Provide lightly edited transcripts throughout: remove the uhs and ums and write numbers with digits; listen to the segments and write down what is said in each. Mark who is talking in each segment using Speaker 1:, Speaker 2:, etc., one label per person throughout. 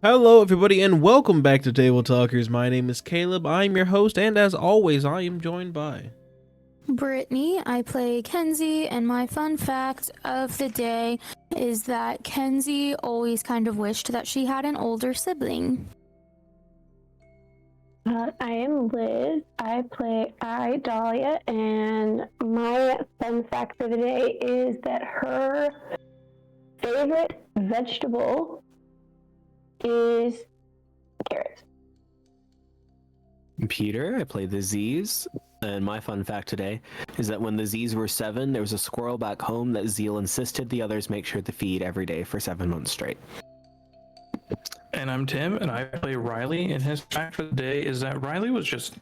Speaker 1: Hello, everybody, and welcome back to Tabletalkers. My name is Caleb. I'm your host, and as always, I am joined by
Speaker 2: Brittany. I play Kenzi, and my fun fact of the day is that Kenzi always kind of wished that she had an older sibling.
Speaker 3: I am Liz. I play Idalia, and my fun fact for the day is that her favorite vegetable is carrots.
Speaker 4: Peter, I play the Z's, and my fun fact today is that when the Z's were 7, there was a squirrel back home that Zeal insisted the others make sure to feed every day for 7 months straight.
Speaker 5: And I'm Tim, and I play Rylee, and his fact for the day is that Rylee was just,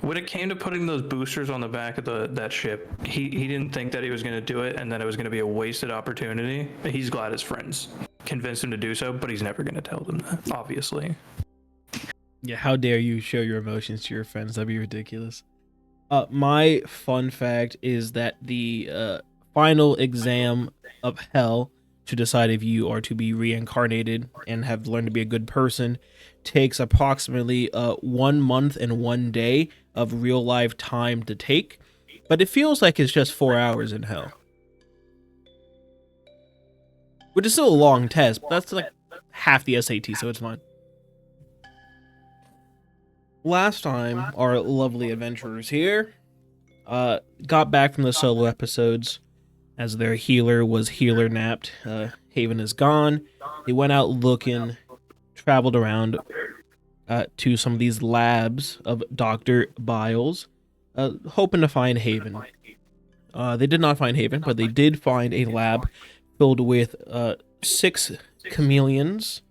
Speaker 5: when it came to putting those boosters on the back of that ship, he didn't think that he was going to do it, and that it was going to be a wasted opportunity. He's glad his friends convinced him to do so, but he's never going to tell them that, obviously.
Speaker 1: Yeah, how dare you show your emotions to your friends? That'd be ridiculous. My fun fact is that the final exam of hell to decide if you are to be reincarnated and have learned to be a good person takes approximately 1 month and 1 day of real life time to take, but it feels like it's just 4 hours in hell. Which is still a long test, but that's like half the SAT, so it's fine. Last time, our lovely adventurers here got back from the solo episodes as their healer was healer napped. Haven is gone. They went out looking, traveled around to some of these labs of Dr. Biles, hoping to find Haven. They did not find Haven, but they did find a lab filled with 6 chameleons,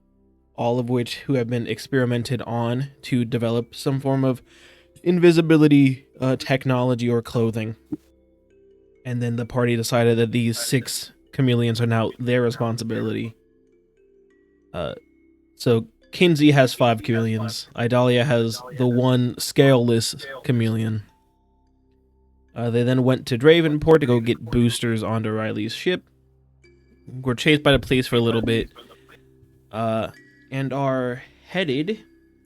Speaker 1: all of which who have been experimented on to develop some form of invisibility technology or clothing. And then the party decided that these 6 chameleons are now their responsibility. So Kenzi has 5 chameleons. Idalia has the 1 scaleless chameleon. They then went to Dravenport to go get boosters onto Rylee's ship. Were chased by the police for a little bit. And are headed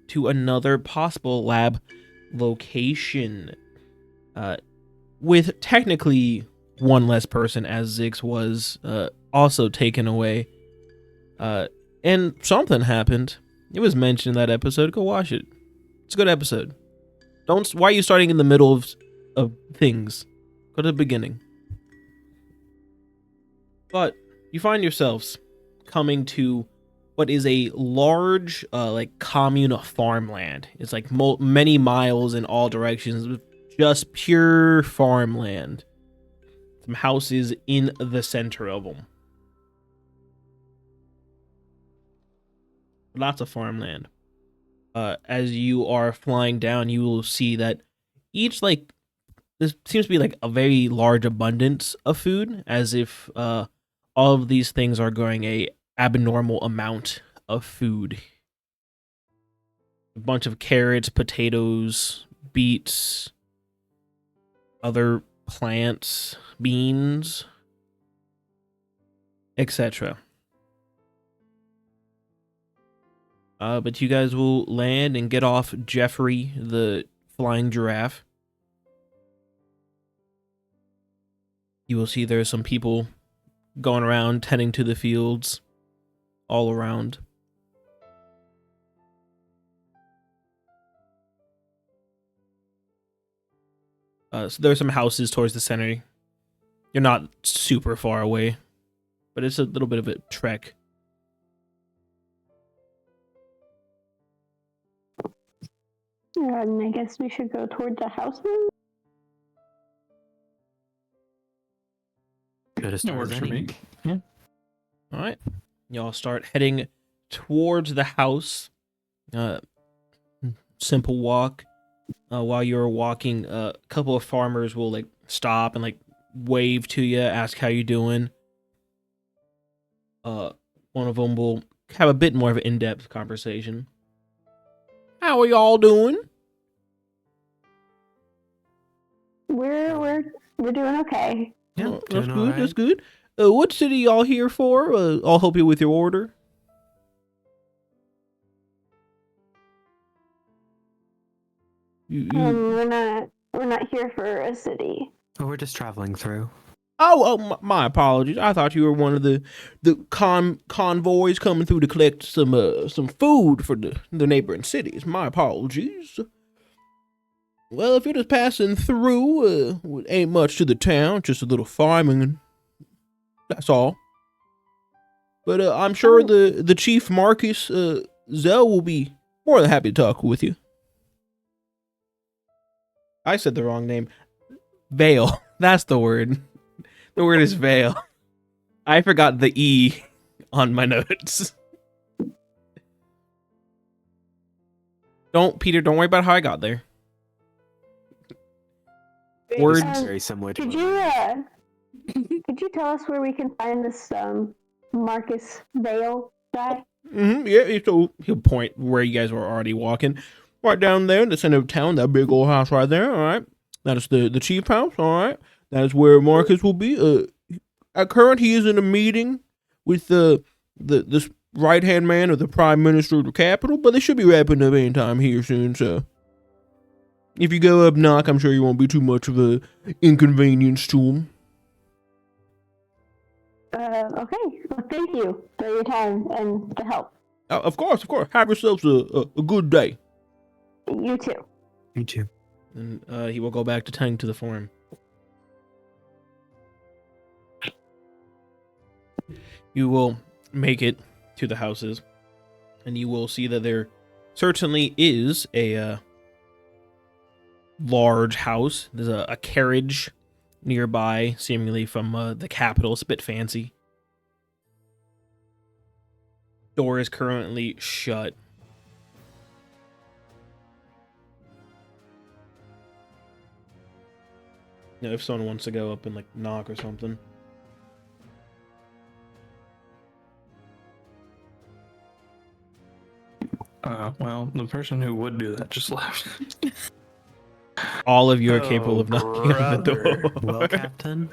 Speaker 1: to another possible lab location. With technically 1 less person, as Zix was also taken away. And something happened. It was mentioned in that episode. Go watch it. It's a good episode. Why are you starting in the middle of things? Go to the beginning. But you find yourselves coming to what is a large like commune of farmland. It's like many miles in all directions with just pure farmland. Some houses in the center of them. Lots of farmland. As you are flying down, you will see that this seems to be like a very large abundance of food, as if all of these things are growing a abnormal amount of food. A bunch of carrots, potatoes, beets, other plants, beans, etc. But you guys will land and get off Jeffrey, the flying giraffe. You will see there's some people going around tending to the fields all around. So there are some houses towards the center. You're not super far away, but it's a little bit of a trek.
Speaker 3: And I guess we should go toward the house then?
Speaker 4: Good as far as any.
Speaker 5: Yeah.
Speaker 1: All right. Y'all start heading towards the house. Simple walk. While you're walking, a couple of farmers will like stop and like wave to you, ask how you doing. One of them will have a bit more of an in-depth conversation. How are y'all doing?
Speaker 3: We're doing okay.
Speaker 4: Yeah,
Speaker 1: That's
Speaker 4: doing
Speaker 1: good.
Speaker 4: alright.
Speaker 1: That's good. What city y'all here for? I'll help you with your order.
Speaker 3: We're not here for a city.
Speaker 4: Oh, we're just traveling through.
Speaker 1: My apologies. I thought you were one of the convoys coming through to collect some food for the neighboring cities. My apologies. Well, if you're just passing through, ain't much to the town, just a little farming. That's all. But I'm sure the Chief Marcus Zell will be more than happy to talk with you. I said the wrong name. Vale. That's the word. The word is Vale. I forgot the E on my notes. Don't worry about how I got there. Words
Speaker 4: very similar to
Speaker 3: Could you tell us where we can find this Marcus Vale guy?
Speaker 1: Yeah, so he'll point where you guys were already walking. Right down there in the center of town, that big old house right there, alright? That is the chief house, alright? That is where Marcus will be. At current, he is in a meeting with this right-hand man of the Prime Minister of the capital, but they should be wrapping up anytime here soon, so... If you go up knock, I'm sure you won't be too much of a inconvenience to him.
Speaker 3: Okay. Well, thank you for your time and the help.
Speaker 1: Of course. Have yourselves a good day.
Speaker 3: You too.
Speaker 4: You too.
Speaker 1: And he will go back to tending to the farm. You will make it to the houses, and you will see that there certainly is a large house. There's a carriage nearby, seemingly from the capital. It's a bit fancy. Door is currently shut. You know, if someone wants to go up and knock or something.
Speaker 5: Well, the person who would do that just left.
Speaker 1: All of you are capable of knocking on the door.
Speaker 4: Well, Captain.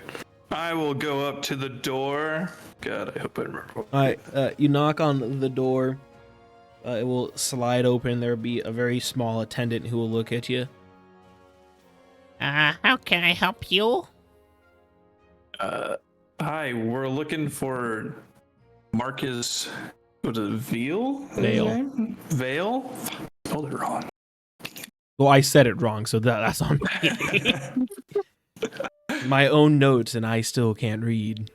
Speaker 5: I will go up to the door. God, I hope I remember.
Speaker 1: Alright, you knock on the door. It will slide open. There will be a very small attendant who will look at you.
Speaker 6: How can I help you?
Speaker 5: Hi, we're looking for Marcus. What is it, Veal?
Speaker 1: Vale.
Speaker 5: Vale? Spelled it wrong.
Speaker 1: Well, I said it wrong, so that's on me. My own notes, and I still can't read.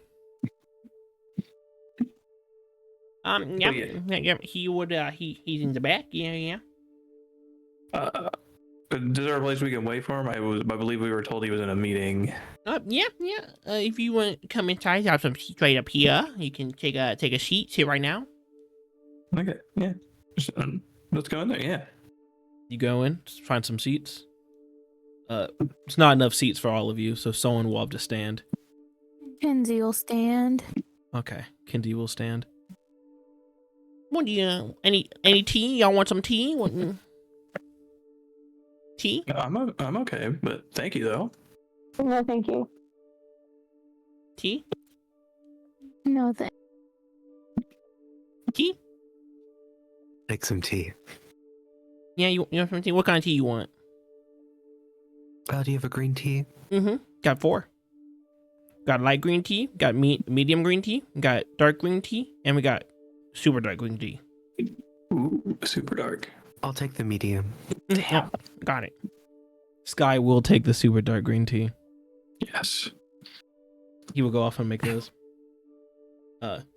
Speaker 6: Yep. He would. He's in the back. Yeah.
Speaker 5: Is there a place we can wait for him? I believe we were told he was in a meeting.
Speaker 6: Yeah. If you want to come inside, I have some seats right up here. You can take a seat. Sit right now.
Speaker 5: Okay. Yeah. Let's go in there. Yeah.
Speaker 1: You go in, find some seats. It's not enough seats for all of you, so someone will have to stand.
Speaker 2: Kenzi will stand.
Speaker 1: Okay, Kenzi will stand.
Speaker 6: What do you? Any tea? Y'all want some tea? Tea?
Speaker 5: I'm okay, but thank you though.
Speaker 3: No, thank you.
Speaker 6: Tea?
Speaker 2: No, thanks.
Speaker 6: Tea?
Speaker 4: Take some tea.
Speaker 6: Yeah, you want some tea? What kind of tea you want?
Speaker 4: Do you have a green tea?
Speaker 6: Got 4. Got light green tea, got medium green tea, got dark green tea, and we got super dark green tea.
Speaker 5: Ooh, super dark.
Speaker 4: I'll take the medium.
Speaker 6: Yeah, got it.
Speaker 1: Sky will take the super dark green tea.
Speaker 5: Yes.
Speaker 1: He will go off and make those.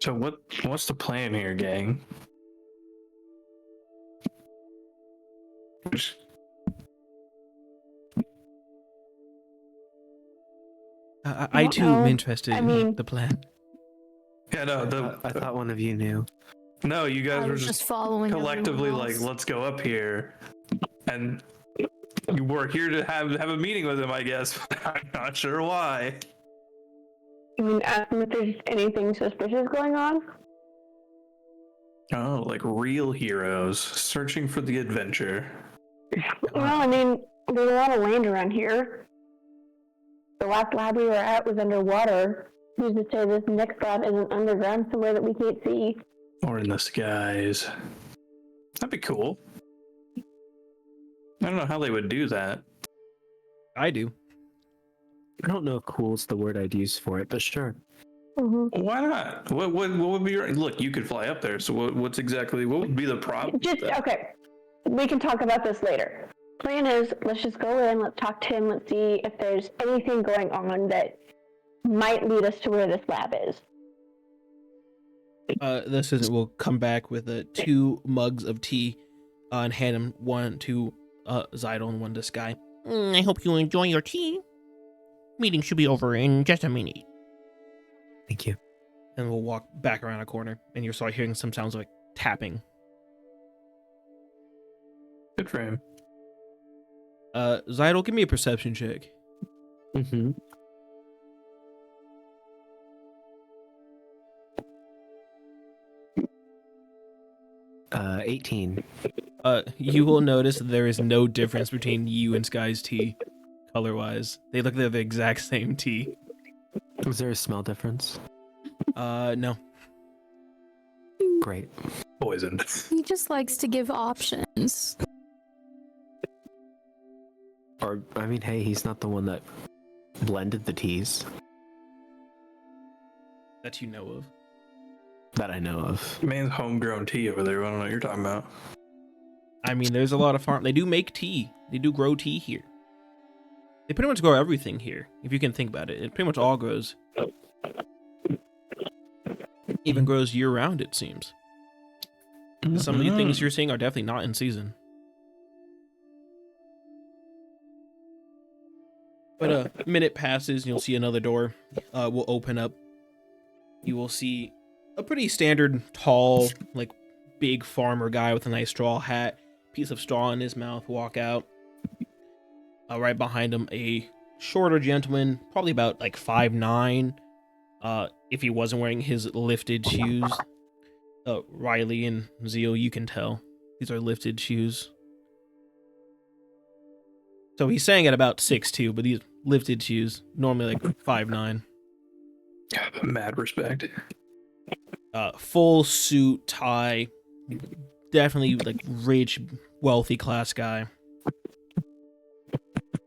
Speaker 5: So what's the plan here, gang?
Speaker 1: I too am interested in the plan.
Speaker 5: Yeah, no,
Speaker 4: I thought one of you knew.
Speaker 5: No, you guys
Speaker 2: I
Speaker 5: were
Speaker 2: was just following
Speaker 5: collectively
Speaker 2: everyone
Speaker 5: like,
Speaker 2: else.
Speaker 5: let's go up here, and you were here to have a meeting with him, I guess. I'm not sure why.
Speaker 3: I mean, ask them if there's anything suspicious going on.
Speaker 5: Oh, like real heroes searching for the adventure.
Speaker 3: Well, I mean, there's a lot of land around here. The last lab we were at was underwater. Who's to say this next lab isn't underground somewhere that we can't see?
Speaker 5: Or in the skies. That'd be cool. I don't know how they would do that.
Speaker 1: I do.
Speaker 4: I don't know if cool's the word I'd use for it, but sure.
Speaker 3: Mm-hmm.
Speaker 5: Why not? What would be your look? You could fly up there. So what would be the problem?
Speaker 3: Just okay. We can talk about this later. Plan is, let's just go in, let's talk to him, let's see if there's anything going on that might lead us to where this lab is.
Speaker 1: This isn't. We'll come back with 2 mugs of tea, and hand him one to Zydel and one to Sky.
Speaker 6: I hope you enjoy your tea. Meeting should be over in just a minute.
Speaker 4: Thank you.
Speaker 1: And we'll walk back around a corner, and you'll start hearing some sounds like tapping.
Speaker 5: Good for him.
Speaker 1: Zydel, give me a perception check.
Speaker 4: Mm-hmm. Uh, 18.
Speaker 1: You will notice that there is no difference between you and Sky's tea, color-wise. They look like the exact same tea.
Speaker 4: Was there a smell difference?
Speaker 1: No.
Speaker 4: Great.
Speaker 5: Poisoned.
Speaker 2: He just likes to give options.
Speaker 4: Or, I mean, hey, he's not the one that blended the teas
Speaker 1: That you know of.
Speaker 4: that I know of.
Speaker 5: Man's homegrown tea over there. I don't know what you're talking about.
Speaker 1: I mean, there's a lot of farm. They do make tea. They do grow tea here. They pretty much grow everything here, if you can think about it. It pretty much all grows. Even grows year-round, it seems. Some of the things you're seeing are definitely not in season. But a minute passes, and you'll see another door will open up. You will see a pretty standard, tall, like, big farmer guy with a nice straw hat, piece of straw in his mouth, walk out. Right behind him, a shorter gentleman, probably about, like, 5'9", if he wasn't wearing his lifted shoes. Rylee and Zeal, you can tell. These are lifted shoes. So he's saying at about 6'2", but these lifted shoes, normally like 5'9".
Speaker 5: Mad respect.
Speaker 1: Full suit, tie, definitely like rich, wealthy class guy.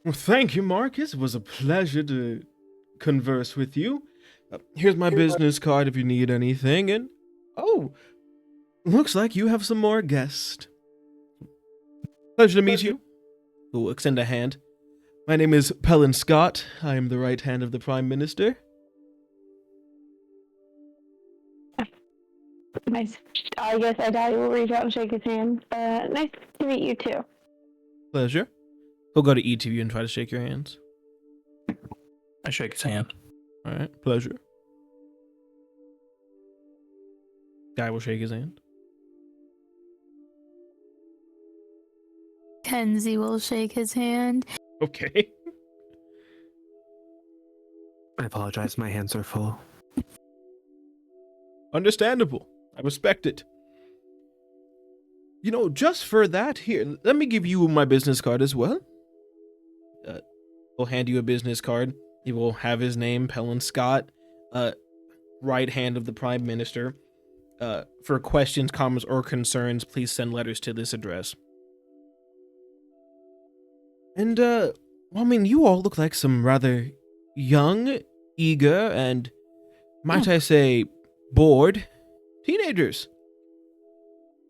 Speaker 6: Well, thank you, Marcus. It was a pleasure to converse with you. Here's my business card if you need anything. And oh, looks like you have some more guests. Pleasure to meet you.
Speaker 1: Who will extend a hand.
Speaker 6: My name is Pelin Scott. I am the right hand of the Prime Minister.
Speaker 3: Nice. I guess Idalia will reach out and shake his hand. Nice to meet you too.
Speaker 1: Pleasure. He'll go to each of you and try to shake your hands.
Speaker 5: I shake his hand.
Speaker 1: All right, pleasure. Guy will shake his hand.
Speaker 2: Kenzi will shake his hand.
Speaker 1: Okay.
Speaker 4: I apologize, my hands are full.
Speaker 6: Understandable. I respect it. You know, just for that, here, let me give you my business card as well.
Speaker 1: He'll hand you a business card. He will have his name, Pelin Scott, right hand of the Prime Minister. For questions, comments, or concerns, please send letters to this address.
Speaker 6: And, well, I mean, you all look like some rather young, eager, and, might I say, bored teenagers.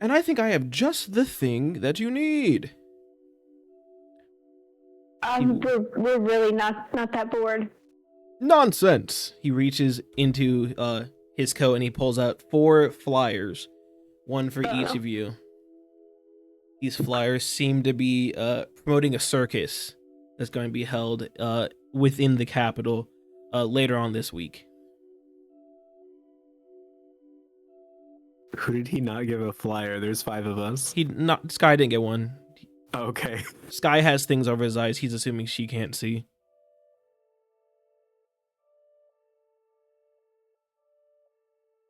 Speaker 6: And I think I have just the thing that you need.
Speaker 3: We're really not that bored.
Speaker 6: Nonsense.
Speaker 1: He reaches into his coat and he pulls out 4 flyers, one for each of you. These flyers seem to be promoting a circus that's going to be held within the capital later on this week.
Speaker 4: Who did he not give a flyer? There's 5 of us.
Speaker 1: Sky didn't get one.
Speaker 4: Okay.
Speaker 1: Sky has things over his eyes. He's assuming she can't see.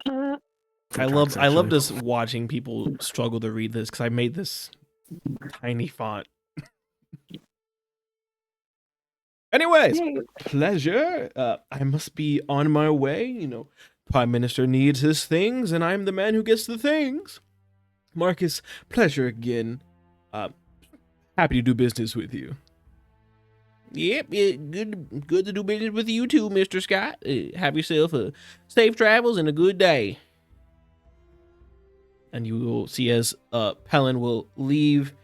Speaker 1: I love just watching people struggle to read this because I made this tiny font.
Speaker 6: Anyways, pleasure. I must be on my way. You know, Prime Minister needs his things, and I'm the man who gets the things. Marcus, pleasure again. Happy to do business with you. Yep, good to do business with you too, Mr. Scott. Have yourself a safe travels and a good day. And you will see as Pellin will leave,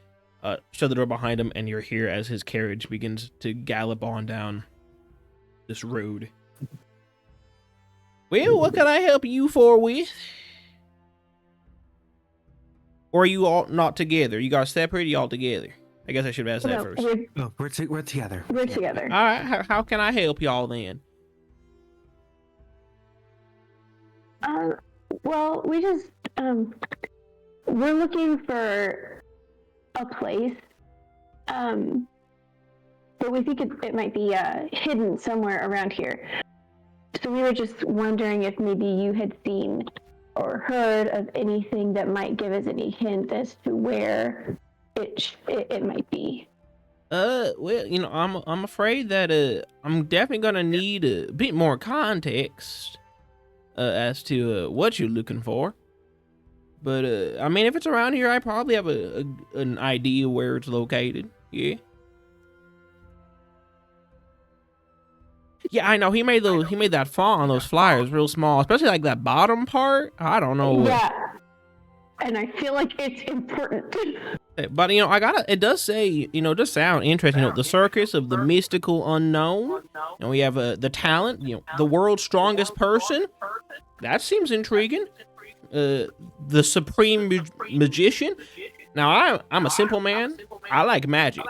Speaker 6: shut the door behind him, and you're here as his carriage begins to gallop on down this road. Well, what can I help you for with? Or are you all not together? You guys separated, you all together? I guess I should have asked that first.
Speaker 4: No, we're together.
Speaker 3: We're together.
Speaker 6: All right, how can I help y'all then?
Speaker 3: Well, we just, we're looking for a place, but we think it might be hidden somewhere around here. So we were just wondering if maybe you had seen or heard of anything that might give us any hint as to where it might be.
Speaker 6: Well, you know, I'm afraid that I'm definitely gonna need a bit more context as to what you're looking for. But I mean, if it's around here, I probably have an idea where it's located. Yeah. Yeah, I know. He made that font on those flyers real small, especially like that bottom part. I don't know.
Speaker 3: Yeah. And I feel like it's important.
Speaker 6: But you know, it does say, you know, it does sound interesting. You know, the circus of the mystical unknown. And we have the talent, you know, the world's strongest person. That seems intriguing. The supreme magician. Now I'm a simple man. I like magic.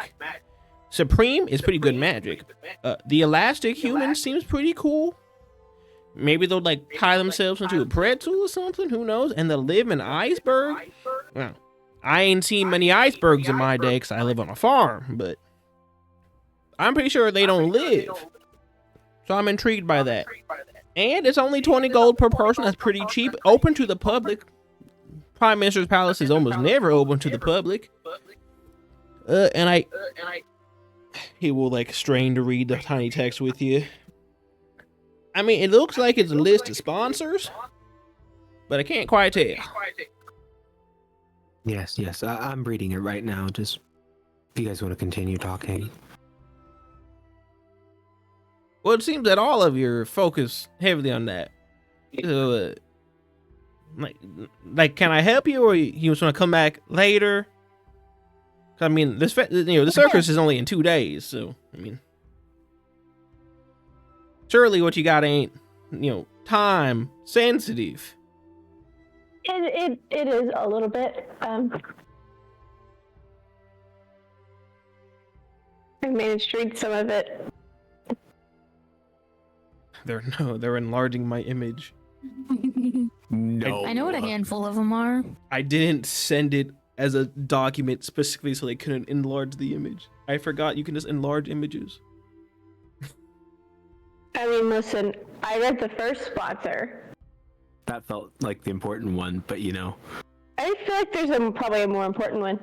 Speaker 6: Supreme is pretty good magic. The elastic human seems pretty cool. Maybe they'll like tie themselves into a pretzel or something. Who knows? And the living iceberg. Well, I ain't seen many icebergs in my day because I live on a farm, but I'm pretty sure they don't live. So I'm intrigued by that. And it's only 20 gold per person. That's pretty cheap. Open to the public. Prime Minister's Palace is almost never open to the public. And he will like strain to read the tiny text with you. I mean, it looks like it's a list of sponsors, but I can't quite tell.
Speaker 4: Yes, I'm reading it right now. Just if you guys want to continue talking.
Speaker 6: Well, it seems that all of you focus heavily on that. So, like, can I help you, or you just want to come back later? I mean, the circus is only in 2 days, so I mean, surely what you got ain't, you know, time sensitive.
Speaker 3: It is a little bit. I managed to read some of it.
Speaker 6: They're enlarging my image.
Speaker 4: No.
Speaker 2: I know what a handful of them are.
Speaker 6: I didn't send it as a document specifically so they couldn't enlarge the image. I forgot you can just enlarge images.
Speaker 3: I mean, listen, I read the first sponsor.
Speaker 4: That felt like the important one, but you know.
Speaker 3: I feel like there's probably a more important one.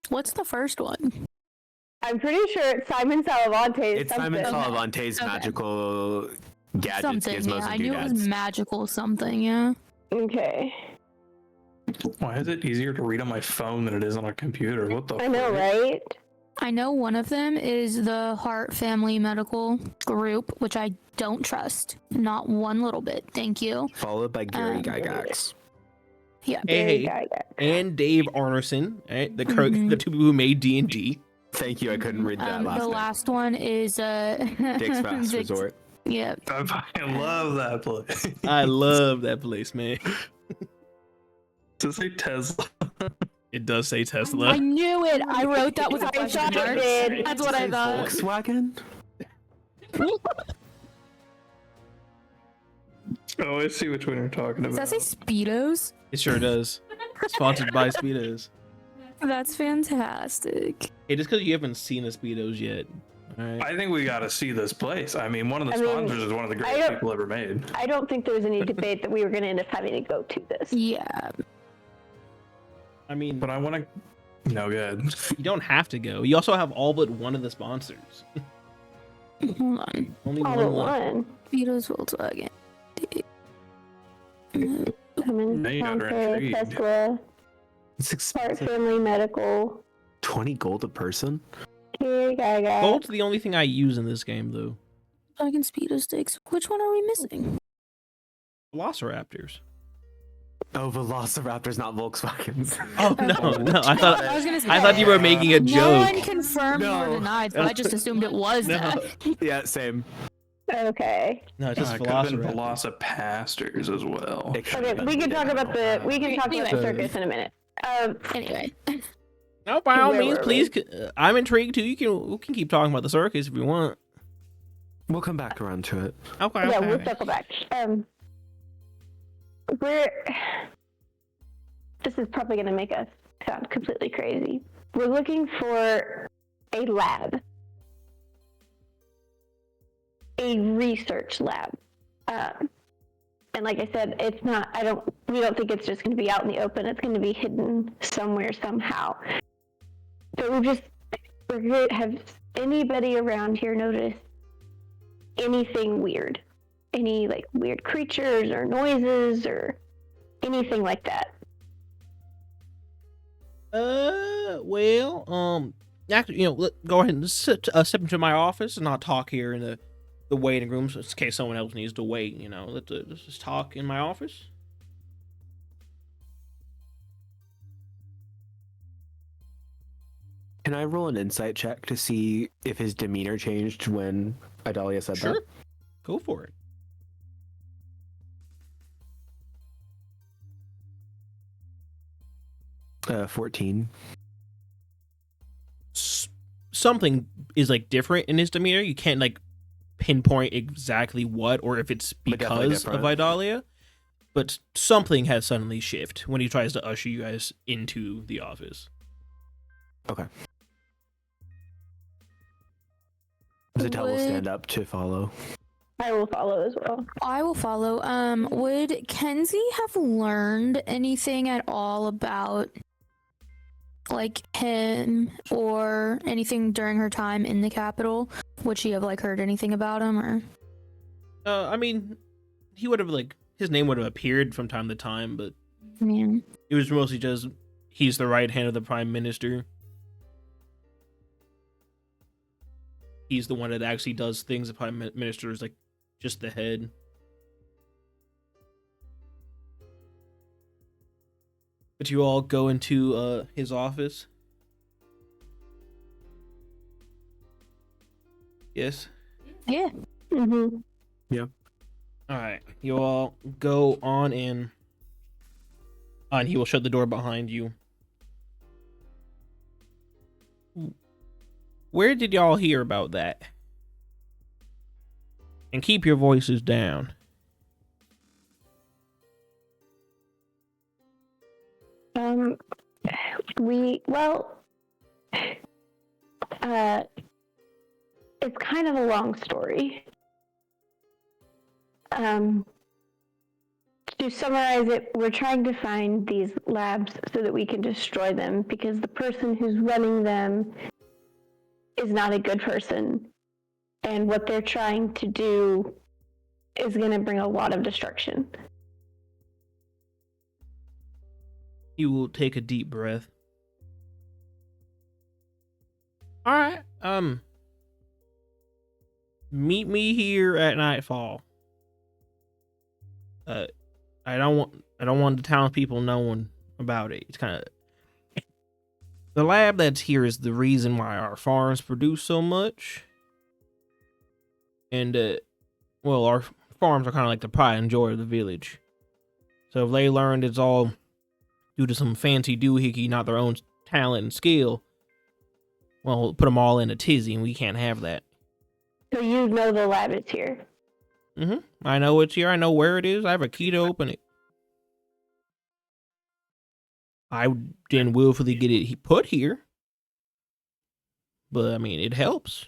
Speaker 2: What's the first one?
Speaker 3: I'm pretty sure it's Simon Salavante's.
Speaker 4: It's Simon
Speaker 3: something.
Speaker 4: Salavante's
Speaker 2: Okay.
Speaker 4: magical gadgets,
Speaker 2: Something,
Speaker 4: gizmos,
Speaker 2: yeah.
Speaker 4: and
Speaker 2: I knew it was
Speaker 4: doodads.
Speaker 2: magical something, yeah.
Speaker 3: Okay.
Speaker 5: Why is it easier to read on my phone than it is on a computer? What the
Speaker 3: I know,
Speaker 5: frick?
Speaker 3: right?
Speaker 2: I know one of them is the Hart Family Medical Group, which I don't trust. Not one little bit. Thank you.
Speaker 4: Followed by Gary Gygax.
Speaker 2: Yeah.
Speaker 6: Hey, and Dave Arneson, right? The two people who made D&D.
Speaker 4: Thank you, I couldn't read that last
Speaker 2: The
Speaker 4: name.
Speaker 2: last one is
Speaker 4: Dick's Fast Resort.
Speaker 2: Yeah.
Speaker 5: I fucking love that place.
Speaker 6: I love that place, man.
Speaker 5: Does it say Tesla?
Speaker 6: It does say
Speaker 2: I
Speaker 6: Tesla.
Speaker 2: knew it. I wrote that with a
Speaker 3: I
Speaker 2: question
Speaker 3: thought
Speaker 2: mark.
Speaker 3: it did.
Speaker 2: That's what I thought.
Speaker 4: Volkswagen?
Speaker 5: Oh, I see which one you're talking
Speaker 2: Does
Speaker 5: about.
Speaker 2: that say Speedos?
Speaker 6: It sure does. Sponsored by Speedos.
Speaker 2: That's fantastic.
Speaker 6: Hey, just because you haven't seen the Speedos yet. All right.
Speaker 5: I think we got to see this place. I mean, one of the
Speaker 3: I mean,
Speaker 5: sponsors is one of the
Speaker 3: I
Speaker 5: greatest
Speaker 3: don't-
Speaker 5: people ever made.
Speaker 3: I don't think there was any debate that we were going to end up having to go to this.
Speaker 2: Yeah.
Speaker 6: I mean,
Speaker 5: But I want to. No, good.
Speaker 6: you don't have to go. You also have all but one of the sponsors.
Speaker 2: Hold on.
Speaker 6: Only
Speaker 3: All
Speaker 6: one
Speaker 3: at
Speaker 6: left.
Speaker 3: one.
Speaker 2: Speedos Volkswagen.
Speaker 3: I mean,
Speaker 5: Now you got her
Speaker 3: Conte,
Speaker 5: intrigued.
Speaker 3: Tesla,
Speaker 4: It's
Speaker 3: Hart
Speaker 4: expensive.
Speaker 3: Family Medical.
Speaker 4: 20 gold a person?
Speaker 3: Here, Gaga.
Speaker 1: Gold's the only thing I use in this game, though.
Speaker 2: Dragon speedo sticks. Which one are we missing?
Speaker 1: Velociraptors.
Speaker 4: Oh, Velociraptors, not Volkswagens.
Speaker 1: Oh no! I thought
Speaker 2: I was gonna say,
Speaker 1: I thought you were making a
Speaker 2: no
Speaker 1: joke.
Speaker 2: one confirmed
Speaker 4: No.
Speaker 2: or denied, so I just assumed it was
Speaker 1: No.
Speaker 2: that.
Speaker 4: Yeah, same.
Speaker 3: Okay.
Speaker 1: No, it's just
Speaker 5: It could have been
Speaker 1: Velociraptor.
Speaker 5: Velocipastors as well.
Speaker 4: It could
Speaker 3: Okay,
Speaker 4: have been.
Speaker 3: we can talk about the
Speaker 2: Anyway.
Speaker 3: circus in a minute.
Speaker 2: Anyway,
Speaker 1: No, by all
Speaker 3: Where
Speaker 1: means,
Speaker 3: were
Speaker 1: please. I'm intrigued too. We can keep talking about the circus if you want.
Speaker 4: We'll come back around to it.
Speaker 1: Okay.
Speaker 3: yeah,
Speaker 1: okay.
Speaker 3: we'll circle back. We're. This is probably going to make us sound completely crazy. We're looking for a lab, a research lab, and like I said, it's not. We don't think it's just going to be out in the open. It's going to be hidden somewhere somehow. So have anybody around here noticed anything weird? Any like weird creatures or noises or anything like that?
Speaker 1: Well, actually, go ahead and step into my office and not talk here in the waiting room, so in case someone else needs to wait. Let's just talk in my office.
Speaker 4: Can I roll an insight check to see if his demeanor changed when Idalia said
Speaker 1: Sure. Go for it.
Speaker 4: 14.
Speaker 1: Something is like different in his demeanor. You can't like pinpoint exactly what or if it's
Speaker 4: But definitely
Speaker 1: because of
Speaker 4: different.
Speaker 1: Idalia, but something has suddenly shifted when he tries to usher you guys into the office.
Speaker 4: Okay. Zixeltel will
Speaker 2: Would-
Speaker 4: stand up to follow.
Speaker 3: I will follow as well.
Speaker 2: I will follow. Would Kenzi have learned anything at all about like him or anything during her time in the capital? Would she have like heard anything about him or?
Speaker 1: I mean, he would have his name would have appeared from time to time, but
Speaker 2: Yeah.
Speaker 1: it was mostly just he's the right hand of the prime minister. He's the one that actually does things. The prime minister is like just the head. But you all go into his office. Yes.
Speaker 2: Yeah.
Speaker 3: Mm-hmm.
Speaker 1: All right. You all go on in. And he will shut the door behind you. Where did y'all hear about that? And keep your voices down.
Speaker 3: It's kind of a long story. To summarize it, we're trying to find these labs so that we can destroy them because the person who's running them is not a good person. And what they're trying to do is going to bring a lot of destruction.
Speaker 1: You will take a deep breath. All right. Meet me here at nightfall. I don't want the townspeople knowing about it. It's kind of the lab that's here is the reason why our farms produce so much. And well, our farms are kind of like the pride and joy of the village. So if they learned it's all due to some fancy doohickey, not their own talent and skill, well, we'll put them all in a tizzy, and we can't have that.
Speaker 3: So you know the lab is here.
Speaker 1: I know it's here. I know where it is. I have a key to open it. I didn't willfully get it put here. But, I mean, it helps.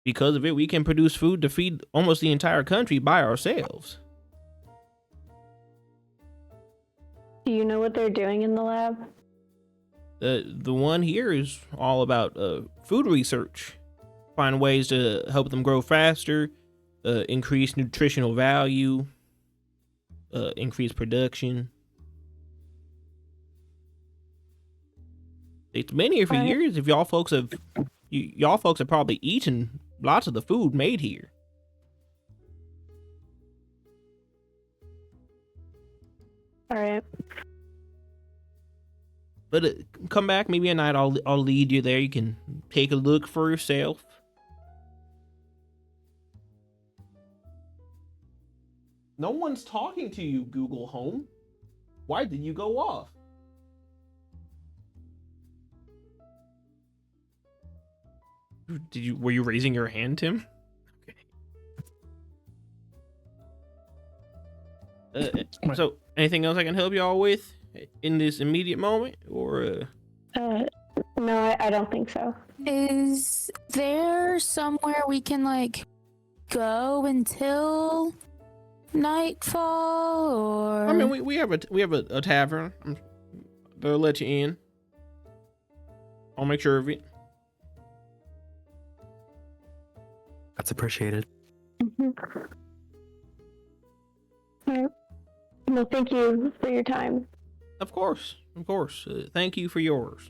Speaker 1: Because of it, we can produce food to feed almost the entire country by ourselves.
Speaker 3: Do you know what they're doing in the lab?
Speaker 1: The one here is all about food research. Find ways to help them grow faster, increase nutritional value, increase production.
Speaker 6: It's been here for years. If y'all folks have probably eaten lots of the food made here.
Speaker 3: All right.
Speaker 6: But come back maybe at night. I'll lead you there. You can take a look for yourself. No one's talking to you, Google Home. Why did you go off? Were you raising your hand, Tim? Okay. So, anything else I can help y'all with in this immediate moment, or?
Speaker 3: No, I don't think so.
Speaker 2: Is there somewhere we can like go until nightfall, or?
Speaker 6: I mean, we have a tavern. They'll let you in. I'll make sure of it.
Speaker 4: That's appreciated.
Speaker 3: Mm-hmm. All right. Well, thank you for your time.
Speaker 6: Of course. Thank you for yours.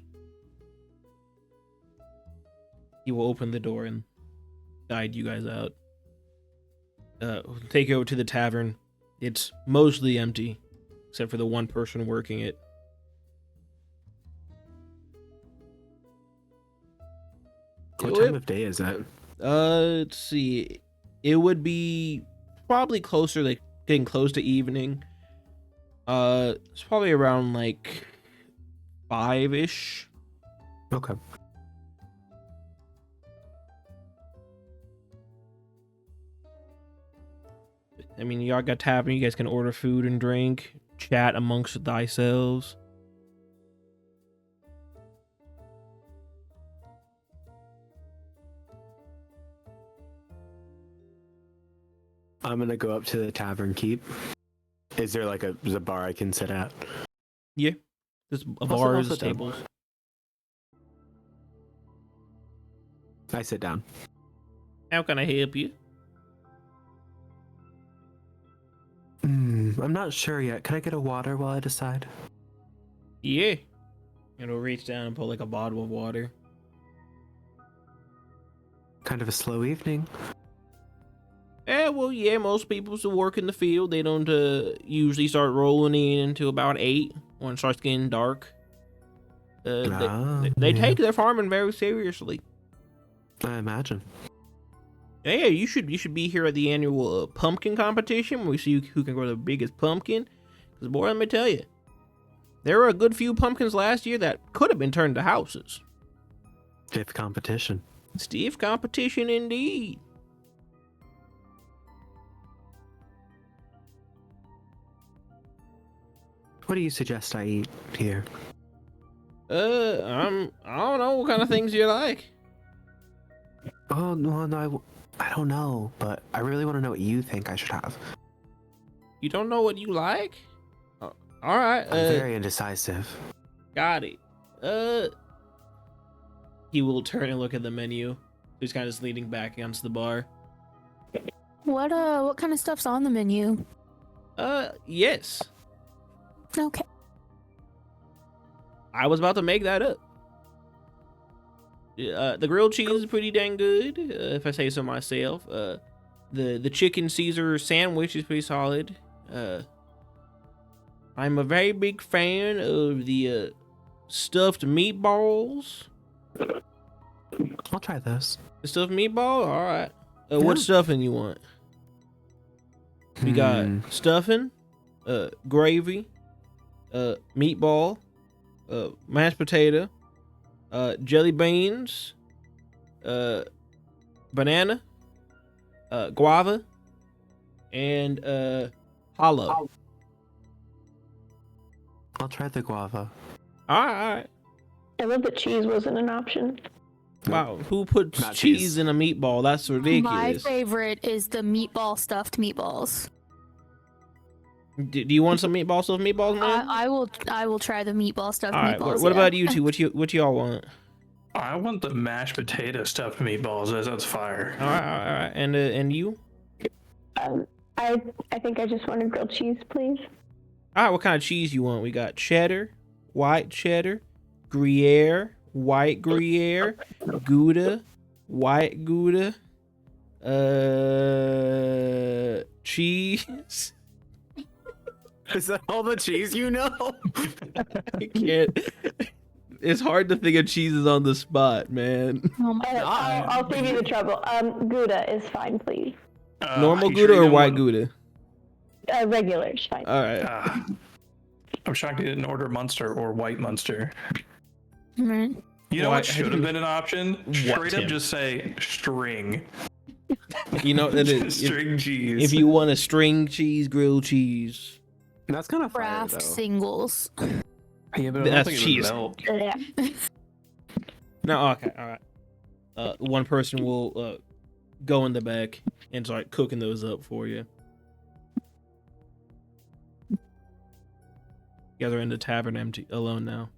Speaker 6: He will open the door and guide you guys out. Take you over to the tavern. It's mostly empty, except for the one person working it.
Speaker 4: What time of day is it?
Speaker 6: Let's see. It would be probably closer, like getting close to evening. It's probably around like 5-ish.
Speaker 4: Okay.
Speaker 6: I mean, y'all got tavern. You guys can order food and drink, chat amongst thyselves.
Speaker 4: I'm gonna go up to the tavern keep. Is there like a bar I can sit at?
Speaker 6: Yeah, there's a bar, there's tables.
Speaker 4: I sit down.
Speaker 6: How can I help you?
Speaker 4: I'm not sure yet. Can I get a water while I decide?
Speaker 6: Yeah. It'll reach down and pull like a bottle of water.
Speaker 4: Kind of a slow evening.
Speaker 6: Well, yeah, most people still work in the field. They don't usually start rolling in until about 8 when it starts getting dark. They take their farming very seriously.
Speaker 4: I imagine.
Speaker 6: Yeah, you should be here at the annual pumpkin competition where we see who can grow the biggest pumpkin. Because, boy, let me tell you, there were a good few pumpkins last year that could have been turned to houses.
Speaker 4: Stiff competition.
Speaker 6: Stiff competition indeed.
Speaker 4: What do you suggest I eat here?
Speaker 6: I don't know what kind of things you like.
Speaker 4: Oh, no, I don't know, but I really want to know what you think I should have.
Speaker 6: You don't know what you like? All right.
Speaker 4: I'm very indecisive.
Speaker 6: Got it. He will turn and look at the menu. He's kind of leaning back against the bar.
Speaker 2: What kind of stuff's on the menu?
Speaker 6: Yes.
Speaker 2: Okay.
Speaker 6: I was about to make that up. The grilled cheese is pretty dang good, if I say so myself. The chicken Caesar sandwich is pretty solid. I'm a very big fan of the stuffed meatballs.
Speaker 4: I'll try those.
Speaker 6: The stuffed meatball? All right. What stuffing you want? We got stuffing, gravy, meatball, mashed potato, jelly beans, banana, guava, and hollow.
Speaker 4: I'll try the guava.
Speaker 6: All right.
Speaker 3: I love that cheese wasn't an option.
Speaker 6: Wow, who puts
Speaker 4: Not
Speaker 6: cheese
Speaker 4: cheese.
Speaker 6: in a meatball? That's ridiculous.
Speaker 2: My favorite is the meatball stuffed meatballs.
Speaker 6: Do you want some meatball stuffed meatballs, man?
Speaker 2: I will try the meatball stuffed
Speaker 6: All right.
Speaker 2: meatballs.
Speaker 6: What about you two? What y'all want?
Speaker 5: I want the mashed potato stuffed meatballs. That's fire.
Speaker 6: All right. And you?
Speaker 3: I think I just wanted grilled cheese, please.
Speaker 6: All right. What kind of cheese you want? We got cheddar, white cheddar,
Speaker 1: Gruyere, white Gruyere, Gouda, white Gouda, cheese.
Speaker 4: Is that all the cheese you know?
Speaker 1: I can't. It's hard to think of cheeses on the spot, man.
Speaker 2: Oh my
Speaker 3: I'll save you the trouble. Gouda is fine, please.
Speaker 1: Normal
Speaker 5: you sure
Speaker 1: Gouda
Speaker 5: you
Speaker 1: or
Speaker 5: don't
Speaker 1: white
Speaker 5: want-
Speaker 1: Gouda?
Speaker 3: Regular is fine.
Speaker 1: All right.
Speaker 5: I'm shocked you didn't order Munster or white Munster.
Speaker 2: Right.
Speaker 5: You know
Speaker 1: Well,
Speaker 5: what should have been an option? Straight
Speaker 1: Tim?
Speaker 5: up just say string.
Speaker 1: You know,
Speaker 5: String cheese.
Speaker 1: if you want a string cheese, grilled cheese,
Speaker 4: That's kind of fire,
Speaker 2: Craft
Speaker 4: though.
Speaker 2: singles.
Speaker 5: Yeah, but I don't
Speaker 1: That's
Speaker 5: think it
Speaker 1: cheese.
Speaker 5: would melt.
Speaker 3: Yeah.
Speaker 1: no, okay, all right. One person will go in the back and start cooking those up for you. You guys are in the tavern empty alone now.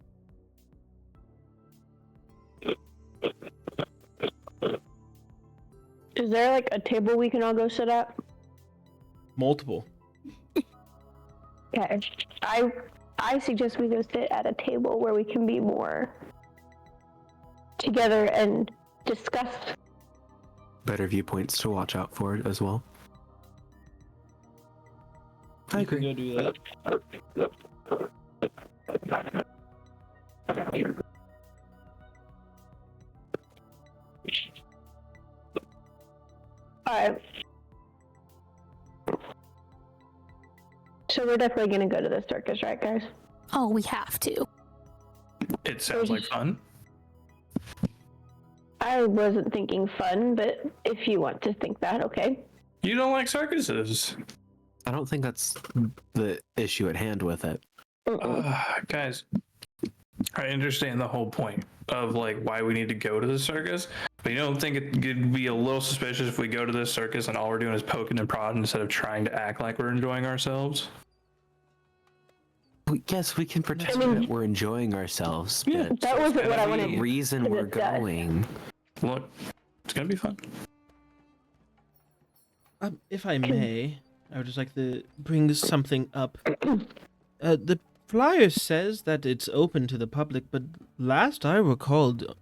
Speaker 3: Is there like a table we can all go sit at?
Speaker 1: Multiple.
Speaker 3: Okay. I suggest we go sit at a table where we can be more together and discuss.
Speaker 4: Better viewpoints to watch out for as well. I
Speaker 1: You can
Speaker 4: agree.
Speaker 1: go do that.
Speaker 3: Alright. So we're definitely gonna go to the circus, right, guys?
Speaker 2: Oh, we have to.
Speaker 5: It sounds like fun.
Speaker 3: I wasn't thinking fun, but if you want to think that, okay.
Speaker 5: You don't like circuses.
Speaker 4: I don't think that's the issue at hand with it.
Speaker 5: Guys, I understand the whole point of like why we need to go to the circus, but you don't think it could be a little suspicious if we go to this circus and all we're doing is poking and prodding instead of trying to act like we're enjoying ourselves?
Speaker 4: Yes, we can pretend
Speaker 3: I mean-
Speaker 4: that we're enjoying ourselves,
Speaker 5: Yeah,
Speaker 4: but
Speaker 3: That wasn't what I
Speaker 5: gotta
Speaker 3: wanted.
Speaker 4: the reason
Speaker 3: to
Speaker 4: we're
Speaker 3: discuss.
Speaker 4: going.
Speaker 5: Look, it's gonna be fun.
Speaker 1: If I may, I would just like to bring something up. The flyer says that it's open to the public, but last I recalled,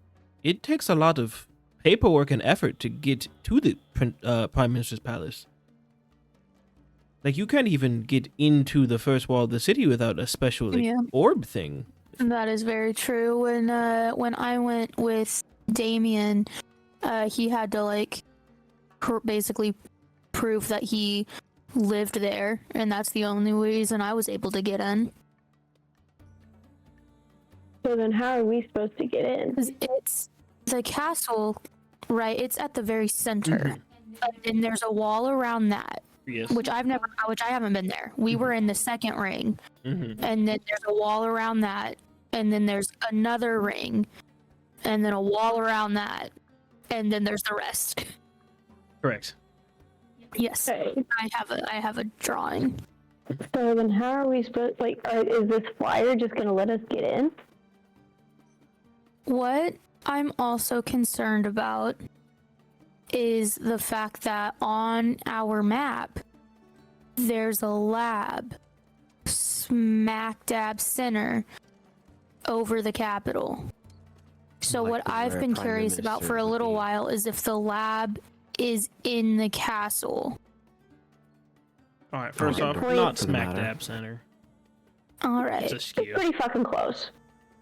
Speaker 1: it takes a lot of paperwork and effort to get to the Prime Minister's palace. Like, you can't even get into the first wall of the city without a special
Speaker 2: Yeah.
Speaker 1: orb thing.
Speaker 2: That is very true. When I went with Damien, he had to like basically prove that he lived there, and that's the only reason I was able to get in.
Speaker 3: So then how are we supposed to get in?
Speaker 2: 'Cause it's the castle, right? It's at the very center, and there's a wall around that,
Speaker 1: Yes.
Speaker 2: which I haven't been there. We were in the second ring,
Speaker 1: Mm-hmm.
Speaker 2: and then there's a wall around that, and then there's another ring, and then a wall around that, and then there's the rest.
Speaker 1: Correct.
Speaker 2: Yes,
Speaker 3: Okay.
Speaker 2: I have a drawing.
Speaker 3: So then how are we supposed, like, is this flyer just gonna let us get in?
Speaker 2: What I'm also concerned about is the fact that on our map, there's a lab smack dab center over the Capitol. So
Speaker 4: Like
Speaker 2: what I've
Speaker 4: where
Speaker 2: been
Speaker 4: Prime
Speaker 2: curious about
Speaker 4: Minister
Speaker 2: for a
Speaker 4: would
Speaker 2: little
Speaker 4: be.
Speaker 2: while is if the lab is in the castle.
Speaker 1: All right, first
Speaker 4: Okay.
Speaker 1: off,
Speaker 3: Point.
Speaker 1: not
Speaker 4: Doesn't
Speaker 1: smack
Speaker 4: matter.
Speaker 1: dab center.
Speaker 2: All right.
Speaker 1: It's a
Speaker 3: It's
Speaker 1: skew,
Speaker 3: pretty fucking close.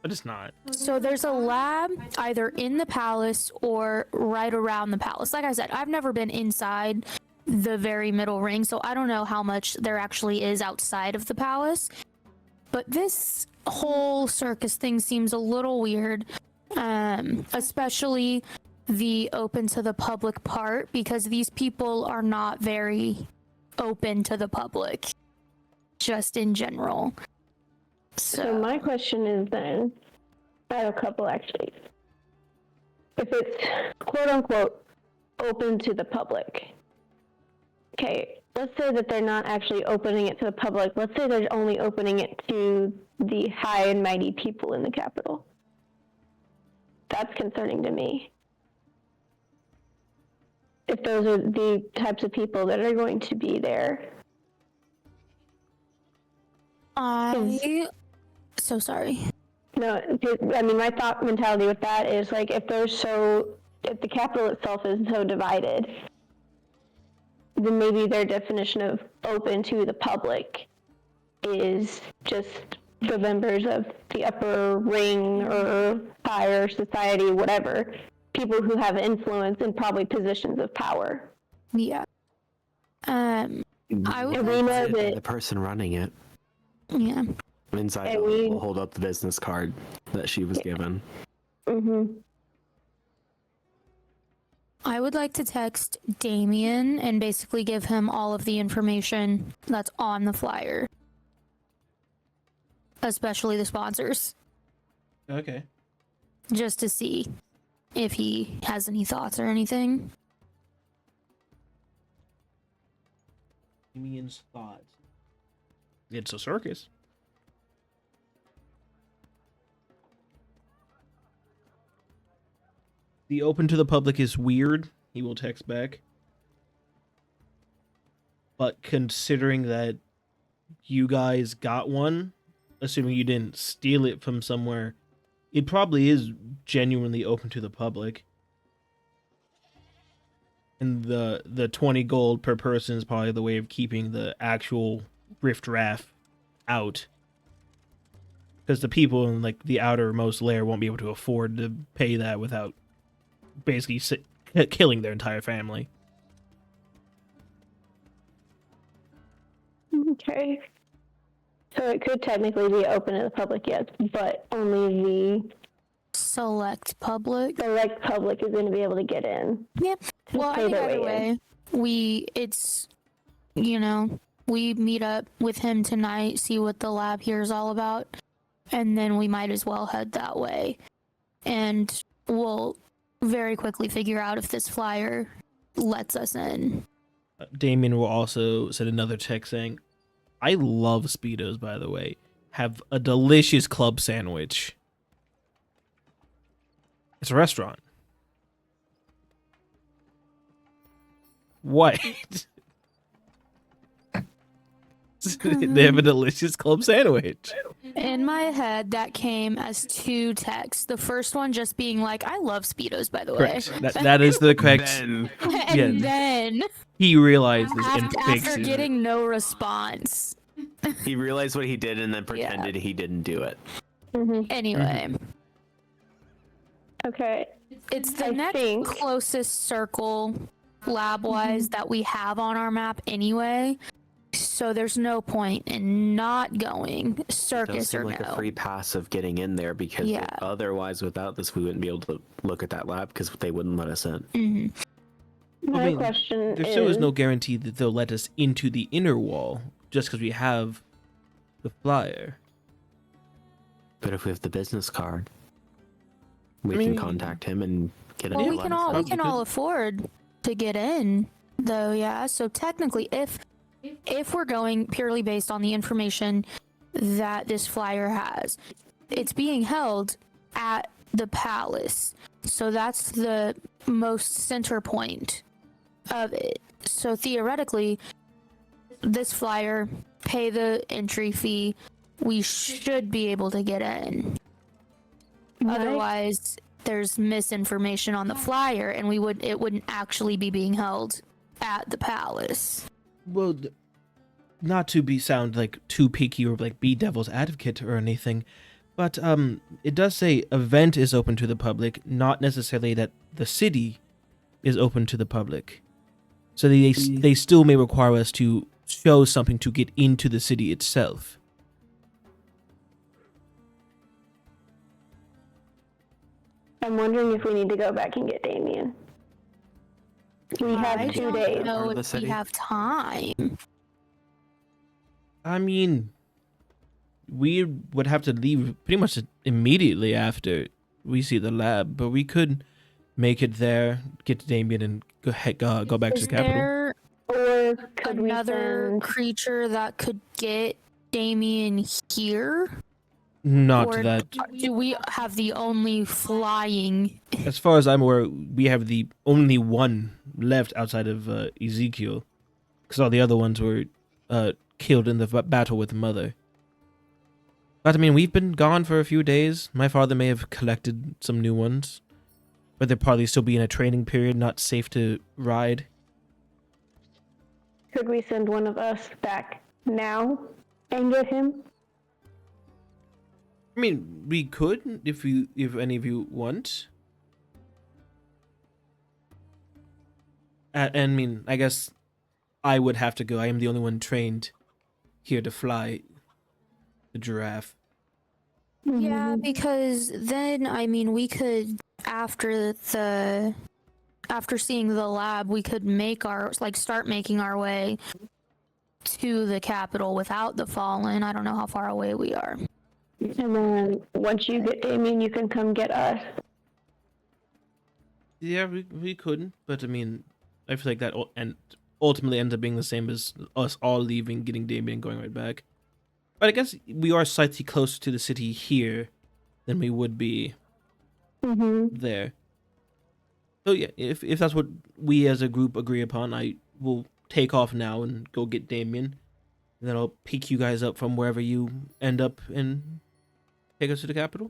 Speaker 1: but it's not.
Speaker 2: So there's a lab either in the palace or right around the palace. Like I said, I've never been inside the very middle ring, so I don't know how much there actually is outside of the palace. But this whole circus thing seems a little weird, especially the open to the public part, because these people are not very open to the public, just in general.
Speaker 3: So my question is then, I have a couple actually. If it's quote unquote open to the public, okay, let's say that they're not actually opening it to the public. Let's say they're only opening it to the high and mighty people in the capital. That's concerning to me. If those are the types of people that are going to be there.
Speaker 2: So sorry.
Speaker 3: No, I mean, my thought mentality with that is like if the capital itself is so divided, then maybe their definition of open to the public is just the members of the upper ring or higher society, whatever, people who have influence and probably positions of power.
Speaker 2: Yeah. I would
Speaker 3: And we know
Speaker 4: The
Speaker 3: that,
Speaker 4: person running it
Speaker 2: yeah.
Speaker 4: inside
Speaker 3: And we-
Speaker 4: will hold up the business card that she was given.
Speaker 2: I would like to text Damien and basically give him all of the information that's on the flyer. Especially the sponsors.
Speaker 1: Okay.
Speaker 2: Just to see if he has any thoughts or anything.
Speaker 1: Damien's thoughts. It's a circus. The open to the public is weird. He will text back. But considering that you guys got one, assuming you didn't steal it from somewhere, it probably is genuinely open to the public. And the 20 gold per person is probably the way of keeping the actual rift raft out. Because the people in like the outermost layer won't be able to afford to pay that without basically killing their entire family.
Speaker 3: okay. So it could technically be open to the public, yes, but only the
Speaker 2: Select public.
Speaker 3: select public is going to be able to get in.
Speaker 2: Yeah. Well, I
Speaker 3: pay
Speaker 2: think
Speaker 3: their
Speaker 2: either
Speaker 3: way in.
Speaker 2: way, we meet up with him tonight, see what the lab here is all about, and then we might as well head that way. And we'll very quickly figure out if this flyer lets us in.
Speaker 1: Damien will also send another text saying, I love Speedos, by the way. Have a delicious club sandwich. It's a restaurant. What? They have a delicious club sandwich.
Speaker 2: In my head, that came as two texts. The first one just being like, I love Speedos, by the way.
Speaker 1: Correct. That is the correct.
Speaker 4: Then
Speaker 2: And
Speaker 1: Yeah.
Speaker 2: then,
Speaker 1: He realizes and
Speaker 2: after
Speaker 1: fixes it.
Speaker 2: getting no response.
Speaker 4: he realized what he did and then pretended he didn't do it.
Speaker 2: Anyway,
Speaker 3: Okay.
Speaker 2: it's the
Speaker 3: I
Speaker 2: next
Speaker 3: think-
Speaker 2: closest circle lab-wise that we have on our map anyway. So there's no point in not going,
Speaker 4: It does
Speaker 2: circus
Speaker 4: seem
Speaker 2: or
Speaker 4: like
Speaker 2: no.
Speaker 4: a free pass of getting in there because
Speaker 2: Yeah.
Speaker 4: otherwise, without this, we wouldn't be able to look at that lab because they wouldn't let us in.
Speaker 2: Mhm.
Speaker 3: My
Speaker 1: mean,
Speaker 3: question
Speaker 1: There
Speaker 3: is,
Speaker 1: still is no guarantee that they'll let us into the inner wall just because we have the flyer.
Speaker 4: But if we have the business card, we
Speaker 1: mean-
Speaker 4: can contact him and get
Speaker 2: Well,
Speaker 4: in.
Speaker 2: we can all
Speaker 1: Probably could.
Speaker 2: afford to get in, though. Yeah. So technically, if we're going purely based on the information that this flyer has, it's being held at the palace. So that's the most center point of it. So theoretically, this flyer, pay the entry fee, we should be able to get in.
Speaker 3: my-
Speaker 2: Otherwise, there's misinformation on the flyer, and it wouldn't actually be being held at the palace.
Speaker 1: Well, not to sound like too picky or like be devil's advocate or anything, but it does say event is open to the public, not necessarily that the city is open to the public. So they still may require us to show something to get into the city itself.
Speaker 3: I'm wondering if we need to go back and get Damien. We
Speaker 2: I
Speaker 3: have 2
Speaker 2: don't
Speaker 3: days.
Speaker 2: know
Speaker 4: Part of the
Speaker 2: if we
Speaker 4: city?
Speaker 2: have time.
Speaker 1: I mean, we would have to leave pretty much immediately after we see the lab, but we could make it there, get to Damien, and go back to
Speaker 2: Is
Speaker 1: the capital.
Speaker 2: there
Speaker 3: Or could
Speaker 2: another
Speaker 3: we send...
Speaker 2: creature that could get Damien here?
Speaker 1: Not
Speaker 2: Or
Speaker 1: that.
Speaker 2: do we have the only flying?
Speaker 1: As far as I'm aware, we have the only one left outside of Ezekiel, because all the other ones were killed in the battle with Mother.
Speaker 6: But I mean, we've been gone for a few days. My father may have collected some new ones. But they'll probably still be in a training period, not safe to ride.
Speaker 3: Could we send one of us back now and get him?
Speaker 6: I mean, we could if any of you want. I mean, I guess I would have to go. I am the only one trained here to fly the giraffe.
Speaker 2: Yeah, because then I mean we could after seeing the lab, we could start making our way to the capital without the Fallen. I don't know how far away we are.
Speaker 3: And then once you get Damien, you can come get us.
Speaker 6: Yeah, we could, but I mean, I feel like that ultimately ends up being the same as us all leaving, getting Damien, and going right back. But I guess we are slightly closer to the city here than we would be there. So yeah, if that's what we as a group agree upon, I will take off now and go get Damien. And then I'll pick you guys up from wherever you end up and take us to the capital.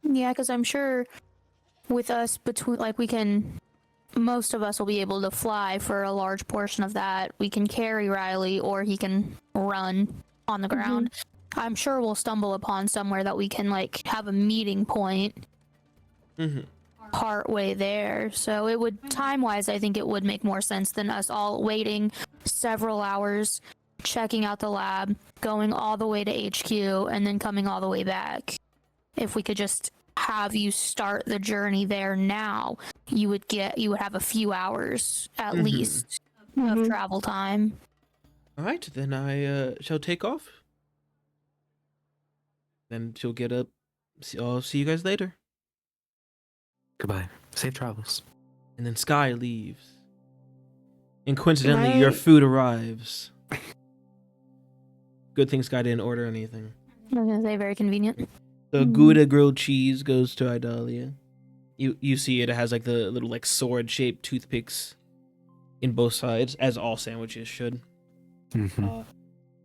Speaker 2: Yeah, because I'm sure with us most of us will be able to fly for a large portion of that. We can carry Rylee, or he can run on the ground. I'm sure we'll stumble upon somewhere that we can have a meeting point part way there. So it would, time-wise, I think it would make more sense than us all waiting several hours, checking out the lab, going all the way to HQ, and then coming all the way back. If we could just have you start the journey there now, you would have a few hours at least of travel time.
Speaker 6: All right, then I shall take off. Then she'll get up. I'll see you guys later.
Speaker 4: Goodbye. Safe travels.
Speaker 6: And then Sky leaves. And coincidentally, your food arrives. Good thing Sky didn't order anything.
Speaker 2: I was gonna say, very convenient.
Speaker 6: The Gouda grilled cheese goes to Idalia. You see it has the little sword-shaped toothpicks in both sides, as all sandwiches should. Got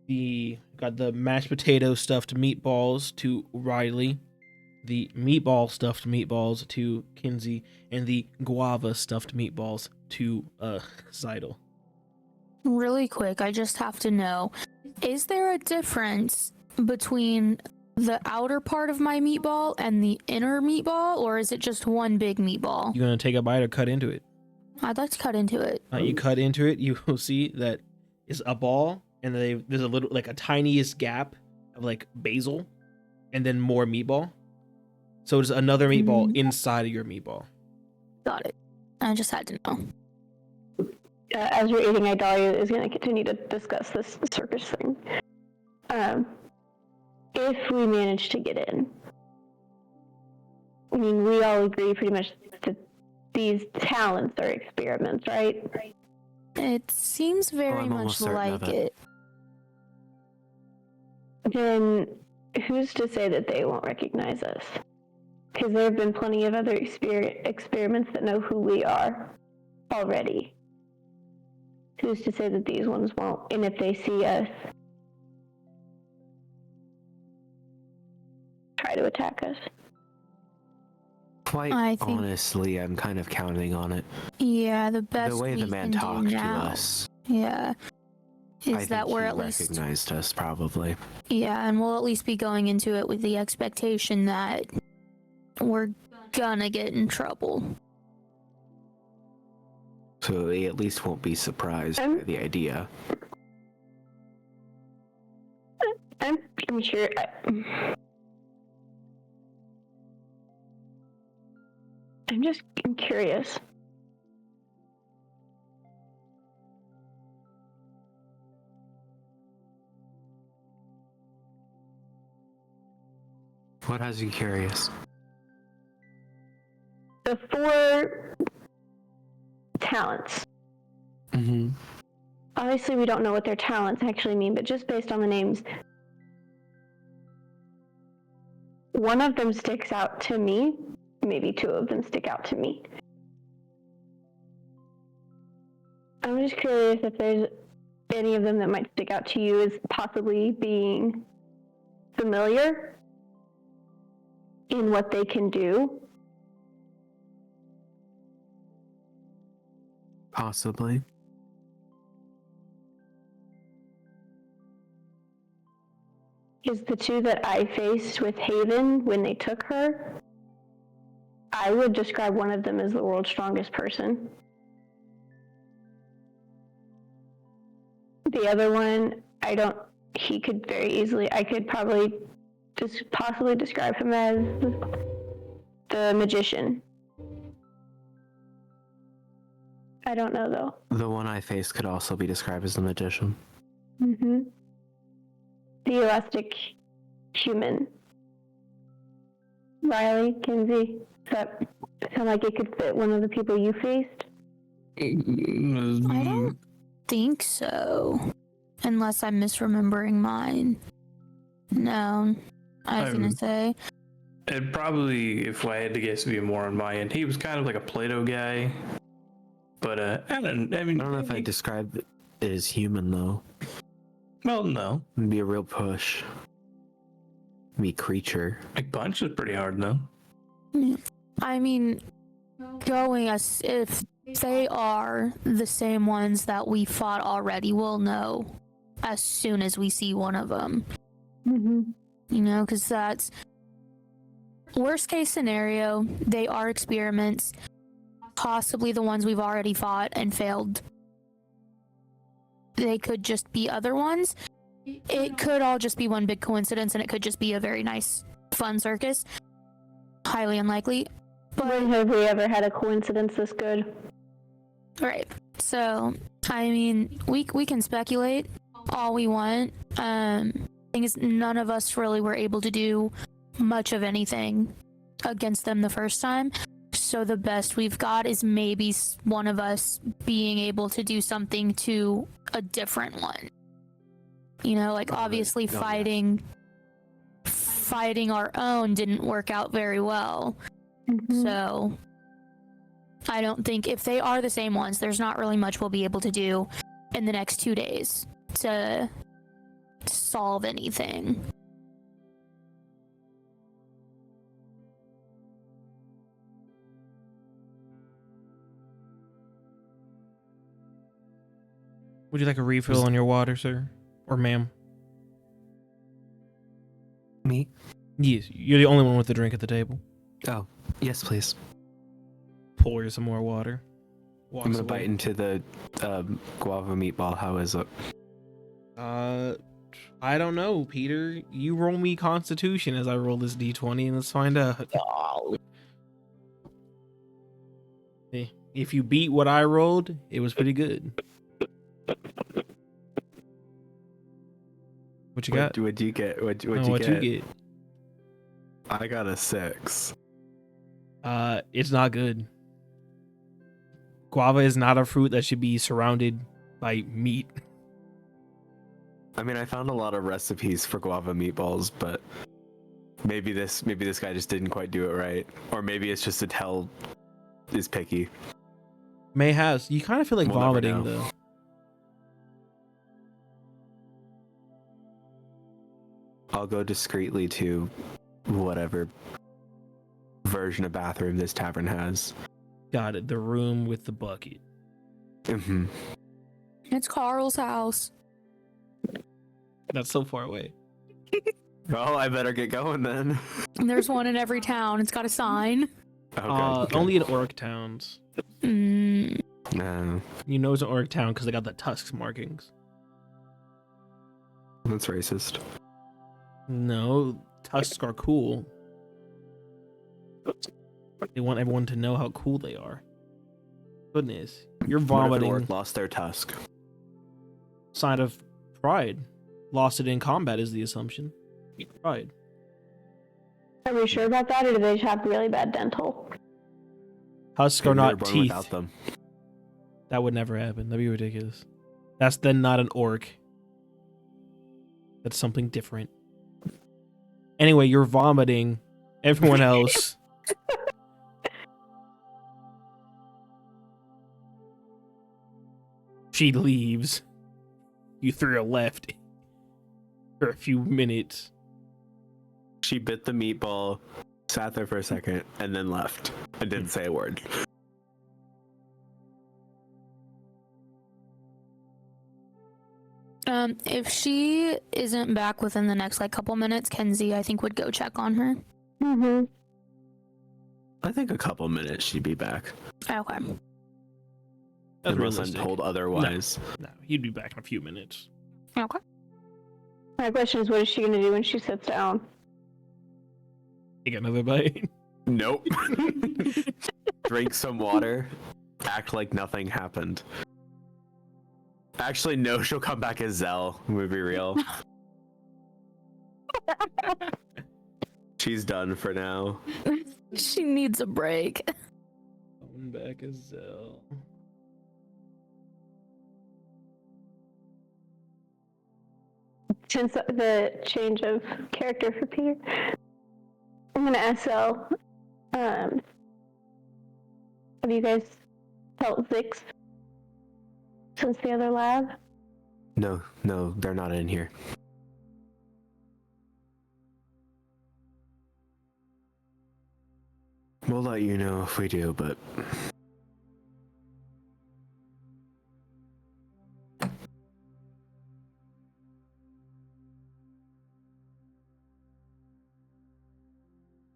Speaker 6: the mashed potato stuffed meatballs to Rylee, the meatball stuffed meatballs to Kenzi, and the guava stuffed meatballs to Zixeltel.
Speaker 2: Really quick, I just have to know, is there a difference between the outer part of my meatball and the inner meatball, or is it just one big meatball?
Speaker 6: You gonna take a bite or cut into it?
Speaker 2: I'd like to cut into it.
Speaker 6: You cut into it, you will see that is a ball, and there's a little, a tiniest gap of basil, and then more meatball. So it's another meatball inside of your meatball.
Speaker 2: Got it. I just had to know.
Speaker 3: As we're eating, Idalia is going to continue to discuss this circus thing. If we manage to get in, I mean, we all agree pretty much that these talents are experiments, right?
Speaker 2: It seems very
Speaker 4: I'm
Speaker 2: much
Speaker 4: almost certain
Speaker 2: like
Speaker 4: of it.
Speaker 2: it.
Speaker 3: Then who's to say that they won't recognize us? Because there have been plenty of other experiments that know who we are already. Who's to say that these ones won't? And if they see us, try to attack us.
Speaker 4: Quite
Speaker 2: I think-
Speaker 4: honestly, I'm kind of counting on it.
Speaker 2: Yeah, the best
Speaker 4: The way
Speaker 2: we
Speaker 4: the man
Speaker 2: can
Speaker 4: talked
Speaker 2: do
Speaker 4: to
Speaker 2: now,
Speaker 4: us,
Speaker 2: yeah, is
Speaker 4: I
Speaker 2: that
Speaker 4: think
Speaker 2: we're
Speaker 4: he
Speaker 2: at least
Speaker 4: recognized us probably.
Speaker 2: Yeah, and we'll at least be going into it with the expectation that we're gonna get in trouble.
Speaker 4: So they at least won't be surprised by the idea.
Speaker 3: I'm sure. I'm curious.
Speaker 4: What has you curious?
Speaker 3: The 4 talents. Obviously, we don't know what their talents actually mean, but just based on the names, one of them sticks out to me. Maybe 2 of them stick out to me. I'm just curious if any of them that might stick out to you as possibly being familiar in what they can do?
Speaker 4: Possibly.
Speaker 3: Is the two that I faced with Haven when they took her, I would describe one of them as the world's strongest person. The other one, he could very easily, I could probably just possibly describe him as the magician. I don't know though.
Speaker 4: The one I faced could also be described as the magician.
Speaker 3: Mm-hmm. The elastic human. Rylee, Kenzi, does that sound like it could fit one of the people you faced?
Speaker 2: I don't think so. Unless I'm misremembering mine. No. I was gonna say.
Speaker 5: It'd probably, if I had to guess, be more on my end. He was kind of like a Play-Doh guy. But, I don't know
Speaker 4: if I describe it as human, though.
Speaker 5: Well, no.
Speaker 4: It'd be a real push. Be creature.
Speaker 5: Like, Bunch is pretty hard, though.
Speaker 2: I mean, going as if they are the same ones that we fought already, we'll know as soon as we see one of them.
Speaker 3: Mm-hmm.
Speaker 2: You know, because that's worst case scenario. They are experiments, possibly the ones we've already fought and failed. They could just be other ones. It could all just be one big coincidence, and it could just be a very nice, fun circus. Highly unlikely. But
Speaker 3: When have we ever had a coincidence this good?
Speaker 2: right. So, I mean, we can speculate all we want. Thing is, none of us really were able to do much of anything against them the first time. So the best we've got is maybe one of us being able to do something to a different one. You know, like obviously fighting our own didn't work out very well.
Speaker 3: Mm-hmm.
Speaker 2: So I don't think if they are the same ones, there's not really much we'll be able to do in the next 2 days to solve anything.
Speaker 6: Would you like a refill on your water, sir? Or ma'am?
Speaker 4: Me?
Speaker 6: Yes, you're the only one with the drink at the table.
Speaker 4: Oh, yes, please.
Speaker 6: Pour you some more water.
Speaker 4: I'm gonna bite into the guava meatball. How is it?
Speaker 6: I don't know, Peter. You roll me Constitution as I roll this D20, and let's find out. If you beat what I rolled, it was pretty good. What you got?
Speaker 4: What'd you get? What'd you get? I got a 6.
Speaker 6: It's not good. Guava is not a fruit that should be surrounded by meat.
Speaker 4: I mean, I found a lot of recipes for guava meatballs, but maybe this guy just didn't quite do it right, or maybe it's just that Hell is picky.
Speaker 6: May has. You kind of feel like
Speaker 4: We'll never
Speaker 6: vomiting
Speaker 4: know.
Speaker 6: though.
Speaker 4: I'll go discreetly to whatever version of bathroom this tavern has.
Speaker 6: Got it. The room with the bucket.
Speaker 4: Mm-hmm.
Speaker 2: It's Carl's house.
Speaker 6: That's so far away.
Speaker 4: Well, I better get going then.
Speaker 2: And there's one in every town. It's got a sign.
Speaker 4: Okay.
Speaker 6: Only in orc towns.
Speaker 2: Mm,
Speaker 4: No,
Speaker 6: You know it's an orc town because they got the tusks markings.
Speaker 4: that's racist.
Speaker 6: No, tusks are cool. They want everyone to know how cool they are. Goodness, you're
Speaker 4: What if
Speaker 6: vomiting.
Speaker 4: an orc lost their tusk?
Speaker 6: Sign of pride. Lost it in combat is the assumption. Pride.
Speaker 3: Are we sure about that, or do they just have really bad dental?
Speaker 6: Tusks are
Speaker 4: Maybe they're
Speaker 6: not
Speaker 4: born
Speaker 6: teeth.
Speaker 4: without them.
Speaker 6: That would never happen. That'd be ridiculous. That's then not an orc. That's something different. Anyway, you're vomiting. Everyone else. She leaves.
Speaker 1: you threw a left for a few minutes.
Speaker 4: She bit the meatball, sat there for a second, and then left and didn't say a word.
Speaker 2: If she isn't back within the next couple minutes, Kenzi, I think, would go check on her.
Speaker 3: Mm-hmm.
Speaker 4: I think a couple minutes she'd be back.
Speaker 2: Okay.
Speaker 1: That's
Speaker 4: Unless I'm
Speaker 1: realistic.
Speaker 4: told otherwise.
Speaker 1: No, he'd be back in a few minutes.
Speaker 2: Okay.
Speaker 3: My question is, what is she going to do when she sits down?
Speaker 1: Take another bite.
Speaker 4: Nope. Drink some water. Act like nothing happened. Actually, no, she'll come back as Zell. We'll be real. She's done for now.
Speaker 2: She needs a break.
Speaker 1: Coming back as Zell.
Speaker 3: Since the change of character for Peter, I'm going to SL. Have you guys felt Zix since the other lab?
Speaker 4: No, they're not in here. We'll let you know if we do, but...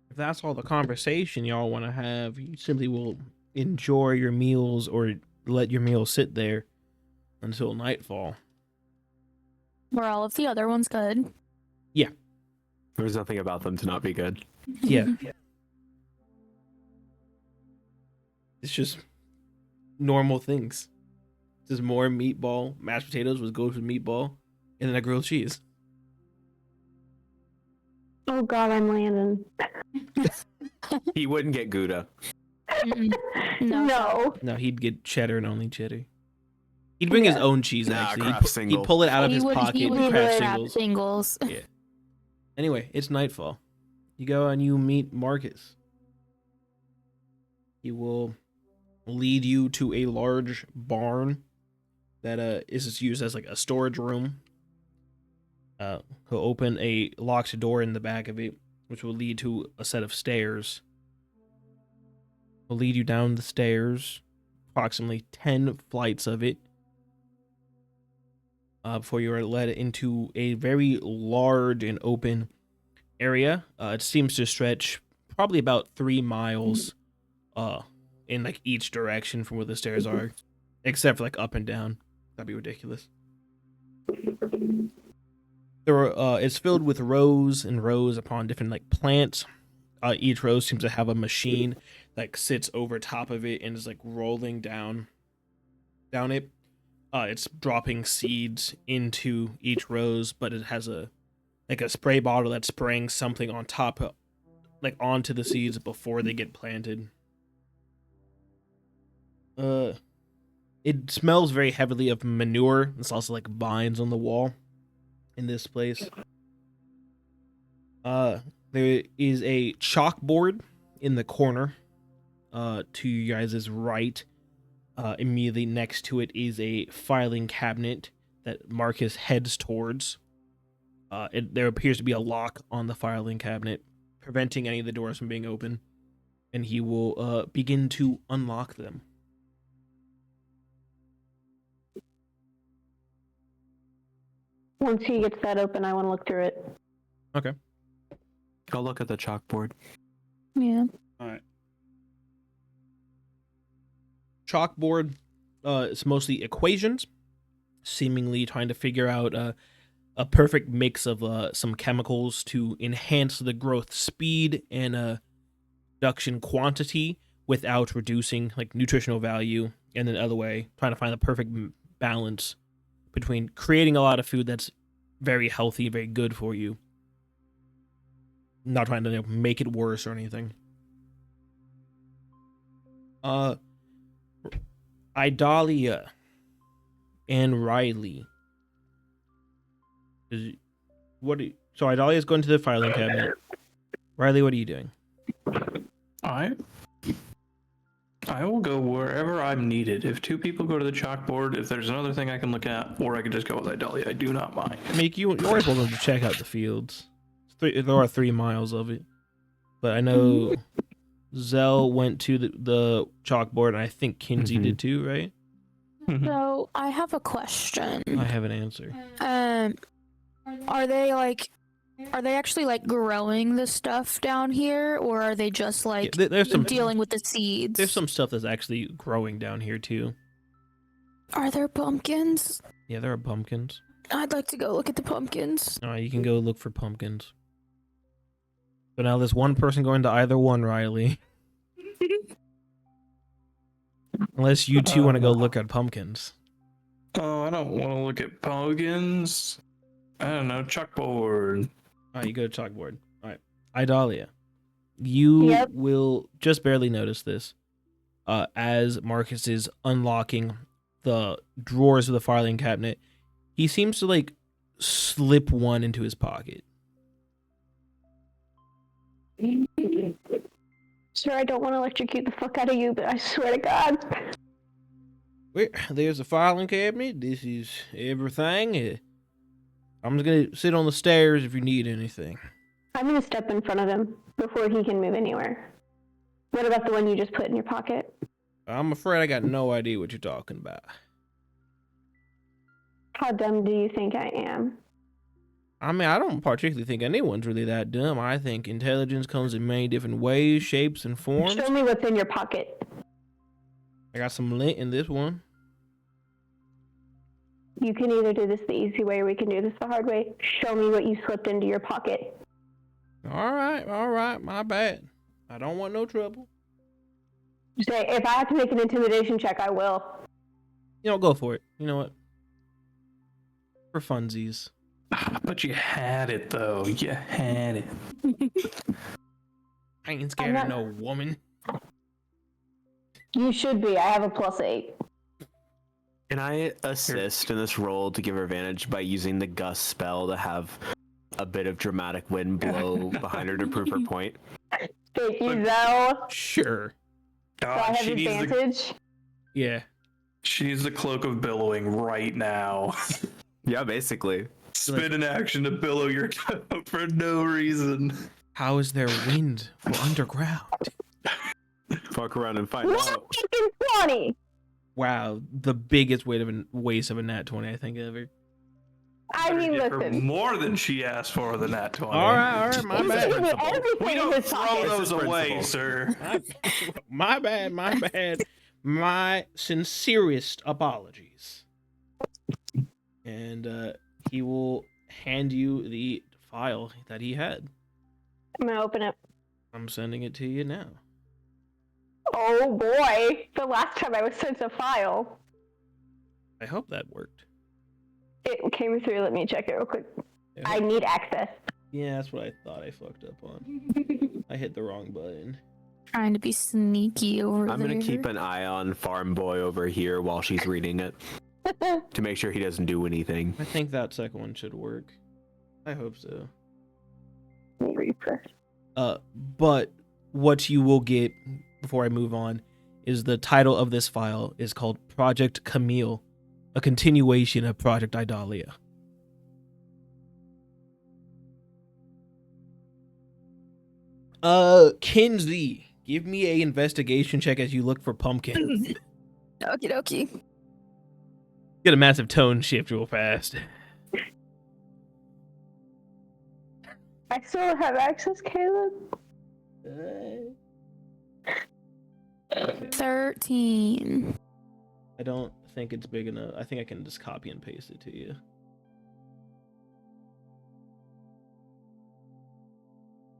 Speaker 1: If that's all the conversation y'all want to have, you simply will enjoy your meals or let your meal sit there until nightfall.
Speaker 2: Were all of the other ones good?
Speaker 4: There's nothing about them to not be good.
Speaker 1: Yeah. It's just normal things. There's more meatball, mashed potatoes was goes with meatball, and then a grilled cheese.
Speaker 3: Oh God, I'm Landon.
Speaker 4: He wouldn't get Gouda.
Speaker 3: No.
Speaker 1: No, he'd get cheddar and only cheddar. He'd bring his own cheese,
Speaker 4: Nah,
Speaker 1: actually.
Speaker 4: craft
Speaker 1: He'd
Speaker 4: single.
Speaker 1: pull it out of
Speaker 2: He
Speaker 1: his
Speaker 2: would-
Speaker 1: pocket
Speaker 2: he
Speaker 1: and
Speaker 2: would
Speaker 1: craft
Speaker 2: do it at
Speaker 1: singles.
Speaker 2: singles.
Speaker 1: Yeah. Anyway, it's nightfall. You go and you meet Marcus. He will lead you to a large barn that is used as a storage room. He'll open a locked door in the back of it, which will lead to a set of stairs. He'll lead you down the stairs, approximately 10 flights of it, before you are led into a very large and open area. It seems to stretch probably about 3 miles in each direction from where the stairs are, except for up and down. That'd be ridiculous. It's filled with rows and rows upon different plants. Each row seems to have a machine that sits over top of it and is rolling down it. It's dropping seeds into each rose, but it has a spray bottle that's spraying something on top of, onto the seeds before they get planted. It smells very heavily of manure. There's also vines on the wall in this place. There is a chalkboard in the corner to you guys' right. Immediately next to it is a filing cabinet that Marcus heads towards. There appears to be a lock on the filing cabinet, preventing any of the doors from being open, and he will begin to unlock them.
Speaker 3: Once he gets that open, I want to look through it.
Speaker 1: Okay.
Speaker 4: Go look at the chalkboard.
Speaker 2: Yeah.
Speaker 1: All right. Chalkboard. It's mostly equations, seemingly trying to figure out a perfect mix of some chemicals to enhance the growth speed and production quantity without reducing nutritional value, and then the other way, trying to find the perfect balance between creating a lot of food that's very healthy, very good for you, not trying to make it worse or anything. Idalia and Rylee. So Idalia's going to the filing cabinet. Rylee, what are you doing?
Speaker 5: I I will go wherever I'm needed. If 2 people go to the chalkboard, if there's another thing I can look at, or I could just go with Idalia, I do not mind.
Speaker 1: Make you're always welcome to check out the fields. There are 3 miles of it, but I know Zell went to the chalkboard, and I think Kenzi did too, right?
Speaker 2: So I have a question.
Speaker 1: I have an answer.
Speaker 2: Are they actually like growing the stuff down here, or are they just like
Speaker 1: There's some
Speaker 2: dealing with the seeds?
Speaker 1: There's some stuff that's actually growing down here too.
Speaker 2: Are there pumpkins?
Speaker 1: Yeah, there are pumpkins.
Speaker 2: I'd like to go look at the pumpkins.
Speaker 1: All right, you can go look for pumpkins. But now there's one person going to either one, Rylee. Unless you two want to go look at pumpkins.
Speaker 5: Oh, I don't want to look at pumpkins. I don't know, chalkboard.
Speaker 1: All right, you go to chalkboard. All right, Idalia, you will just barely notice this as Marcus is unlocking the drawers of the filing cabinet. He seems to like slip one into his pocket.
Speaker 3: Sir, I don't want to electrocute the fuck out of you, but I swear to God.
Speaker 1: Well, there's a filing cabinet. This is everything. I'm just gonna sit on the stairs if you need anything.
Speaker 3: I'm gonna step in front of him before he can move anywhere. What about the one you just put in your pocket?
Speaker 1: I'm afraid I got no idea what you're talking about.
Speaker 3: How dumb do you think I am?
Speaker 1: I mean, I don't particularly think anyone's really that dumb. I think intelligence comes in many different ways, shapes, and forms.
Speaker 3: Show me what's in your pocket.
Speaker 1: I got some lint in this one.
Speaker 3: You can either do this the easy way or we can do this the hard way. Show me what you slipped into your pocket.
Speaker 1: All right, my bad. I don't want no trouble.
Speaker 3: Say, if I have to make an intimidation check, I will.
Speaker 1: You know, go for it. You know what? For funsies.
Speaker 5: But you had it, though. You had it.
Speaker 1: I ain't scared of no woman.
Speaker 3: You should be. I have a +8.
Speaker 4: Can I assist in this roll to give her advantage by using the gust spell to have a bit of dramatic wind blow behind her to prove her point?
Speaker 3: Thank you, Zell.
Speaker 1: Sure.
Speaker 3: So I have advantage.
Speaker 1: Yeah.
Speaker 5: She needs the cloak of billowing right now.
Speaker 4: Yeah, basically.
Speaker 5: Spin an action to billow your coat for no reason.
Speaker 1: How is there wind for underground?
Speaker 4: Fuck around and find out.
Speaker 3: 20!
Speaker 1: Wow, the biggest waste of a nat 20 I think ever.
Speaker 3: I mean,
Speaker 5: Give her
Speaker 3: listen.
Speaker 5: more than she asked for the nat 20.
Speaker 1: All right, my
Speaker 3: He's
Speaker 1: bad.
Speaker 3: giving everything
Speaker 5: We
Speaker 3: in
Speaker 5: don't
Speaker 3: his
Speaker 5: throw
Speaker 3: pocket.
Speaker 5: those away,
Speaker 4: Principle.
Speaker 5: sir.
Speaker 1: My bad. My sincerest apologies. And he will hand you the file that he had.
Speaker 3: I'm gonna open it.
Speaker 1: I'm sending it to you now.
Speaker 3: Oh boy, the last time I was sent a file.
Speaker 1: I hope that worked.
Speaker 3: It came through, let me check it real quick.
Speaker 1: Yeah,
Speaker 3: I need access.
Speaker 1: yeah, that's what I thought I fucked up on. I hit the wrong button.
Speaker 2: Trying to be sneaky over
Speaker 4: I'm
Speaker 2: there.
Speaker 4: gonna keep an eye on Farm Boy over here while she's reading it to make sure he doesn't do anything.
Speaker 1: I think that second one should work. I hope so.
Speaker 3: Let me refresh.
Speaker 1: But what you will get before I move on is the title of this file is called Project Camille, a continuation of Project Idalia. Kenzi, give me a investigation check as you look for pumpkin.
Speaker 2: Okie dokie.
Speaker 1: Get a massive tone shift real fast.
Speaker 3: I still have access, Caleb.
Speaker 2: 13.
Speaker 1: I don't think it's big enough. I think I can just copy and paste it to you.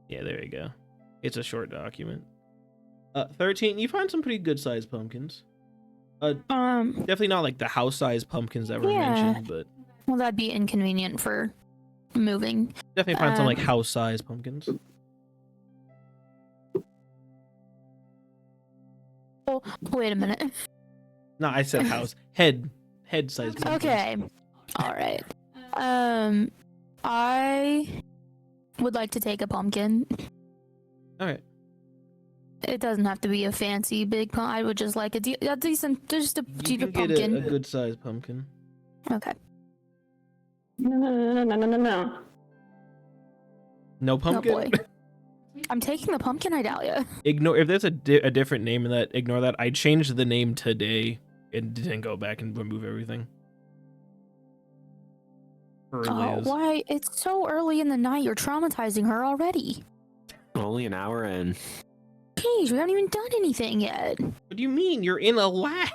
Speaker 1: Yeah, there you go. It's a short document. 13, you find some pretty good sized pumpkins. Definitely not like the house sized pumpkins that were
Speaker 2: Yeah.
Speaker 1: mentioned, but
Speaker 2: Well, that'd be inconvenient for moving.
Speaker 1: definitely find some like house sized pumpkins.
Speaker 2: Oh, wait a minute.
Speaker 1: No, I said house. Head sized pumpkins.
Speaker 2: Okay. All right. I would like to take a pumpkin.
Speaker 1: Alright.
Speaker 2: It doesn't have to be a fancy big pumpkin. I would just like a decent, just a
Speaker 6: You
Speaker 2: cheaper
Speaker 6: can get
Speaker 2: pumpkin.
Speaker 6: a good sized pumpkin.
Speaker 2: Okay.
Speaker 3: No.
Speaker 6: No pumpkin.
Speaker 2: Oh boy. I'm taking the pumpkin, Idalia.
Speaker 6: Ignore if there's a different name in that. Ignore that. I changed the name today and didn't go back and remove everything. For
Speaker 2: Oh,
Speaker 6: Liz.
Speaker 2: why? It's so early in the night. You're traumatizing her already.
Speaker 4: Only an hour in.
Speaker 2: Jeez, we haven't even done anything yet.
Speaker 6: What do you mean? You're in a lab.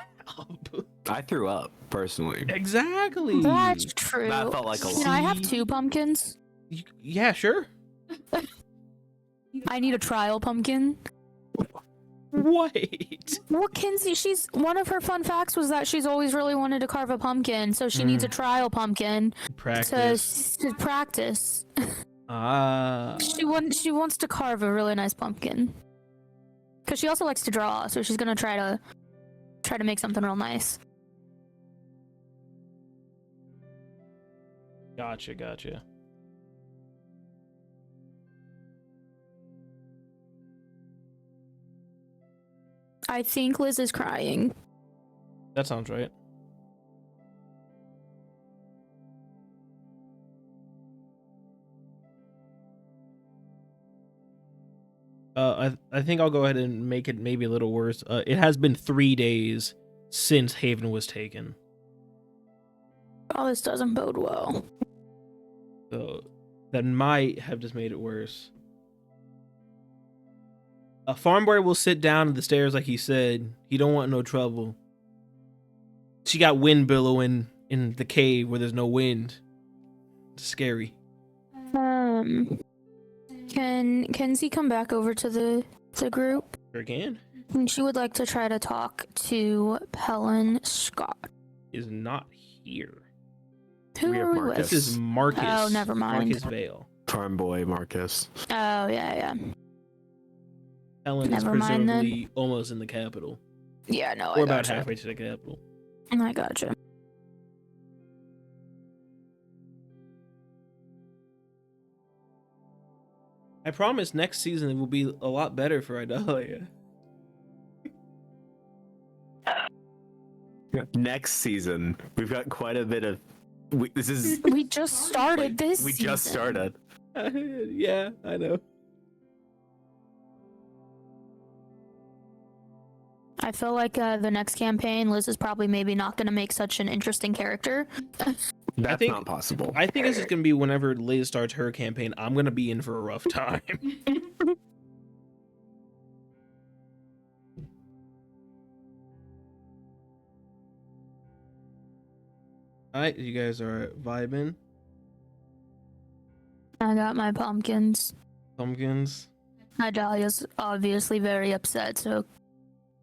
Speaker 4: I threw up personally.
Speaker 6: Exactly.
Speaker 2: That's true.
Speaker 4: That felt like a
Speaker 2: Can
Speaker 4: lot.
Speaker 2: I have 2 pumpkins?
Speaker 6: Yeah, sure.
Speaker 2: I need a trial pumpkin.
Speaker 6: Wait.
Speaker 2: Well, Kenzi, one of her fun facts was that she's always really wanted to carve a pumpkin, so she needs a trial pumpkin
Speaker 6: Practice.
Speaker 2: to practice.
Speaker 6: Ah.
Speaker 2: She wants to carve a really nice pumpkin. Cause she also likes to draw, so she's gonna try to make something real nice.
Speaker 6: Gotcha.
Speaker 2: I think Liz is crying.
Speaker 6: That sounds right. I think I'll go ahead and make it maybe a little worse. It has been 3 days since Haven was taken.
Speaker 2: Oh, this doesn't bode well.
Speaker 6: So that might have just made it worse. A farm boy will sit down at the stairs like he said. He don't want no trouble. She got wind billowing in the cave where there's no wind. It's scary.
Speaker 2: Can Kenzi come back over to the group?
Speaker 6: Sure can.
Speaker 2: And she would like to try to talk to Helen Scott.
Speaker 6: Is not here.
Speaker 2: Who
Speaker 4: We have
Speaker 2: are we
Speaker 4: Marcus.
Speaker 2: with?
Speaker 6: This is Marcus.
Speaker 2: Oh, never mind.
Speaker 6: Marcus Vale.
Speaker 4: Farm boy Marcus.
Speaker 2: Oh, yeah.
Speaker 6: Helen
Speaker 2: Never
Speaker 6: is
Speaker 2: mind then.
Speaker 6: presumably almost in the capital.
Speaker 2: Yeah, no,
Speaker 6: Or
Speaker 2: I
Speaker 6: about
Speaker 2: gotcha.
Speaker 6: halfway to the capital.
Speaker 2: I gotcha.
Speaker 6: I promise next season it will be a lot better for Idalia.
Speaker 4: Next season, we've got quite a bit of. We
Speaker 2: just started this
Speaker 4: We just
Speaker 2: season.
Speaker 4: started.
Speaker 6: Yeah, I know.
Speaker 2: I feel like the next campaign, Liz is probably maybe not going to make such an interesting character.
Speaker 4: That's
Speaker 6: think-
Speaker 4: not possible.
Speaker 6: I think this is gonna be whenever Liz starts her campaign. I'm gonna be in for a rough time. Alright, you guys are vibing.
Speaker 2: I got my pumpkins.
Speaker 6: Pumpkins.
Speaker 2: Idalia's obviously very upset, so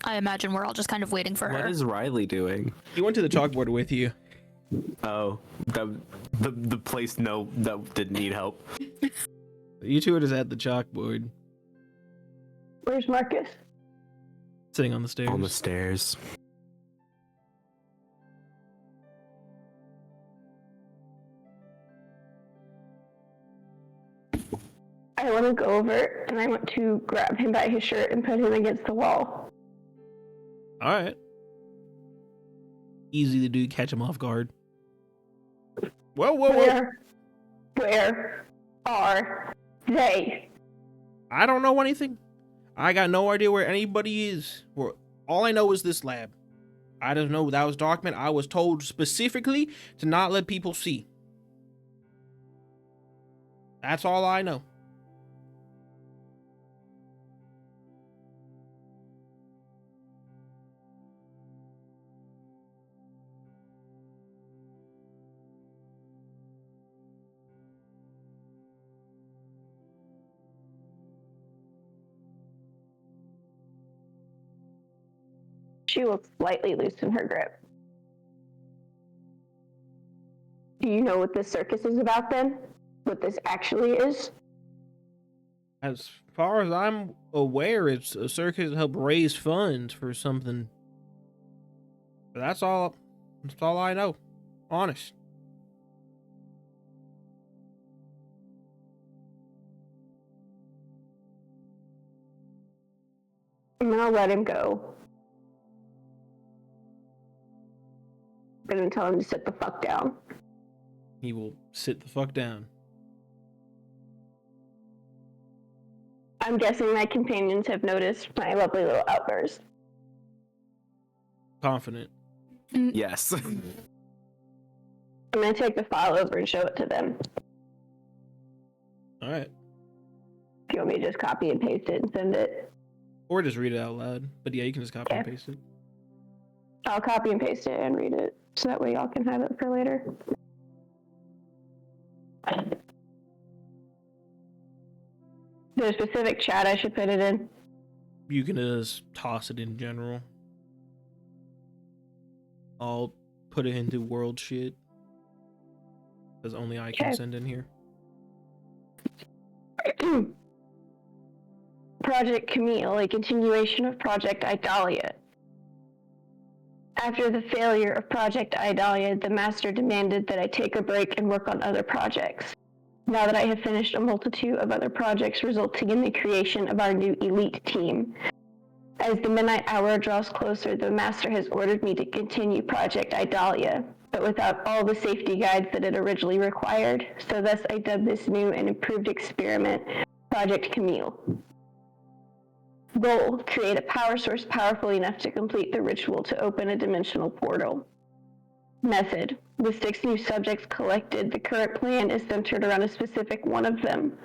Speaker 2: I imagine we're all just kind of waiting for
Speaker 4: What
Speaker 2: her.
Speaker 4: is Rylee doing?
Speaker 6: He went to the chalkboard with you.
Speaker 4: Oh, the place that didn't need help.
Speaker 6: You two are just at the chalkboard,
Speaker 3: Where's Marcus?
Speaker 6: sitting on the stairs.
Speaker 4: On the stairs.
Speaker 3: I want to go over and I want to grab him by his shirt and put him against the wall.
Speaker 6: Alright. Easy to do, catch him off guard. Whoa.
Speaker 3: Where are they?
Speaker 6: I don't know anything. I got no idea where anybody is. All I know is this lab. I don't know. That was document. I was told specifically to not let people see. That's all I know.
Speaker 3: She will slightly loosen her grip. Do you know what this circus is about then? What this actually is?
Speaker 6: As far as I'm aware, it's a circus to help raise funds for something. But that's all I know. Honest.
Speaker 3: I'm gonna let him go. I'm gonna tell him to sit the fuck down.
Speaker 1: He will sit the fuck down.
Speaker 3: I'm guessing my companions have noticed my lovely little outburst.
Speaker 1: Confident.
Speaker 4: Yes.
Speaker 3: I'm gonna take the file over and show it to them.
Speaker 1: Alright.
Speaker 3: If you want me to just copy and paste it and send it,
Speaker 1: Or just read it out loud. But yeah, you can just copy and
Speaker 3: Okay.
Speaker 1: paste it.
Speaker 3: I'll copy and paste it and read it, so that way y'all can have it for later. Is there a specific chat I should put it in?
Speaker 1: You can just toss it in general. I'll put it into world shit. Because only I can
Speaker 3: Okay.
Speaker 1: send in here.
Speaker 3: Project Camille, a continuation of Project Idalia. After the failure of Project Idalia, the Master demanded that I take a break and work on other projects. Now that I have finished a multitude of other projects resulting in the creation of our new elite team. As the midnight hour draws closer, the Master has ordered me to continue Project Idalia, but without all the safety guides that it originally required, so thus I dubbed this new and improved experiment Project Camille. Goal: create a power source powerful enough to complete the ritual to open a dimensional portal. Method: with 6 new subjects collected, the current plan is centered around a specific one of them.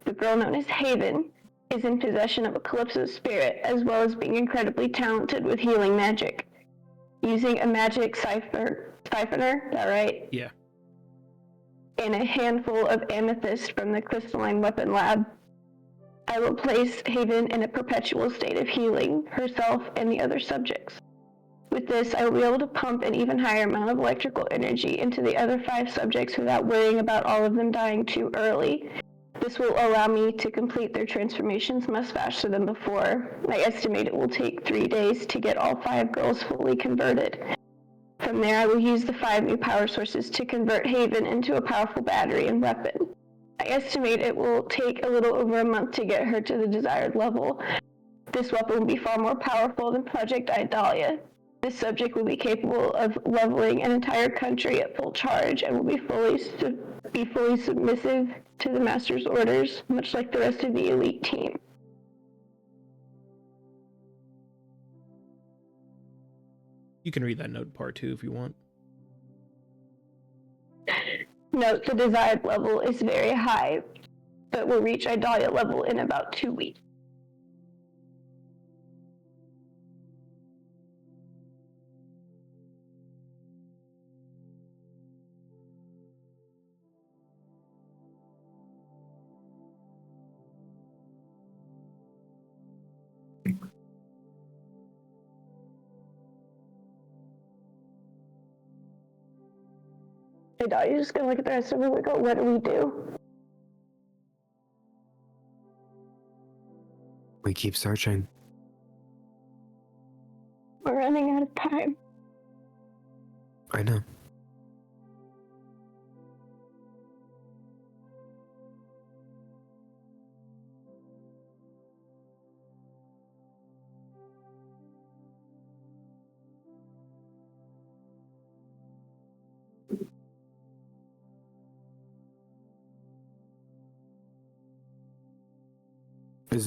Speaker 3: The girl known as Haven is in possession of a Calypso spirit, as well as being incredibly talented with healing magic. Using a magic siphoner, is that right?
Speaker 1: Yeah.
Speaker 3: And a handful of amethyst from the crystalline weapon lab, I will place Haven in a perpetual state of healing, herself and the other subjects. With this, I will be able to pump an even higher amount of electrical energy into the other 5 subjects without worrying about all of them dying too early. This will allow me to complete their transformations much faster than before. I estimate it will take 3 days to get all 5 girls fully converted. From there, I will use the 5 new power sources to convert Haven into a powerful battery and weapon. I estimate it will take a little over a month to get her to the desired level. This weapon will be far more powerful than Project Idalia. This subject will be capable of leveling an entire country at full charge and will be fully submissive to the Master's orders, much like the rest of the elite team.
Speaker 1: You can read that note part 2 if you want.
Speaker 3: Note, the desired level is very high, but will reach Idalia level in about 2 weeks. Idalia's just gonna look at the rest of them and go, what do we do?
Speaker 4: We keep searching.
Speaker 3: We're running out of time.
Speaker 4: I know. Is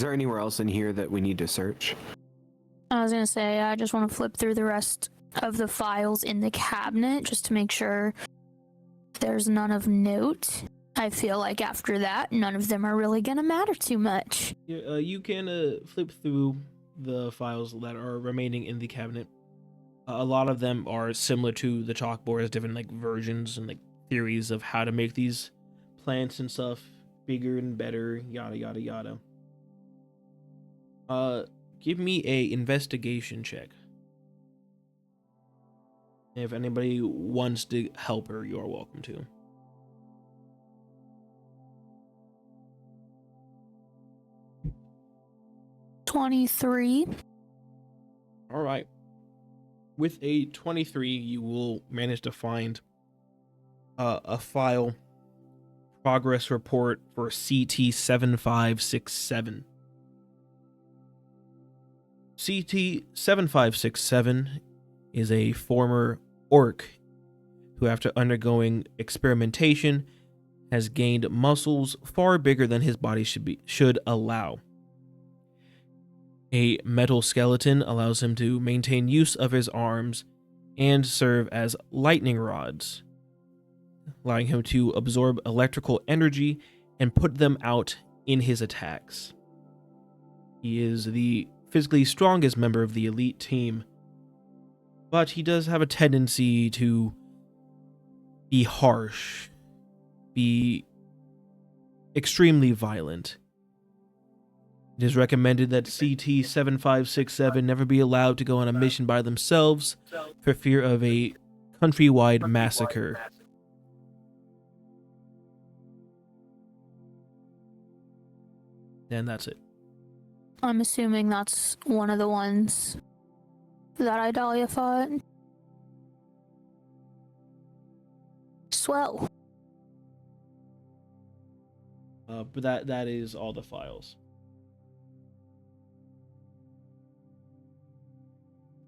Speaker 4: there anywhere else in here that we need to search?
Speaker 2: I was gonna say, I just want to flip through the rest of the files in the cabinet just to make sure there's none of note. I feel like after that, none of them are really gonna matter too much.
Speaker 1: Yeah, you can flip through the files that are remaining in the cabinet. A lot of them are similar to the chalkboard, as different like versions and like theories of how to make these plants and stuff bigger and better, yada yada yada. Give me a investigation check. If anybody wants to help her, you're welcome to.
Speaker 2: $23.
Speaker 1: All right. With a 23, you will manage to find a file progress report for CT7567.
Speaker 6: CT-7567 is a former orc who, after undergoing experimentation, has gained muscles far bigger than his body should allow. A metal skeleton allows him to maintain use of his arms and serve as lightning rods, allowing him to absorb electrical energy and put them out in his attacks. He is the physically strongest member of the elite team, but he does have a tendency to be harsh, be extremely violent. It is recommended that CT-7567 never be allowed to go on a mission by themselves for fear of a countrywide massacre. And that's it.
Speaker 2: I'm assuming that's one of the ones that Idalia fought. Swell.
Speaker 6: But that is all the files.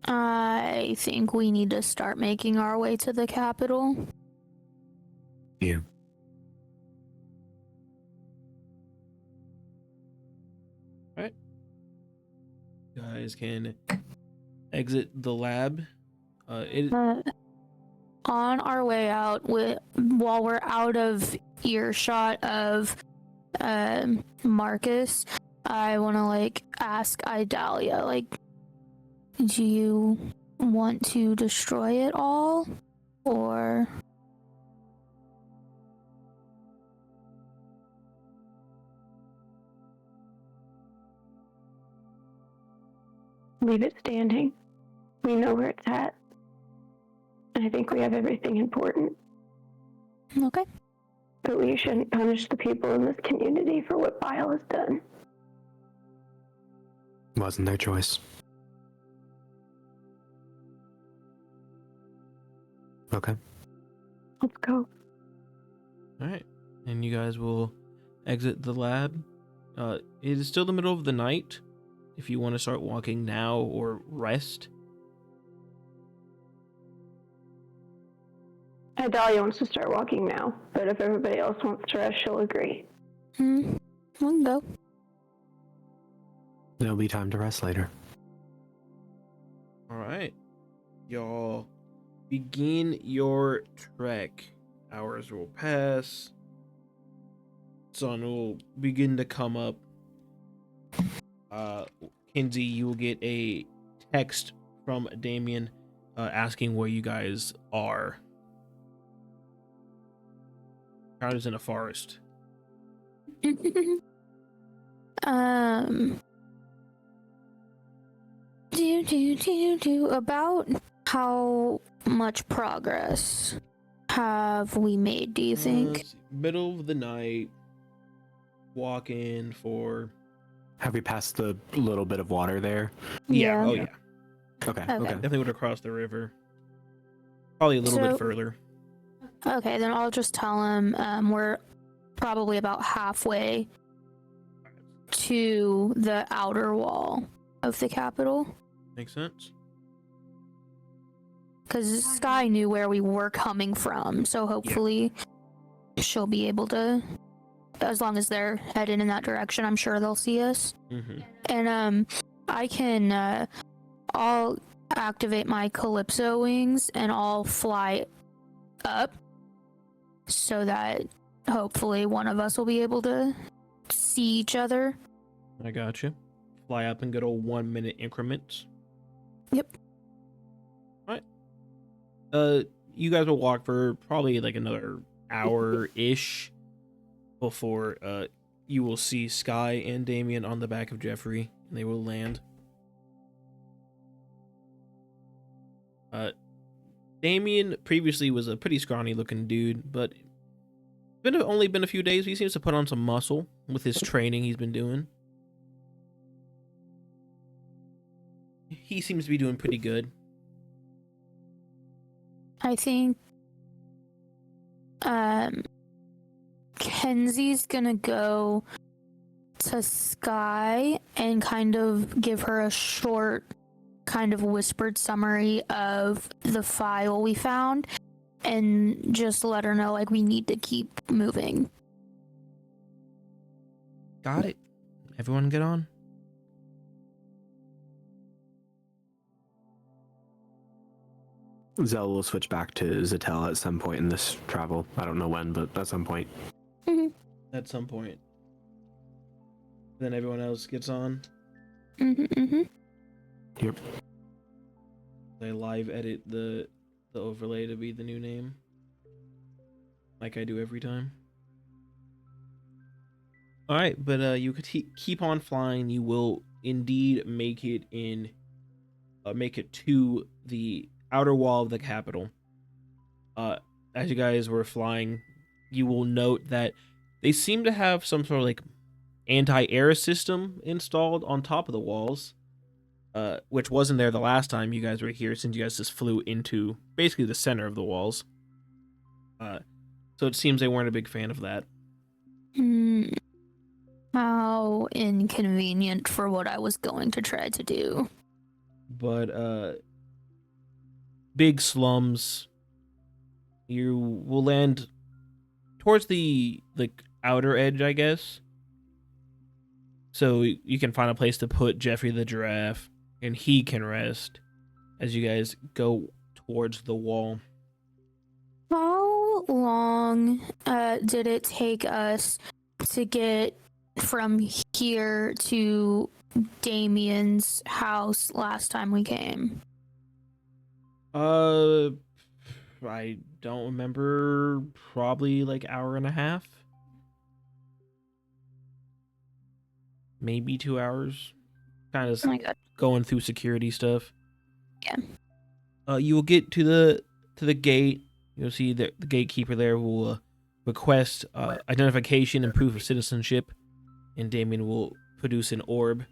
Speaker 2: I think we need to start making our way to the capital.
Speaker 4: Yeah.
Speaker 6: Alright. You guys can exit the lab.
Speaker 2: On our way out, while we're out of earshot of Marcus, I want to ask Idalia, do you want to destroy it all, or?
Speaker 3: Leave it standing. We know where it's at. I think we have everything important.
Speaker 2: Okay.
Speaker 3: But we shouldn't punish the people in this community for what Bile has done.
Speaker 4: Wasn't their choice. Okay.
Speaker 3: Let's go.
Speaker 6: Alright. And you guys will exit the lab. It is still the middle of the night. If you want to start walking now or rest.
Speaker 3: Idalia wants to start walking now, but if everybody else wants to rest, she'll agree.
Speaker 2: We can go.
Speaker 4: There'll be time to rest later.
Speaker 6: Alright. Y'all begin your trek. Hours will pass. Sun will begin to come up. Kenzi, you will get a text from Damien asking where you guys are. Crowd in a forest.
Speaker 2: About how much progress have we made, do you think?
Speaker 6: Middle of the night, walking for...
Speaker 4: Have we passed the little bit of water there?
Speaker 6: Yeah. Oh, yeah.
Speaker 4: Okay.
Speaker 6: Definitely would have crossed the river. Probably a little bit further.
Speaker 2: Okay, then I'll just tell him we're probably about halfway to the outer wall of the capital.
Speaker 6: Makes sense.
Speaker 2: Because Sky knew where we were coming from, so hopefully she'll be able to, as long as they're headed in that direction, I'm sure they'll see us.
Speaker 6: Mm-hmm.
Speaker 2: And I can, I'll activate my Calypso wings and I'll fly up so that hopefully one of us will be able to see each other.
Speaker 6: I got you. Fly up in good old 1 minute increments.
Speaker 2: Yep.
Speaker 6: All right. You guys will walk for probably another hour-ish before you will see Sky and Damien on the back of Jeffrey, and they will land. Damien previously was a pretty scrawny-looking dude, but only been a few days. He seems to put on some muscle with his training he's been doing. He seems to be doing pretty good.
Speaker 2: I think Kenzi's gonna go to Sky and kind of give her a short, kind of whispered summary of the file we found and just let her know, like, we need to keep moving.
Speaker 6: Got it. Everyone get on.
Speaker 4: Zell will switch back to Zixeltel at some point in this travel. I don't know when, but at some point.
Speaker 6: At some point. Then everyone else gets on.
Speaker 4: Yep.
Speaker 6: They live edit the overlay to be the new name, like I do every time. All right, but you could keep on flying. You will indeed make it to the outer wall of the capital. As you guys were flying, you will note that they seem to have some sort of like anti-air system installed on top of the walls, which wasn't there the last time you guys were here, since you guys just flew into basically the center of the walls. So it seems they weren't a big fan of that.
Speaker 2: How inconvenient for what I was going to try to do.
Speaker 6: But big slums. You will land towards the outer edge, I guess. So you can find a place to put Jeffrey the giraffe, and he can rest as you guys go towards the wall.
Speaker 2: How long did it take us to get from here to Damien's house last time we came?
Speaker 6: I don't remember. Probably like hour and a half. Maybe 2 hours. Kind of going through security stuff.
Speaker 2: Yeah.
Speaker 6: You will get to the gate. You'll see the gatekeeper there will request identification and proof of citizenship, and Damien will produce an orb.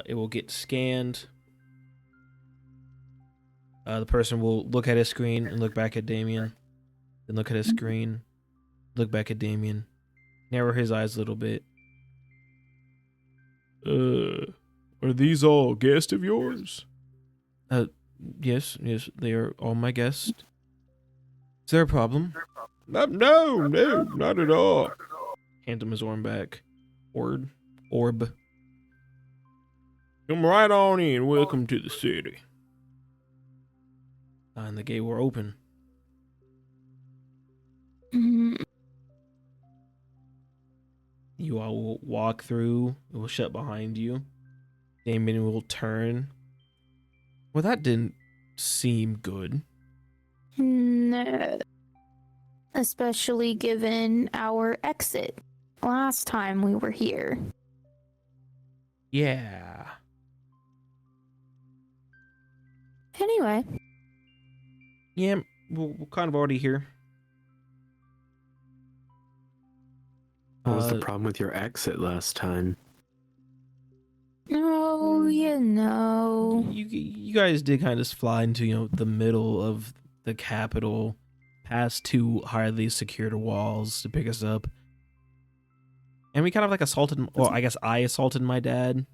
Speaker 6: It will get scanned. The person will look at his screen and look back at Damien, then look at his screen, look back at Damien, narrow his eyes a little bit. Are these all guests of yours? Yes, they are all my guests. Is there a problem? No, not at all. Hand him his orb back. Orb. Come right on in. Welcome to the city. And the gate will open. You all will walk through. It will shut behind you. Damien will turn. Well, that didn't seem good.
Speaker 2: No. Especially given our exit last time we were here.
Speaker 6: Yeah.
Speaker 2: Anyway.
Speaker 6: Yeah, we're kind of already here.
Speaker 4: What was the problem with your exit last time?
Speaker 2: Oh, you know.
Speaker 6: You guys did kind of fly into, the middle of the capital, past two highly secured walls to pick us up. And we kind of assaulted, well, I guess I assaulted my dad.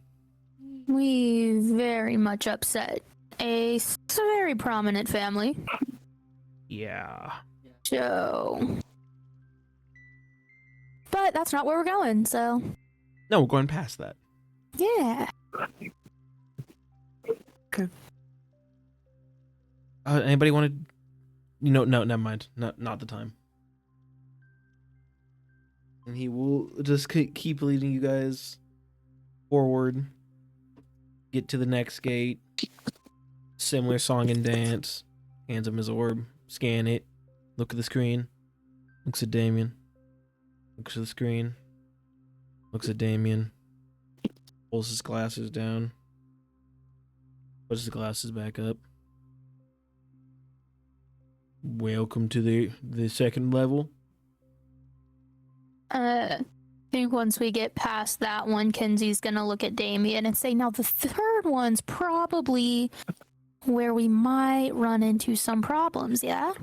Speaker 2: We very much upset a very prominent family.
Speaker 6: Yeah.
Speaker 2: So. But that's not where we're going, so.
Speaker 6: No, we're going past that.
Speaker 2: Yeah.
Speaker 4: Okay.
Speaker 6: Anybody want to? No, never mind. Not the time. And he will just keep leading you guys forward. Get to the next gate. Similar song and dance. Hands him his orb. Scan it. Look at the screen. Looks at Damien. Looks at the screen. Looks at Damien. Pulls his glasses down. Puts the glasses back up. Welcome to the second level.
Speaker 2: I think once we get past that one, Kenzi's gonna look at Damien and say, now the third one's probably where we might run into some problems, yeah?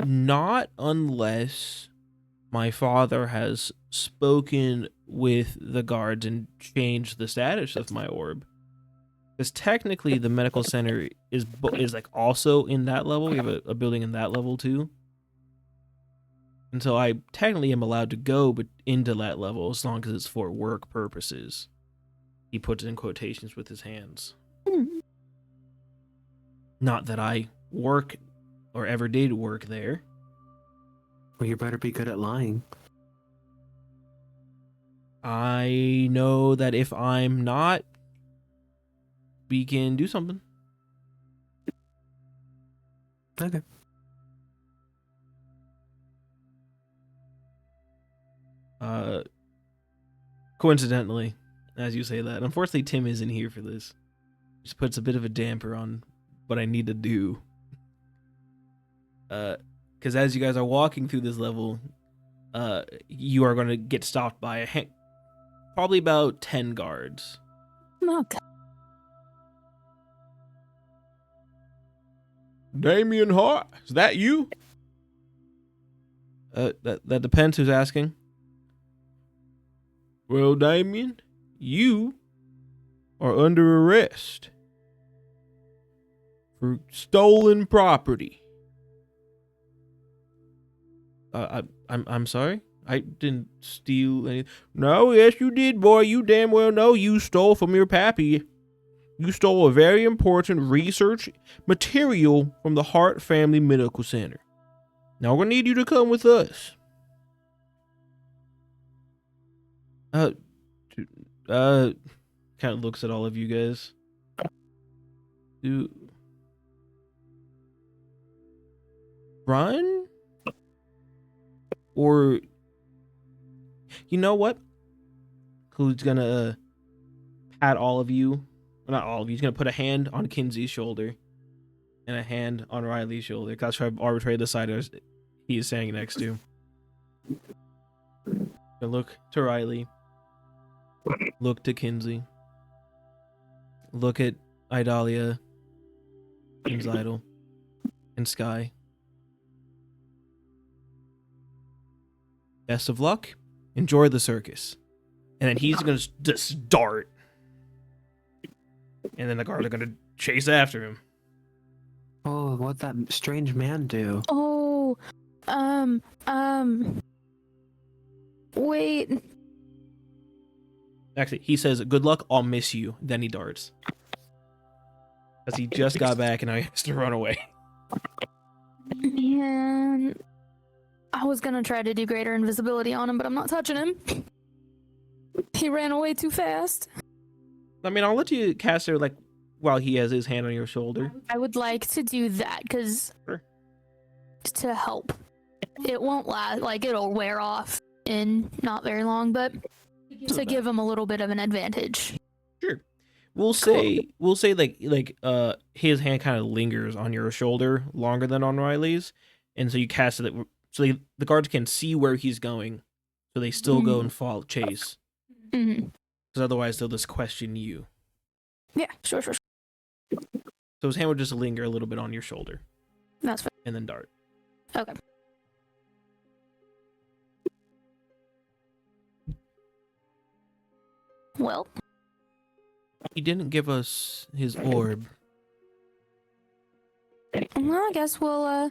Speaker 6: Not unless my father has spoken with the guards and changed the status of my orb. Because technically the medical center is like also in that level. We have a building in that level too. And so I technically am allowed to go but into that level as long as it's for work purposes. He puts it in quotations with his hands. Not that I work or ever did work there.
Speaker 4: Well, you better be good at lying.
Speaker 6: I know that if I'm not, we can do something.
Speaker 4: Okay.
Speaker 6: Coincidentally, as you say that, unfortunately Tim isn't here for this. Just puts a bit of a damper on what I need to do. Because as you guys are walking through this level, you are going to get stopped by probably about 10 guards.
Speaker 2: Okay.
Speaker 6: Damien Hart, is that you? That depends who's asking. Well, Damien, you are under arrest for stolen property. I'm sorry. I didn't steal any. No, yes, you did, boy. You damn well know you stole from your pappy. You stole a very important research material from the Hart Family Medical Center. Now we're gonna need you to come with us. Kind of looks at all of you guys. Run? Or, you know what? Who's gonna pat all of you? Well, not all of you. He's gonna put a hand on Kenzi's shoulder and a hand on Rylee's shoulder. Because I've arbitrated the side he is standing next to. So look to Rylee. Look to Kenzi. Look at Idalia and Zixeltel and Sky. Best of luck. Enjoy the circus. And then he's going to just dart. And then the guards are going to chase after him.
Speaker 4: Oh, what'd that strange man do?
Speaker 2: Oh, wait.
Speaker 6: Actually, he says, good luck, I'll miss you. Then he darts. Because he just got back and now he has to run away.
Speaker 2: Man, I was gonna try to do greater invisibility on him, but I'm not touching him. He ran away too fast.
Speaker 6: I mean, I'll let you cast her, like, while he has his hand on your shoulder.
Speaker 2: I would like to do that, because
Speaker 6: Sure.
Speaker 2: to help. It won't last, like, it'll wear off in not very long, but to give him a little bit of an advantage.
Speaker 6: Sure. We'll say like his hand kind of lingers on your shoulder longer than on Rylee's, and so you cast it so the guards can see where he's going, so they still go and chase.
Speaker 2: Mm-hmm.
Speaker 6: Because otherwise they'll just question you.
Speaker 2: Yeah, sure.
Speaker 6: So his hand would just linger a little bit on your shoulder.
Speaker 2: That's fine.
Speaker 6: And then dart.
Speaker 2: Okay. Well,
Speaker 6: He didn't give us his orb.
Speaker 2: I guess we'll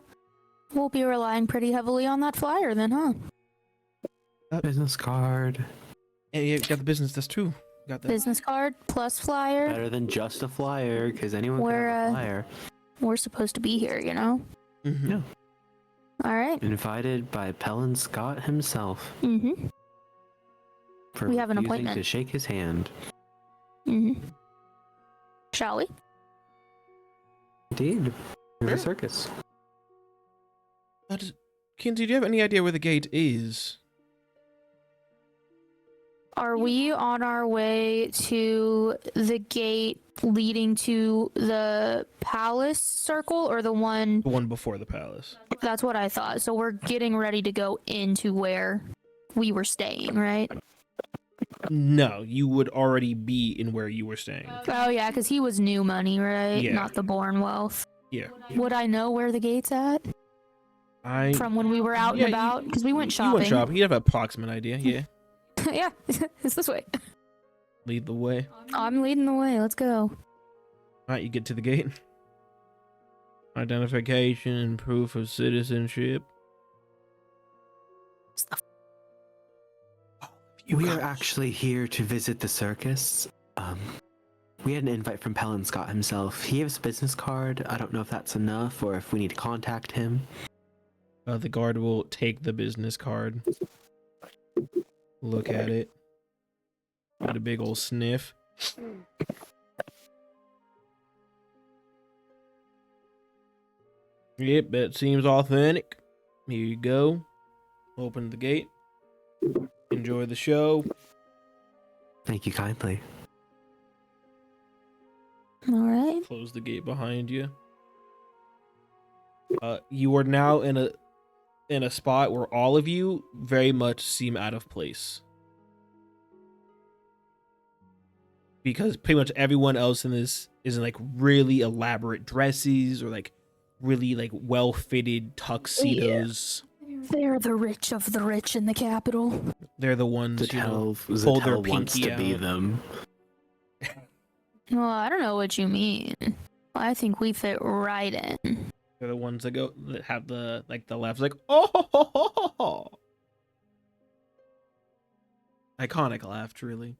Speaker 2: be relying pretty heavily on that flyer then, huh?
Speaker 4: Business card.
Speaker 6: Yeah, you got the business. That's true. Got that.
Speaker 2: Business card plus flyer.
Speaker 4: Better than just a flyer, because anyone can
Speaker 2: We're,
Speaker 4: have a flyer.
Speaker 2: We're supposed to be here, you know?
Speaker 6: Mm-hmm.
Speaker 4: Yeah.
Speaker 2: All right.
Speaker 4: Invited by Pellin Scott himself.
Speaker 2: Mm-hmm.
Speaker 4: For
Speaker 2: We have an
Speaker 4: refusing
Speaker 2: appointment.
Speaker 4: to shake his hand.
Speaker 2: Mm-hmm. Shall we?
Speaker 4: Indeed. In
Speaker 6: Sure.
Speaker 4: a circus.
Speaker 6: Kenzi, do you have any idea where the gate is?
Speaker 2: Are we on our way to the gate leading to the palace circle or the one?
Speaker 6: The one before the palace.
Speaker 2: That's what I thought. So we're getting ready to go into where we were staying, right?
Speaker 6: No, you would already be in where you were staying.
Speaker 2: Oh, yeah, because he was new money, right?
Speaker 6: Yeah.
Speaker 2: Not the born wealth.
Speaker 6: Yeah.
Speaker 2: Would I know where the gate's at? from when we were out and about? Because we went shopping.
Speaker 1: You went shopping. You have an approximate idea, yeah.
Speaker 2: Yeah, it's this way.
Speaker 1: Lead the way.
Speaker 2: I'm leading the way. Let's go.
Speaker 1: Alright, you get to the gate. Identification and proof of citizenship.
Speaker 4: We are actually here to visit the circus. We had an invite from Pelin Scott himself. He has a business card. I don't know if that's enough or if we need to contact him.
Speaker 1: The guard will take the business card. Look at it. Got a big old sniff. Yep, that seems authentic. Here you go. Open the gate. Enjoy the show.
Speaker 4: Thank you kindly.
Speaker 2: All right.
Speaker 1: Close the gate behind you. You are now in a spot where all of you very much seem out of place. Because pretty much everyone else in this is in like really elaborate dresses or like really like well-fitted tuxedos.
Speaker 2: They're the rich of the rich in the capital.
Speaker 1: They're the ones
Speaker 4: Zixeltel
Speaker 1: hold their
Speaker 4: wants
Speaker 1: pinky
Speaker 4: to be
Speaker 1: out.
Speaker 4: them.
Speaker 2: Well, I don't know what you mean. I think we fit right in.
Speaker 1: They're the ones that have the laughs like oh ho, ho, ho, ho, ho. Iconic laugh, truly.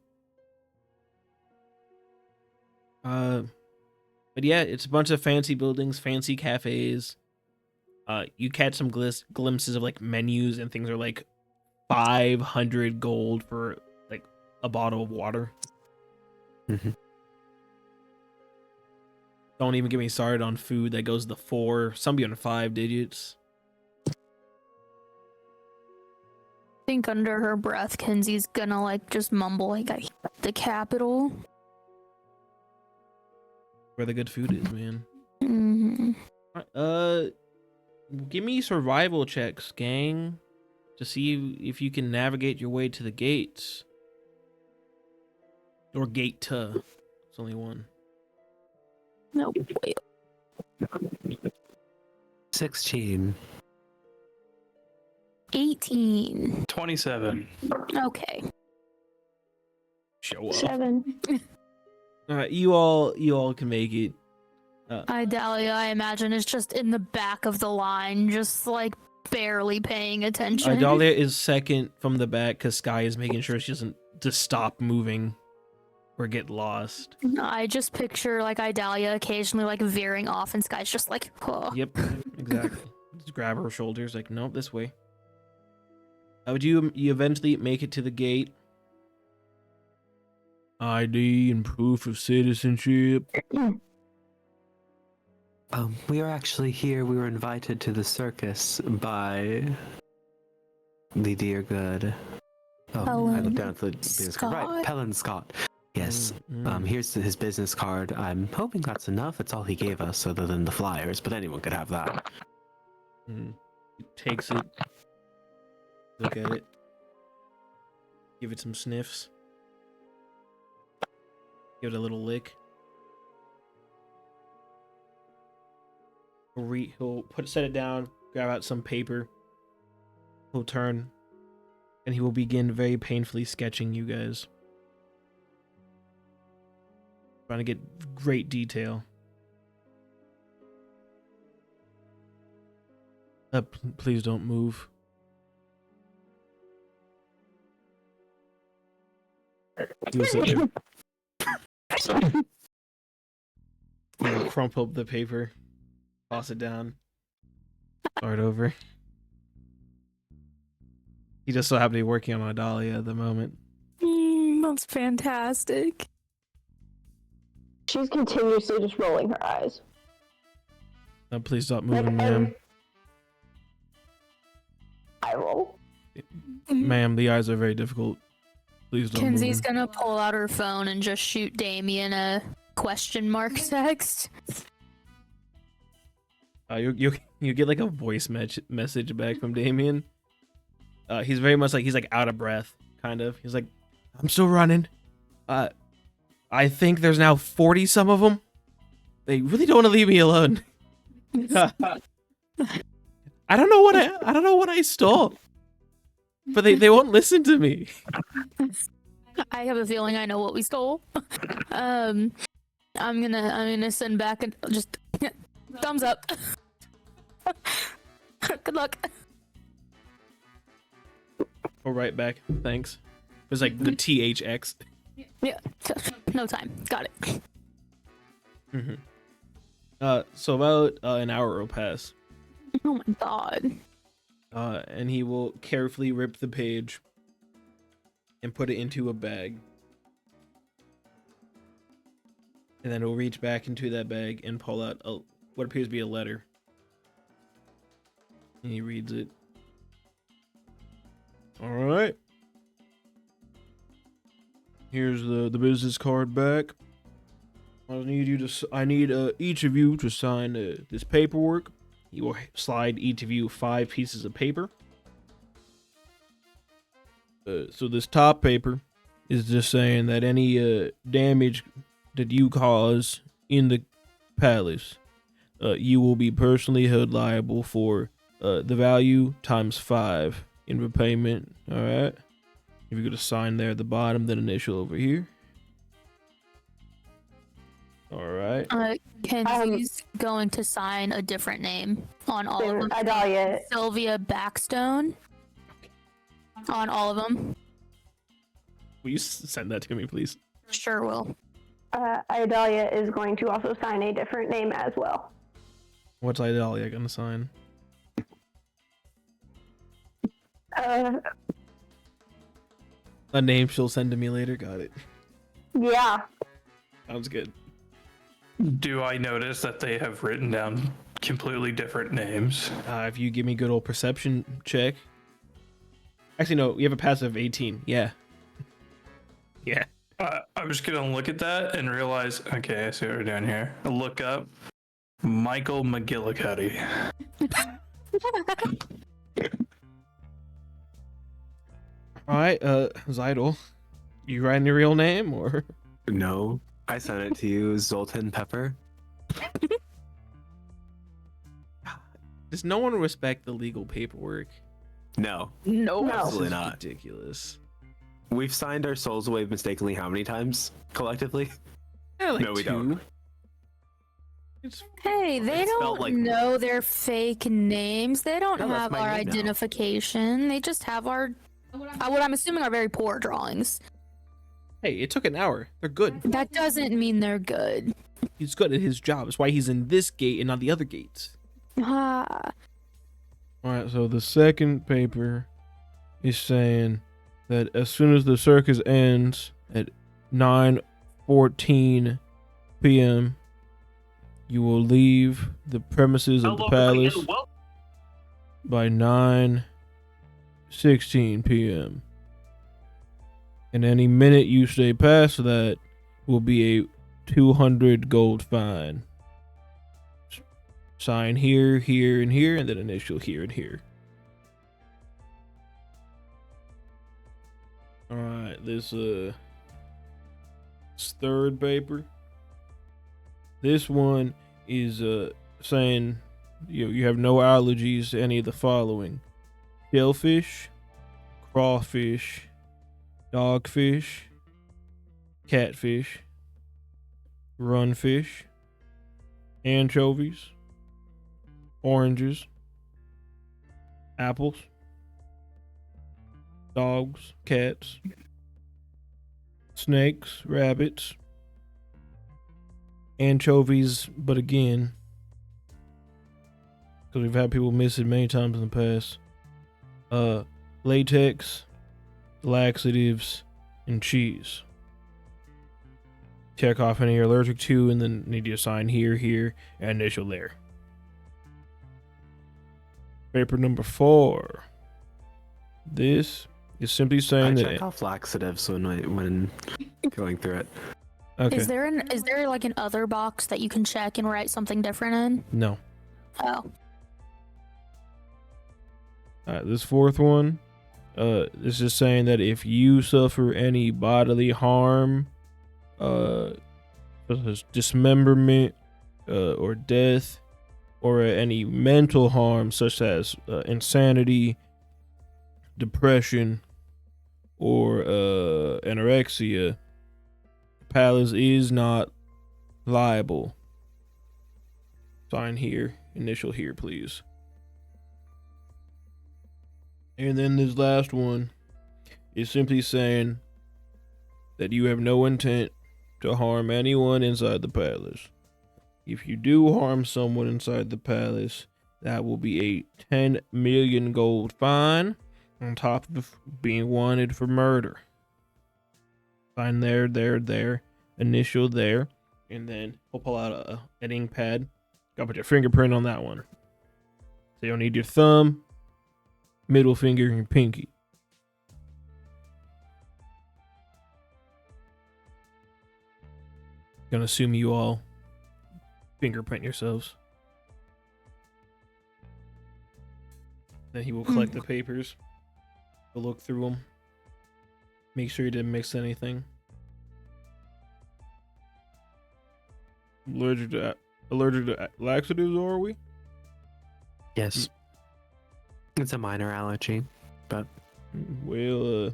Speaker 1: But yeah, it's a bunch of fancy buildings, fancy cafes. You catch some glimpses of like menus and things are like 500 gold for like a bottle of water.
Speaker 4: Mm-hmm.
Speaker 1: Don't even get me started on food that goes to 4, some beyond 5 digits.
Speaker 2: I think under her breath, Kenzi's gonna like just mumble like, "I hate the capital."
Speaker 1: Where the good food is, man.
Speaker 2: Mm-hmm.
Speaker 1: Give me survival checks, gang, to see if you can navigate your way to the gates. Or gate to. It's only one.
Speaker 2: No, wait.
Speaker 4: 16.
Speaker 2: 18.
Speaker 5: 27.
Speaker 2: Okay.
Speaker 1: Show up.
Speaker 3: 7.
Speaker 1: You all can make it.
Speaker 2: Idalia, I imagine, is just in the back of the line, just like barely paying attention.
Speaker 1: Idalia is second from the back because Sky is making sure she doesn't just stop moving or get lost.
Speaker 2: I just picture like Idalia occasionally like veering off, and Sky's just like, oh.
Speaker 1: Yep, exactly. Just grab her shoulders, like, nope, this way. Would you eventually make it to the gate? ID and proof of citizenship.
Speaker 4: We are actually here. We were invited to the circus by the dear good. Oh, I looked down at the business card. Right, Pelin Scott. Yes. Here's his business card. I'm hoping that's enough. It's all he gave us, other than the flyers. But anyone could have that.
Speaker 1: He takes it. Look at it. Give it some sniffs. Give it a little lick. He'll set it down, grab out some paper. He'll turn, and he will begin very painfully sketching you guys. Trying to get great detail. Please don't move. He was He'll crumple up the paper. Toss it down. Start over. He just so happened to be working on Idalia at the moment.
Speaker 2: That's fantastic.
Speaker 3: She's continuously just rolling her eyes.
Speaker 1: Please stop moving, ma'am.
Speaker 3: I roll.
Speaker 1: Ma'am, the eyes are very difficult. Please don't
Speaker 2: Kenzi's
Speaker 1: move.
Speaker 2: gonna pull out her phone and just shoot Damien a question mark text.
Speaker 1: You get like a voice message back from Damien. He's very much like he's like out of breath, kind of. He's like, I'm still running. I think there's now 40 some of them. They really don't want to leave me alone.
Speaker 6: I don't know what I stole. But they won't listen to me.
Speaker 2: I have a feeling I know what we stole. I'm gonna send back and just thumbs up. Good luck.
Speaker 6: Or right back. Thanks. It was like the THX.
Speaker 2: Yeah. No time. Got it.
Speaker 6: Mm-hmm. So about an hour will pass.
Speaker 2: Oh my god.
Speaker 6: And he will carefully rip the page and put it into a bag. And then he'll reach back into that bag and pull out what appears to be a letter. And he reads it. All right. Here's the business card back. I need each of you to sign this paperwork. He will slide each of you 5 pieces of paper. So this top paper is just saying that any damage that you cause in the palace, you will be personally held liable for the value times 5 in repayment. All right. If you're gonna sign there at the bottom, then initial over here. All right.
Speaker 2: Kenzi's going to sign a different name on all of them.
Speaker 3: Idalia.
Speaker 2: Sylvia Backstone. On all of them.
Speaker 6: Will you send that to me, please?
Speaker 2: Sure will.
Speaker 3: Idalia is going to also sign a different name as well.
Speaker 6: What's Idalia gonna sign? A name she'll send to me later. Got it.
Speaker 3: Yeah.
Speaker 6: Sounds good.
Speaker 5: Do I notice that they have written down completely different names?
Speaker 6: If you give me a good old perception check. Actually, no. You have a passive 18. Yeah. Yeah.
Speaker 5: I'm just gonna look at that and realize, okay, I see what we're doing here. I look up Michael McGillicuddy.
Speaker 6: All right, Zydel, you writing your real name or?
Speaker 4: No, I sent it to you, Zoltan Pepper.
Speaker 6: Does no one respect the legal paperwork?
Speaker 4: No,
Speaker 2: No.
Speaker 4: absolutely
Speaker 6: This is
Speaker 4: not.
Speaker 6: ridiculous.
Speaker 4: We've signed our souls away mistakenly how many times collectively?
Speaker 6: Yeah, like
Speaker 4: No, we
Speaker 6: 2.
Speaker 4: don't.
Speaker 6: It's
Speaker 2: Hey, they
Speaker 4: It's
Speaker 2: don't
Speaker 4: spelled like-
Speaker 2: know their fake names. They don't
Speaker 4: No, that's
Speaker 2: have
Speaker 4: my
Speaker 2: our
Speaker 4: name now.
Speaker 2: identification. They just have our, what I'm assuming are very poor drawings.
Speaker 6: Hey, it took an hour. They're good.
Speaker 2: That doesn't mean they're good.
Speaker 6: He's good at his job. That's why he's in this gate and not the other gates.
Speaker 2: Ah,
Speaker 6: All right, so the second paper is saying that as soon as the circus ends at 9:14 p.m., you will leave the premises of the palace by 9:16 p.m. And any minute you stay past that will be a 200 gold fine. Sign here, here, and here, and then initial here and here. Alright, this third paper. This one is saying you have no allergies to any of the following: shellfish, crawfish, dogfish, catfish, runfish, anchovies, oranges, apples, dogs, cats, snakes, rabbits, anchovies, but again, because we've had people miss it many times in the past, latex, laxatives, and cheese. Check off any you're allergic to, and then need you to sign here, here, and initial there. Paper number 4. This is simply
Speaker 4: I
Speaker 6: saying
Speaker 4: check
Speaker 6: that.
Speaker 4: off laxatives when going through it.
Speaker 6: Okay.
Speaker 2: is there like an other box that you can check and write something different in?
Speaker 6: No.
Speaker 2: Oh,
Speaker 6: Alright, this fourth one. This is saying that if you suffer any bodily harm, such as dismemberment, or death, or any mental harm such as insanity, depression, or anorexia, the palace is not liable. Sign here. Initial here, please. And then this last one is simply saying that you have no intent to harm anyone inside the palace. If you do harm someone inside the palace, that will be a 10 million gold fine on top of being wanted for murder. Sign there, initial there, and then we'll pull out an ink pad. Gotta put your fingerprint on that one. So you'll need your thumb, middle finger, and pinky. Gonna assume you all fingerprint yourselves. Then he will collect the papers. He'll look through them. Make sure he didn't mix anything. Allergic to laxatives, are we?
Speaker 4: Yes. It's a minor allergy, but...
Speaker 6: Well,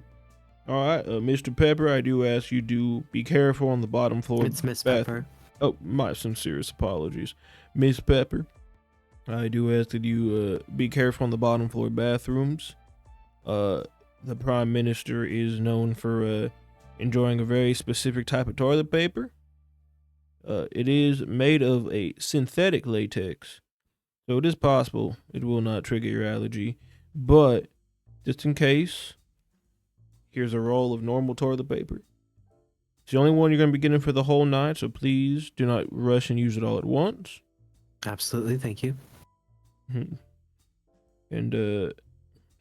Speaker 6: alright, Mr. Pepper, I do ask you to be careful on the bottom floor.
Speaker 4: It's Miss Pepper.
Speaker 6: Oh, my sincerest apologies. Miss Pepper, I do ask that you be careful on the bottom floor bathrooms. The Prime Minister is known for enjoying a very specific type of toilet paper. It is made of a synthetic latex, so it is possible it will not trigger your allergy. But, just in case, here's a roll of normal toilet paper. It's the only one you're going to be getting for the whole night, so please do not rush and use it all at once.
Speaker 4: Absolutely, thank you.
Speaker 6: And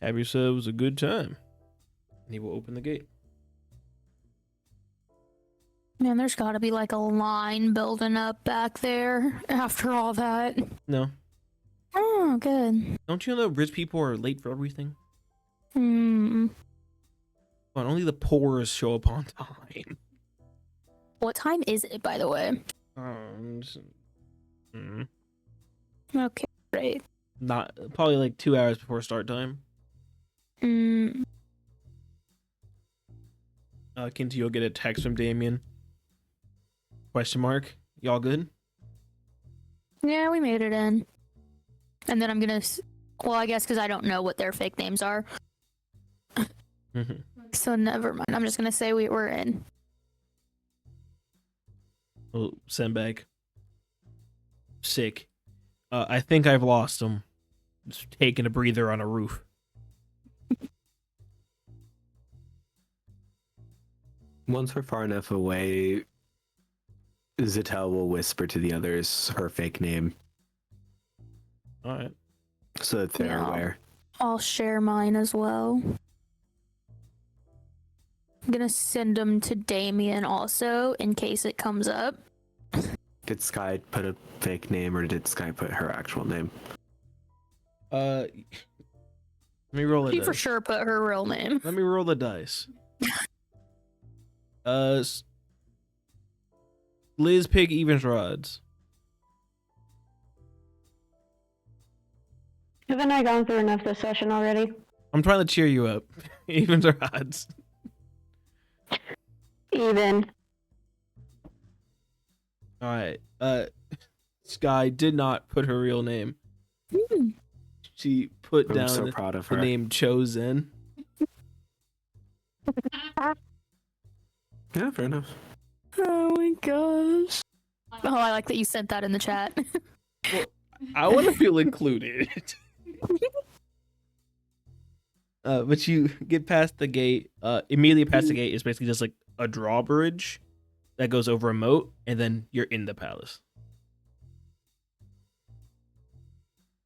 Speaker 6: have yourselves a good time. And he will open the gate.
Speaker 2: Man, there's gotta be like a line building up back there after all that.
Speaker 6: No.
Speaker 2: Oh, good.
Speaker 6: Don't you know rich people are late for everything?
Speaker 2: Hmm.
Speaker 6: But only the poor show up on time.
Speaker 2: What time is it, by the way? Okay, great.
Speaker 6: Not probably like 2 hours before start time.
Speaker 2: Mm.
Speaker 6: Kenzi, you'll get a text from Damien. Question mark. Y'all good?
Speaker 2: Yeah, we made it in. And then I'm gonna... Well, I guess because I don't know what their fake names are. So never mind. I'm just gonna say we were in.
Speaker 6: Oh, send back. Sick. I think I've lost him. Just taking a breather on a roof.
Speaker 4: Once we're far enough away, Zixeltel will whisper to the others her fake name.
Speaker 6: Alright.
Speaker 4: So that they're aware.
Speaker 2: I'll share mine as well. I'm gonna send them to Damien also, in case it comes up.
Speaker 4: Did Sky put a fake name, or did Sky put her actual name?
Speaker 6: Let me roll a
Speaker 2: She
Speaker 6: dice.
Speaker 2: for sure put her real name.
Speaker 6: Let me roll the dice. Liz, pick evens or odds.
Speaker 3: Haven't I gone through enough this session already?
Speaker 6: I'm trying to cheer you up. Evens or odds.
Speaker 3: Even.
Speaker 6: Alright. Sky did not put her real name. She put
Speaker 4: I'm
Speaker 6: down
Speaker 4: so proud of
Speaker 6: the
Speaker 4: her.
Speaker 6: name Chosen.
Speaker 4: Yeah, fair enough.
Speaker 2: Oh my gosh. Oh, I like that you sent that in the chat.
Speaker 6: Well, I want to feel included. But you get past the gate. Immediately past the gate is basically just like a drawbridge that goes over a moat, and then you're in the palace.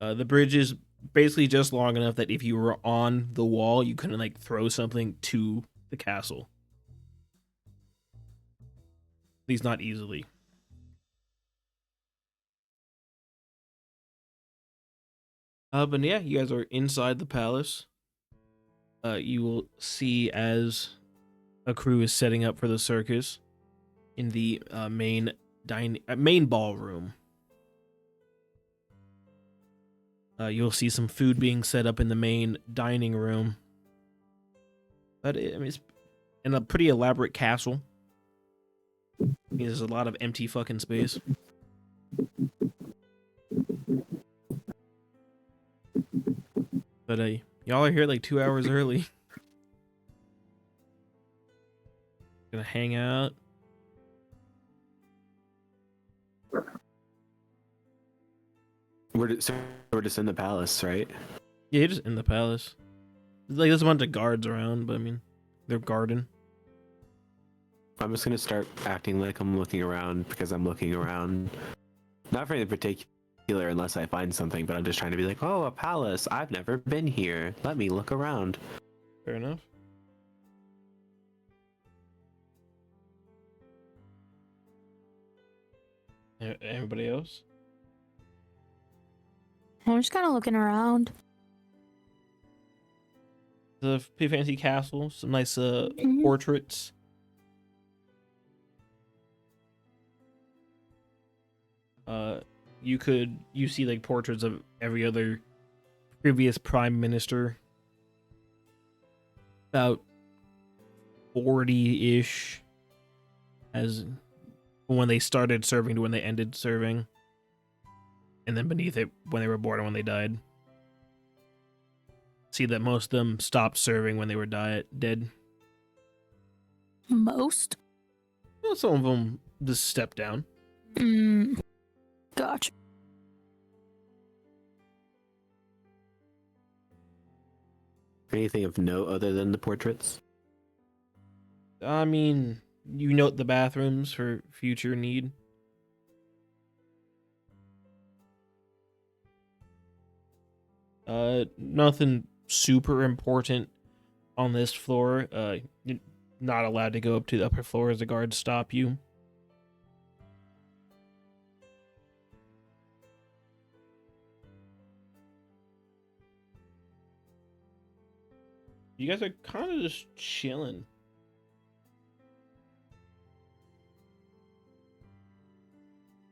Speaker 6: The bridge is basically just long enough that if you were on the wall, you couldn't like throw something to the castle. At least not easily. But yeah, you guys are inside the palace. You will see as a crew is setting up for the circus in the main ballroom.
Speaker 1: You'll see some food being set up in the main dining room. But it's in a pretty elaborate castle. There's a lot of empty fucking space. But y'all are here like 2 hours early. Gonna hang out.
Speaker 4: We're just in the palace, right?
Speaker 1: Yeah, you're just in the palace. Like, there's a bunch of guards around, but I mean, they're guarding.
Speaker 4: I'm just gonna start acting like I'm looking around because I'm looking around. Not for anything particular unless I find something, but I'm just trying to be like, oh, a palace. I've never been here. Let me look around.
Speaker 1: Fair enough. Everybody else?
Speaker 2: I'm just kind of looking around.
Speaker 1: The pretty fancy castle, some nice
Speaker 2: Mhm.
Speaker 1: portraits. You see like portraits of every other previous prime minister. About 40-ish as when they started serving to when they ended serving. And then beneath it when they were born and when they died. See that most of them stopped serving when they were dead.
Speaker 2: Most?
Speaker 1: Well, some of them just stepped down.
Speaker 2: Gotcha.
Speaker 4: Anything of note other than the portraits?
Speaker 1: I mean, you note the bathrooms for future need. Nothing super important on this floor. You're not allowed to go up to the upper floor as the guards stop you. You guys are kind of just chilling.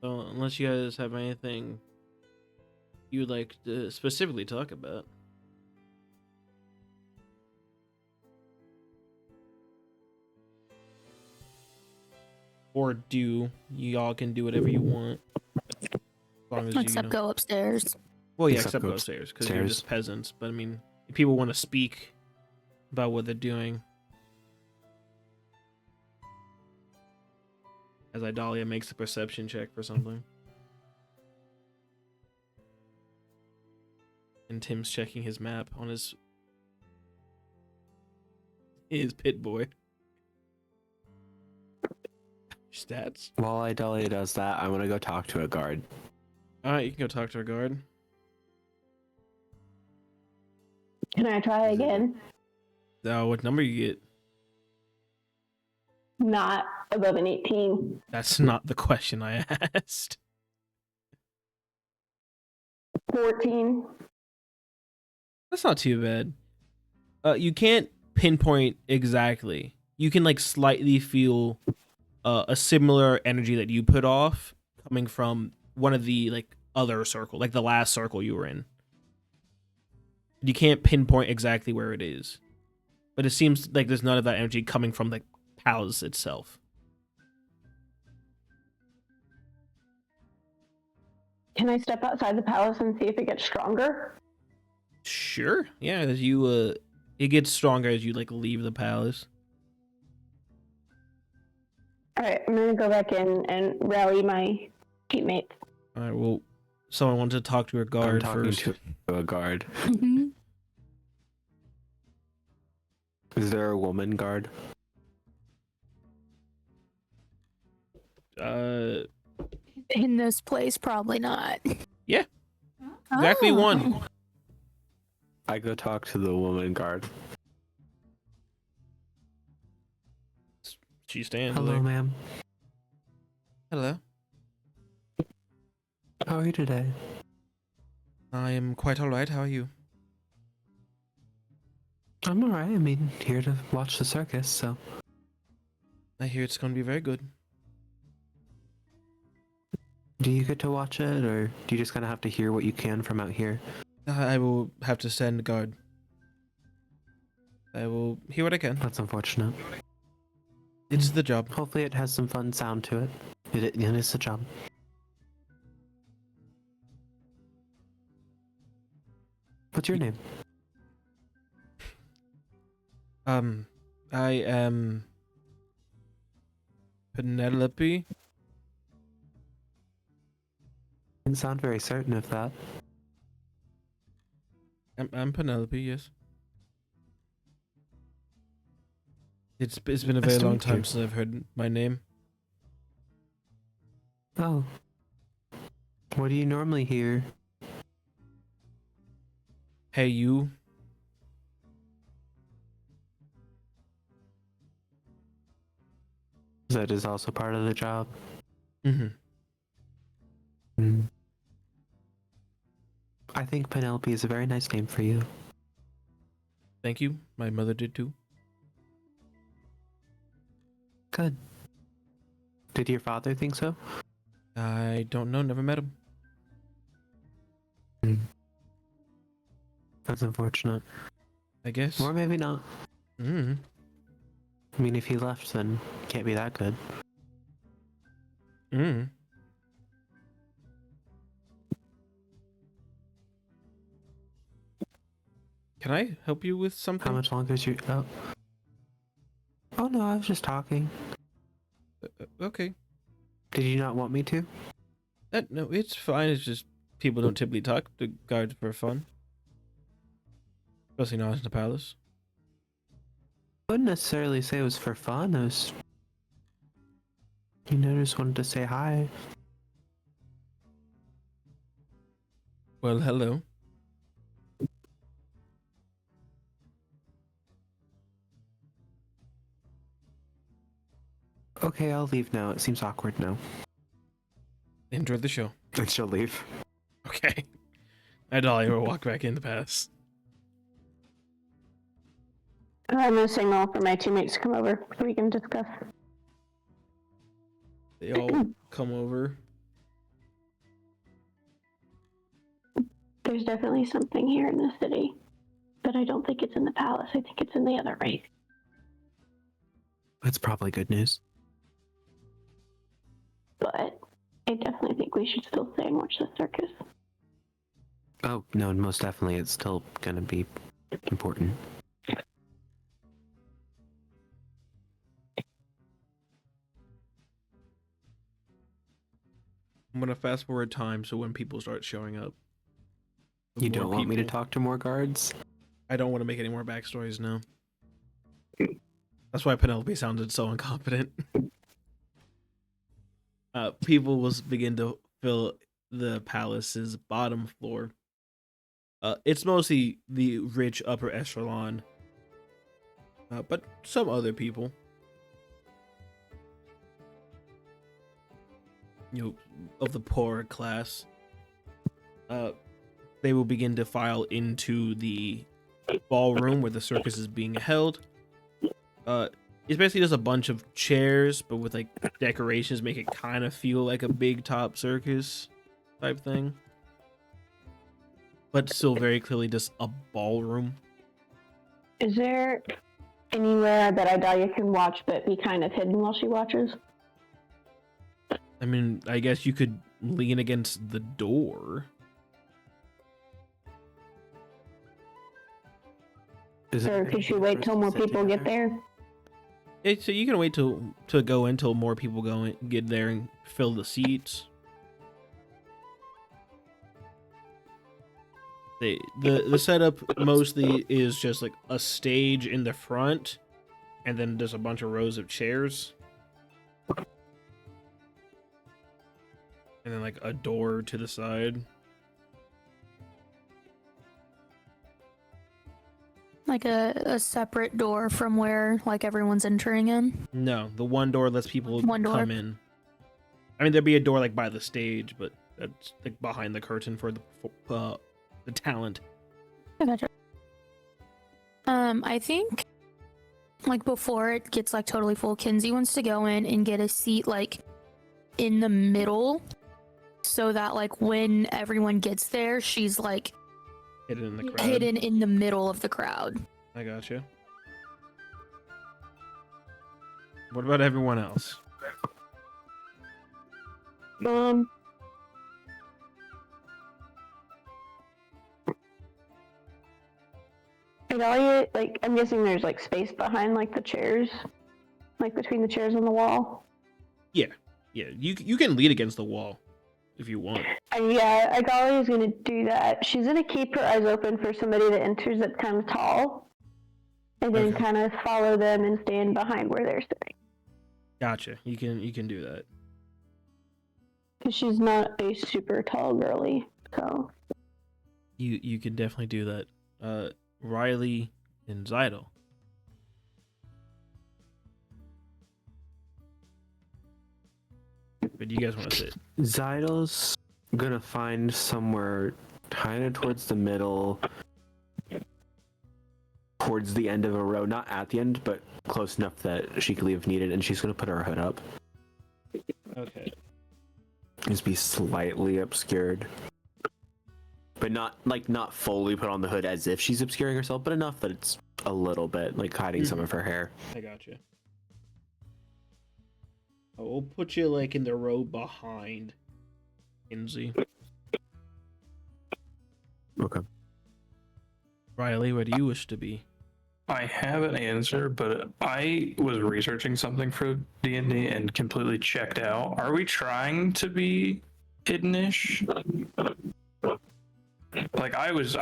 Speaker 1: So unless you guys have anything you would like to specifically talk about. Or do. Y'all can do whatever you want. As long as
Speaker 2: Except go upstairs.
Speaker 1: Well, yeah,
Speaker 4: Except
Speaker 1: except
Speaker 4: go
Speaker 1: go upstairs, because you're
Speaker 4: upstairs.
Speaker 1: just peasants. But I mean, if people want to speak about what they're doing. As Idalia makes a perception check for something. And Tim's checking his map on his pit boy. Stats.
Speaker 4: While Idalia does that, I want to go talk to a guard.
Speaker 1: Alright, you can go talk to our guard.
Speaker 3: Can I try again?
Speaker 1: What number you get?
Speaker 3: Not above an 18.
Speaker 1: That's not the question I asked.
Speaker 3: 14.
Speaker 1: That's not too bad. You can't pinpoint exactly. You can like slightly feel a similar energy that you put off coming from one of the like other circle, like the last circle you were in. You can't pinpoint exactly where it is, but it seems like there's none of that energy coming from the palace itself.
Speaker 3: Can I step outside the palace and see if it gets stronger?
Speaker 1: Sure. Yeah, as you it gets stronger as you like leave the palace.
Speaker 3: Alright, I'm gonna go back in and rally my teammates.
Speaker 1: All right. Well, someone wants to talk to a guard
Speaker 4: I'm talking
Speaker 1: first.
Speaker 4: to a guard.
Speaker 2: Mhm.
Speaker 4: Is there a woman guard?
Speaker 2: In this place, probably not.
Speaker 1: Yeah. Exactly
Speaker 2: Oh.
Speaker 1: one.
Speaker 4: I go talk to the woman guard.
Speaker 1: She stands
Speaker 4: Hello,
Speaker 1: there.
Speaker 4: ma'am.
Speaker 6: Hello.
Speaker 4: How are you today?
Speaker 6: I am quite alright. How are you?
Speaker 4: I'm alright. I mean, here to watch the circus, so.
Speaker 6: I hear it's going to be very good.
Speaker 4: Do you get to watch it, or do you just kind of have to hear what you can from out here?
Speaker 6: I will have to stand guard. I will hear what I can.
Speaker 4: That's unfortunate.
Speaker 6: It's the job.
Speaker 4: Hopefully it has some fun sound to it. It is the job. What's your name?
Speaker 6: I am Penelope.
Speaker 4: Didn't sound very certain of that.
Speaker 6: I'm Penelope, yes. It's been a
Speaker 4: Nice
Speaker 6: very
Speaker 4: to
Speaker 6: long
Speaker 4: meet
Speaker 6: time
Speaker 4: you.
Speaker 6: since I've heard my name.
Speaker 4: Oh. What do you normally hear?
Speaker 6: Hey, you.
Speaker 4: That is also part of the job.
Speaker 6: Mm-hmm.
Speaker 4: I think Penelope is a very nice name for you.
Speaker 6: Thank you. My mother did too.
Speaker 4: Good. Did your father think so?
Speaker 6: I don't know. Never met him.
Speaker 4: That's unfortunate.
Speaker 6: I guess.
Speaker 4: Or maybe not.
Speaker 6: Mm-hmm.
Speaker 4: I mean, if he left, then it can't be that good.
Speaker 6: Mm-hmm. Can I help you with something?
Speaker 4: How much longer is your... Oh. Oh no, I was just talking.
Speaker 6: Okay.
Speaker 4: Did you not want me to?
Speaker 6: No, it's fine. It's just people don't typically talk to guards for fun. Especially not in the palace.
Speaker 4: I wouldn't necessarily say it was for fun. I was... just wanted to say hi.
Speaker 6: Well, hello.
Speaker 4: Okay, I'll leave now. It seems awkward now.
Speaker 6: Enjoy the show.
Speaker 4: And she'll leave.
Speaker 6: Okay. Idalia will walk back in the palace.
Speaker 3: I'm gonna signal for my teammates to come over so we can discuss.
Speaker 6: They all come over.
Speaker 3: There's definitely something here in the city, but I don't think it's in the palace. I think it's in the other race.
Speaker 4: That's probably good news.
Speaker 3: But I definitely think we should still stay and watch the circus.
Speaker 4: Oh, no, most definitely it's still gonna be important.
Speaker 6: I'm gonna fast forward time so when people start showing up.
Speaker 4: You
Speaker 6: more
Speaker 4: don't want me to
Speaker 6: people-
Speaker 4: talk to more guards?
Speaker 6: I don't want to make any more backstories now. That's why Penelope sounded so incompetent. People will begin to fill the palace's bottom floor. It's mostly the rich upper echelon, but some other people. Of the poorer class. They will begin to file into the ballroom where the circus is being held. It's basically just a bunch of chairs, but with like decorations, make it kind of feel like a big top circus type thing. But still very clearly just a ballroom.
Speaker 3: Is there anywhere that Idalia can watch but be kind of hidden while she watches?
Speaker 6: I mean, I guess you could lean against the door.
Speaker 3: Or could she wait till more people get there?
Speaker 6: So you can wait to go until more people get there and fill the seats. The setup mostly is just like a stage in the front, and then there's a bunch of rows of chairs, and then like a door to the side.
Speaker 2: Like a separate door from where like everyone's entering in.
Speaker 6: No, the one door lets people
Speaker 2: One door.
Speaker 6: come in. I mean, there'd be a door like by the stage, but that's like behind the curtain for the talent.
Speaker 2: I gotcha. I think like before it gets like totally full, Kenzi wants to go in and get a seat like in the middle, so that like when everyone gets there, she's like
Speaker 1: Hidden in the crowd.
Speaker 2: hidden in the middle of the crowd.
Speaker 1: I gotcha. What about everyone else?
Speaker 3: Idalia, like, I'm guessing there's like space behind like the chairs, like between the chairs on the wall.
Speaker 1: Yeah, you can lean against the wall if you want.
Speaker 3: Yeah, Idalia is gonna do that. She's gonna keep her eyes open for somebody that enters that's kind of tall, and then
Speaker 1: Okay.
Speaker 3: kind of follow them and stand behind where they're sitting.
Speaker 1: Gotcha. You can do that.
Speaker 3: Because she's not a super tall girly, so.
Speaker 1: You can definitely do that. Rylee and Zixeltel. But do you guys want to sit?
Speaker 4: Zixeltel's gonna find somewhere kind of towards the middle, towards the end of a row. Not at the end, but close enough that she could leave if needed, and she's gonna put her hood up.
Speaker 1: Okay.
Speaker 4: Just be slightly obscured. But not fully put on the hood as if she's obscuring herself, but enough that it's a little bit like hiding some of her hair.
Speaker 1: I gotcha. We'll put you like in the row behind Kenzi.
Speaker 4: Okay.
Speaker 1: Rylee, where do you wish to be?
Speaker 5: I have an answer, but I was researching something for D&D and completely checked out. Are we trying to be hidden-ish? Like I was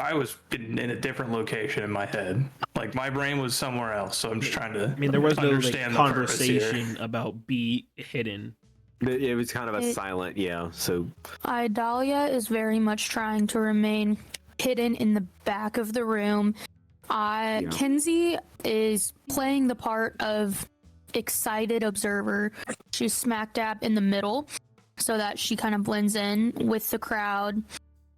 Speaker 5: in a different location in my head. Like my brain was somewhere else, so I'm just trying to.
Speaker 1: I mean, there was no like,
Speaker 5: understand the purpose here.
Speaker 1: conversation about be hidden.
Speaker 4: It was kind of a silent, yeah. So
Speaker 2: Idalia is very much trying to remain hidden in the back of the room. Kenzi is playing the part of excited observer. She's smack dab in the middle so that she kind of blends in with the crowd.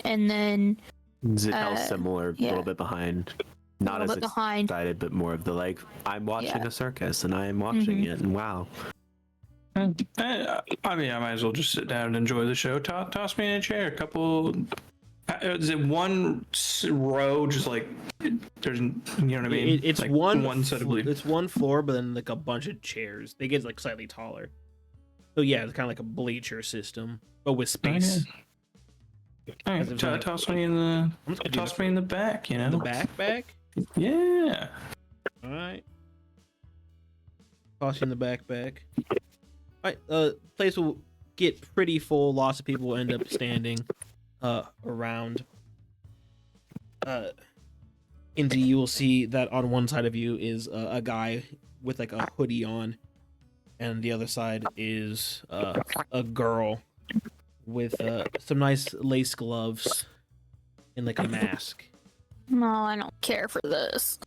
Speaker 2: And then
Speaker 4: Zixeltel's similar, a little bit behind. Not as excited, but more of the like, I'm watching a circus and I'm watching it, and wow.
Speaker 5: I mean, I might as well just sit down and enjoy the show. Toss me in a chair. A couple. Is it one row? Just like there's, you know what I mean?
Speaker 1: It's
Speaker 5: like
Speaker 1: one
Speaker 5: set of bleachers.
Speaker 1: It's one floor, but then like a bunch of chairs. They get like slightly taller. So yeah, it's kind of like a bleacher system, but with space.
Speaker 5: All right, toss me in the back. You know,
Speaker 1: the back.
Speaker 5: Yeah.
Speaker 1: All right. Toss you in the back. All right. Place will get pretty full. Lots of people will end up standing around. Kenzi, you will see that on one side of you is a guy with like a hoodie on, and the other side is a girl with some nice lace gloves and like a mask.
Speaker 2: No, I don't care for this.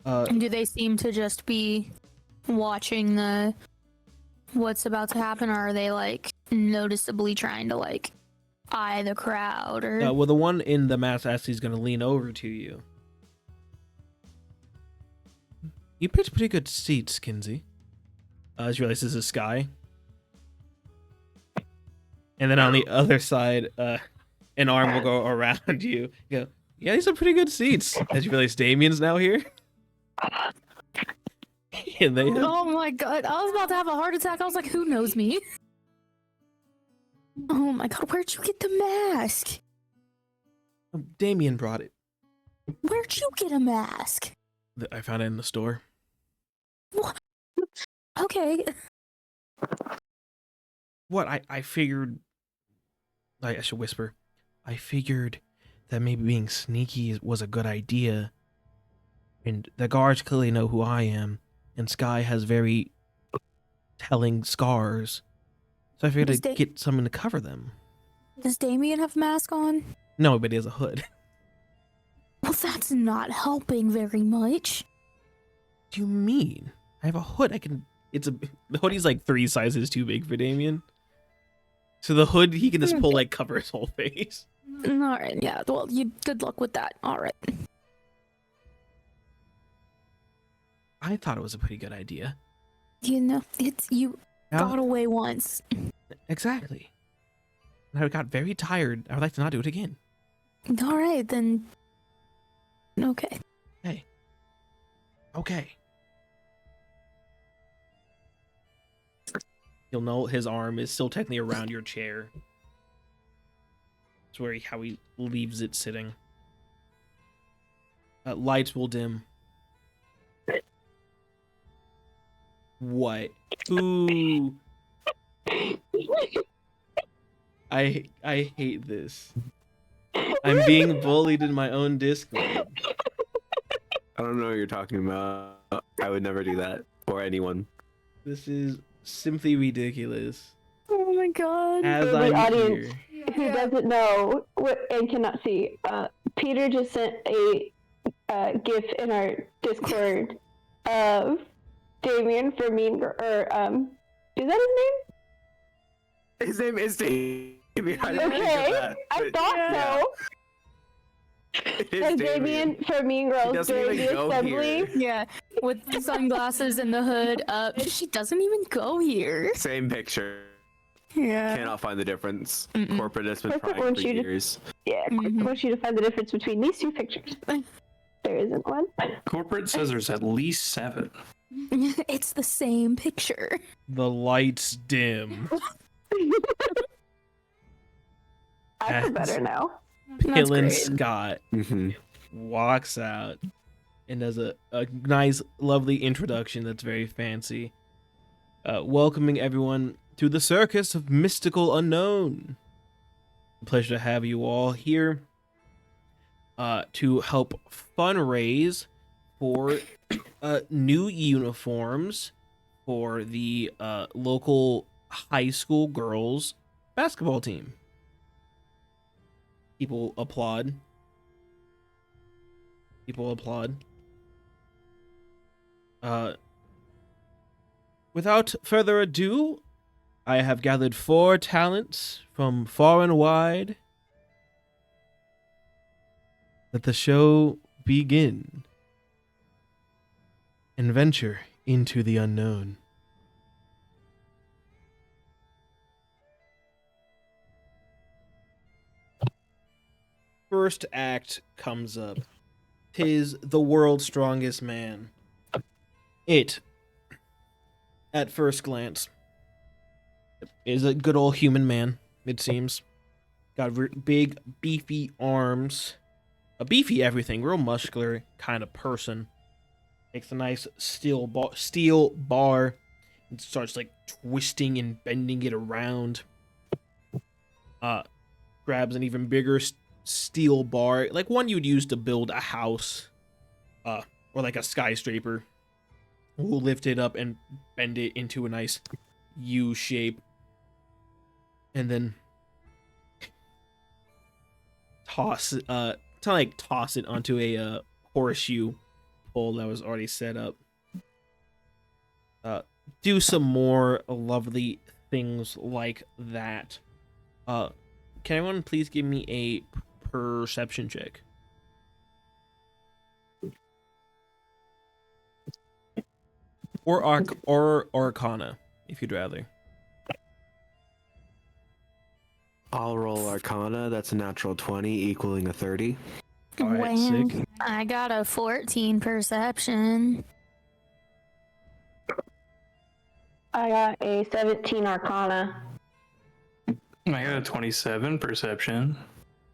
Speaker 2: Do they seem to just be watching what's about to happen, or are they like noticeably trying to like eye the crowd? Or
Speaker 1: well, the one in the mask actually is going to lean over to you. You picked pretty good seats, Kenzi. I just realized this is Sky. And then on the other side, an arm will go around you. You go, yeah, these are pretty good seats. As you realize Damien's now here. And they
Speaker 2: oh my god, I was about to have a heart attack. I was like, who knows me? Oh my god, where'd you get the mask?
Speaker 1: Damien brought it.
Speaker 2: Where'd you get a mask?
Speaker 1: I found it in the store.
Speaker 2: What? Okay.
Speaker 1: What? I figured... I should whisper. I figured that maybe being sneaky was a good idea. And the guards clearly know who I am. And Sky has very telling scars. So I figured I'd get something to cover them.
Speaker 2: Does Damien have a mask on?
Speaker 1: No, but he has a hood.
Speaker 2: Well, that's not helping very much.
Speaker 1: What do you mean? I have a hood. The hoodie's like 3 sizes too big for Damien. So the hood, he can just pull, like, cover his whole face.
Speaker 2: Alright, yeah. Well, good luck with that. Alright.
Speaker 1: I thought it was a pretty good idea.
Speaker 2: You know, you got away once.
Speaker 1: Exactly.
Speaker 6: and I got very tired. I would like to not do it again.
Speaker 2: All right, then. Okay.
Speaker 6: Okay. You'll know his arm is still technically around your chair. It's how he leaves it sitting. Lights will dim. What? Ooh. I hate this. I'm being bullied in my own Discord.
Speaker 4: I don't know what you're talking about. I would never do that. Or anyone.
Speaker 6: This is simply ridiculous.
Speaker 2: Oh my god.
Speaker 6: As
Speaker 3: For
Speaker 6: I'm
Speaker 3: the audience
Speaker 6: here.
Speaker 3: who doesn't know and cannot see, Peter just sent a GIF in our Discord of Damien for Mean Girl, or is that his name?
Speaker 4: His name is Damien.
Speaker 3: Okay, I thought so.
Speaker 4: It is
Speaker 3: And
Speaker 4: Damien.
Speaker 3: Damien for Mean Girls
Speaker 4: doesn't
Speaker 3: during
Speaker 4: even
Speaker 3: the
Speaker 4: go
Speaker 3: assembly.
Speaker 4: here.
Speaker 2: Yeah, with the sunglasses and the hood up. She doesn't even go here.
Speaker 4: Same picture.
Speaker 2: Yeah.
Speaker 4: Cannot find the difference.
Speaker 2: Mm-mm.
Speaker 4: Corporate has been
Speaker 3: Corporate
Speaker 4: trying
Speaker 3: wants
Speaker 4: for
Speaker 3: you to-
Speaker 4: years.
Speaker 3: Yeah, I want you to find the difference between these two pictures. There isn't one.
Speaker 5: Corporate says there's at least 7.
Speaker 2: It's the same picture.
Speaker 6: The lights dim.
Speaker 3: I feel
Speaker 6: That's-
Speaker 3: better now.
Speaker 2: That's
Speaker 6: Pillin
Speaker 2: great.
Speaker 6: Scott
Speaker 4: Mm-hmm.
Speaker 6: walks out and does a nice, lovely introduction that's very fancy. Welcoming everyone to the Circus of Mystical Unknown. Pleasure to have you all here to help fundraise for new uniforms for the local high school girls basketball team. People applaud. Without further ado, I have gathered 4 talents from far and wide. Let the show begin and venture into the unknown. First act comes up. 'Tis the world's strongest man. It, at first glance, is a good old human man, it seems. Got big, beefy arms. A beefy everything, real muscular kind of person. Takes a nice steel bar and starts like twisting and bending it around. Grabs an even bigger steel bar, like one you'd use to build a house, or like a skyscraper. We'll lift it up and bend it into a nice U shape, and then toss it onto a horseshoe pole that was already set up. Do some more lovely things like that. Can everyone please give me a perception check? Or Arcana, if you'd rather.
Speaker 4: I'll roll Arcana. That's a natural 20, equaling a 30.
Speaker 6: All right,
Speaker 2: Wow.
Speaker 6: sick.
Speaker 2: I got a 14 perception.
Speaker 3: I got a 17 Arcana.
Speaker 5: I got a 27 perception.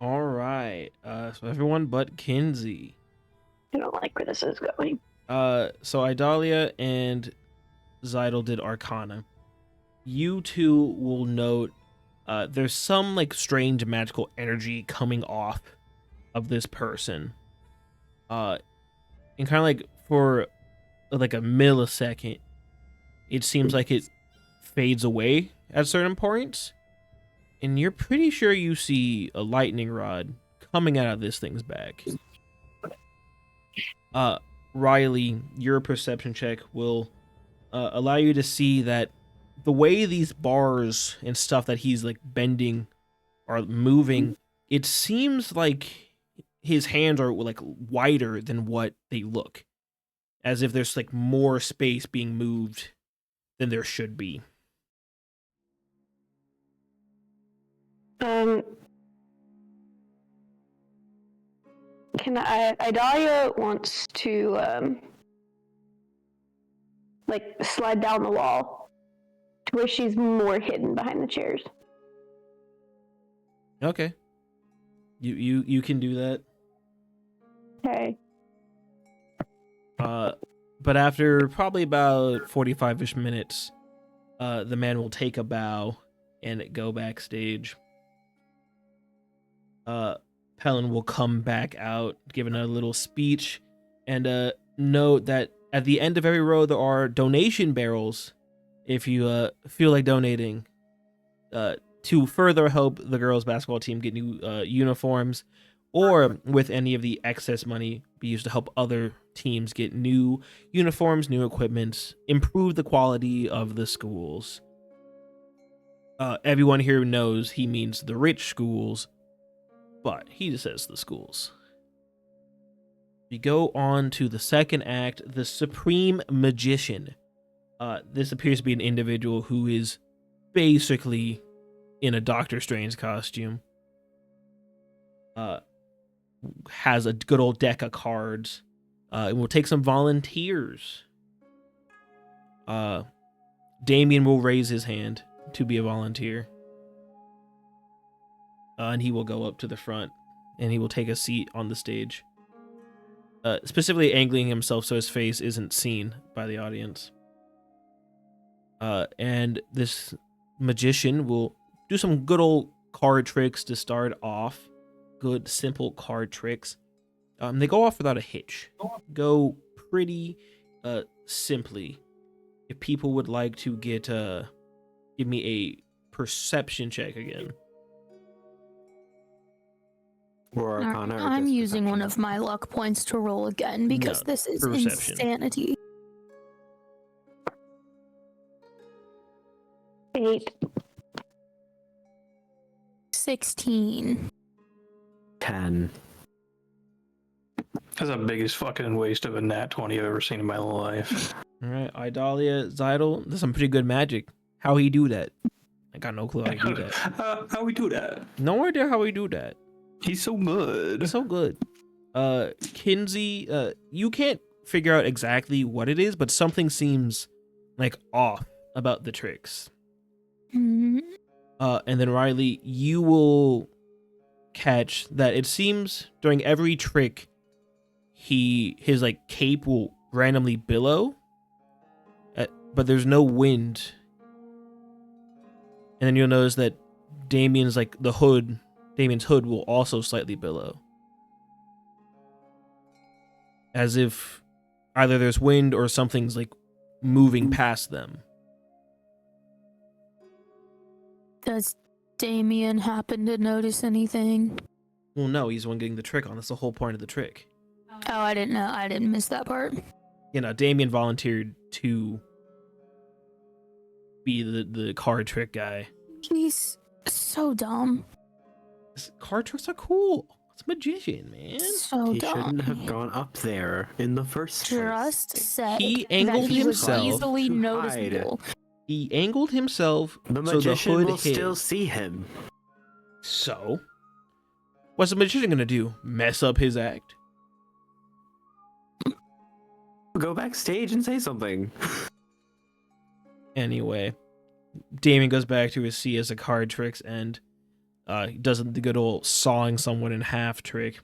Speaker 6: All right. So everyone but Kenzi.
Speaker 3: I don't like where this is going.
Speaker 6: So Idalia and Zixeltel did Arcana. You two will note there's some like strange magical energy coming off of this person. And kind of like for like a millisecond, it seems like it fades away at certain points. And you're pretty sure you see a lightning rod coming out of this thing's back. Rylee, your perception check will allow you to see that the way these bars and stuff that he's like bending are moving, it seems like his hands are like wider than what they look, as if there's like more space being moved than there should be.
Speaker 3: Idalia wants to slide down the wall to where she's more hidden behind the chairs.
Speaker 1: Okay. You can do that.
Speaker 3: Okay.
Speaker 1: But after probably about 45-ish minutes, the man will take a bow and go backstage. Pelin will come back out, giving a little speech, and note that at the end of every row there are donation barrels if you feel like donating to further help the girls' basketball team get new uniforms, or with any of the excess money be used to help other teams get new uniforms, new equipment, improve the quality of the schools. Everyone here knows he means the rich schools, but he just says the schools. We go on to the second act, the Supreme Magician. This appears to be an individual who is basically in a Doctor Strange costume. Has a good old deck of cards. And we'll take some volunteers. Damien will raise his hand to be a volunteer. And he will go up to the front and he will take a seat on the stage. Specifically angling himself so his face isn't seen by the audience. And this magician will do some good old card tricks to start off. Good, simple card tricks. They go off without a hitch. Go pretty simply. If people would like to give me a perception check again.
Speaker 4: Or Arcana, or
Speaker 2: I'm
Speaker 4: just
Speaker 2: using one
Speaker 4: perception?
Speaker 2: of my luck points to roll again because
Speaker 1: No,
Speaker 2: this is
Speaker 1: perception.
Speaker 2: insanity.
Speaker 3: 8.
Speaker 2: 16.
Speaker 4: 10.
Speaker 5: That's the biggest fucking waste of a nat 20 I've ever seen in my life.
Speaker 1: All right, Idalia, Zixeltel, that's some pretty good magic. How he do that? I got no clue how he do that.
Speaker 5: How we do that?
Speaker 1: No idea how he do that.
Speaker 5: He's so good.
Speaker 1: It's so good. Kenzi, you can't figure out exactly what it is, but something seems like off about the tricks.
Speaker 2: Mhm.
Speaker 1: And then Rylee, you will catch that it seems during every trick, his like cape will randomly billow, but there's no wind. And then you'll notice that Damien's hood will also slightly billow. As if either there's wind or something's like moving past them.
Speaker 2: Does Damien happen to notice anything?
Speaker 1: Well, no, he's the one getting the trick on. That's the whole point of the trick.
Speaker 2: Oh, I didn't know. I didn't miss that part.
Speaker 1: You know, Damien volunteered to be the card trick guy.
Speaker 2: He's so dumb.
Speaker 1: Card tricks are cool. It's a magician, man.
Speaker 2: So
Speaker 4: He
Speaker 2: dumb.
Speaker 4: shouldn't have gone up there in the first place.
Speaker 2: Just said
Speaker 1: He
Speaker 2: that
Speaker 1: angled
Speaker 2: he was
Speaker 1: himself
Speaker 2: easily
Speaker 4: to
Speaker 2: noticeable.
Speaker 1: He angled himself
Speaker 4: The
Speaker 1: so the
Speaker 4: magician
Speaker 1: hood
Speaker 4: will
Speaker 1: hid.
Speaker 4: still see him.
Speaker 1: So, what's the magician gonna do? Mess up his act?
Speaker 4: Go backstage and say something.
Speaker 1: Anyway, Damien goes back to his seat as a card tricks and he does the good old sawing someone in half trick.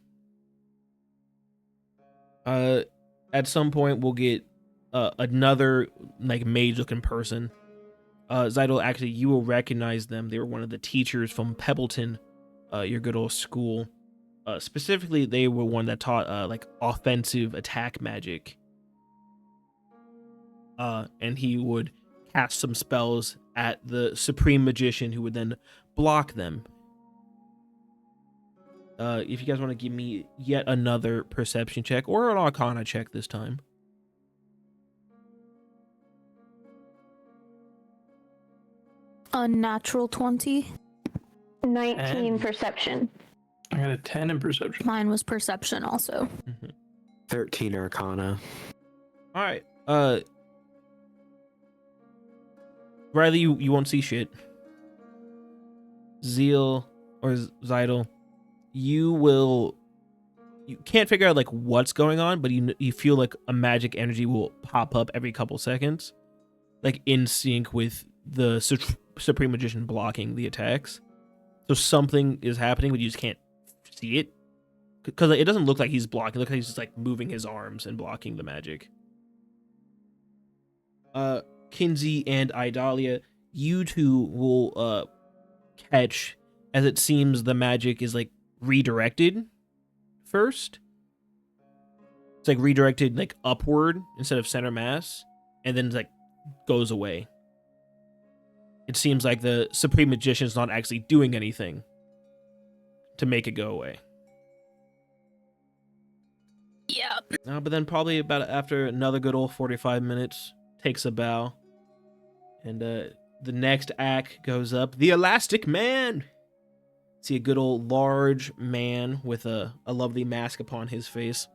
Speaker 1: At some point we'll get another like mage looking person. Zixeltel, actually you will recognize them. They were one of the teachers from Pebbleton, your good old school. Specifically, they were one that taught like offensive attack magic. And he would cast some spells at the Supreme Magician, who would then block them. If you guys want to give me yet another perception check or an Arcana check this time.
Speaker 2: Unnatural 20.
Speaker 3: 19
Speaker 5: And-
Speaker 3: perception.
Speaker 5: I got a 10 in perception.
Speaker 2: Mine was perception also.
Speaker 4: 13 Arcana.
Speaker 1: All right. Rylee, you won't see shit. Zeal, or Zidel, you can't figure out like what's going on, but you feel like a magic energy will pop up every couple seconds, like in sync with the Supreme Magician blocking the attacks. So something is happening, but you just can't see it because it doesn't look like he's blocking. It looks like he's just like moving his arms and blocking the magic. Kenzi and Idalia, you two will catch as it seems the magic is like redirected first. It's like redirected like upward instead of center mass, and then like goes away. It seems like the Supreme Magician is not actually doing anything to make it go away.
Speaker 2: Yeah.
Speaker 1: But then probably about after another good old 45 minutes, takes a bow, and the next act goes up. The Elastic Man. See a good old large man with a lovely mask upon his face.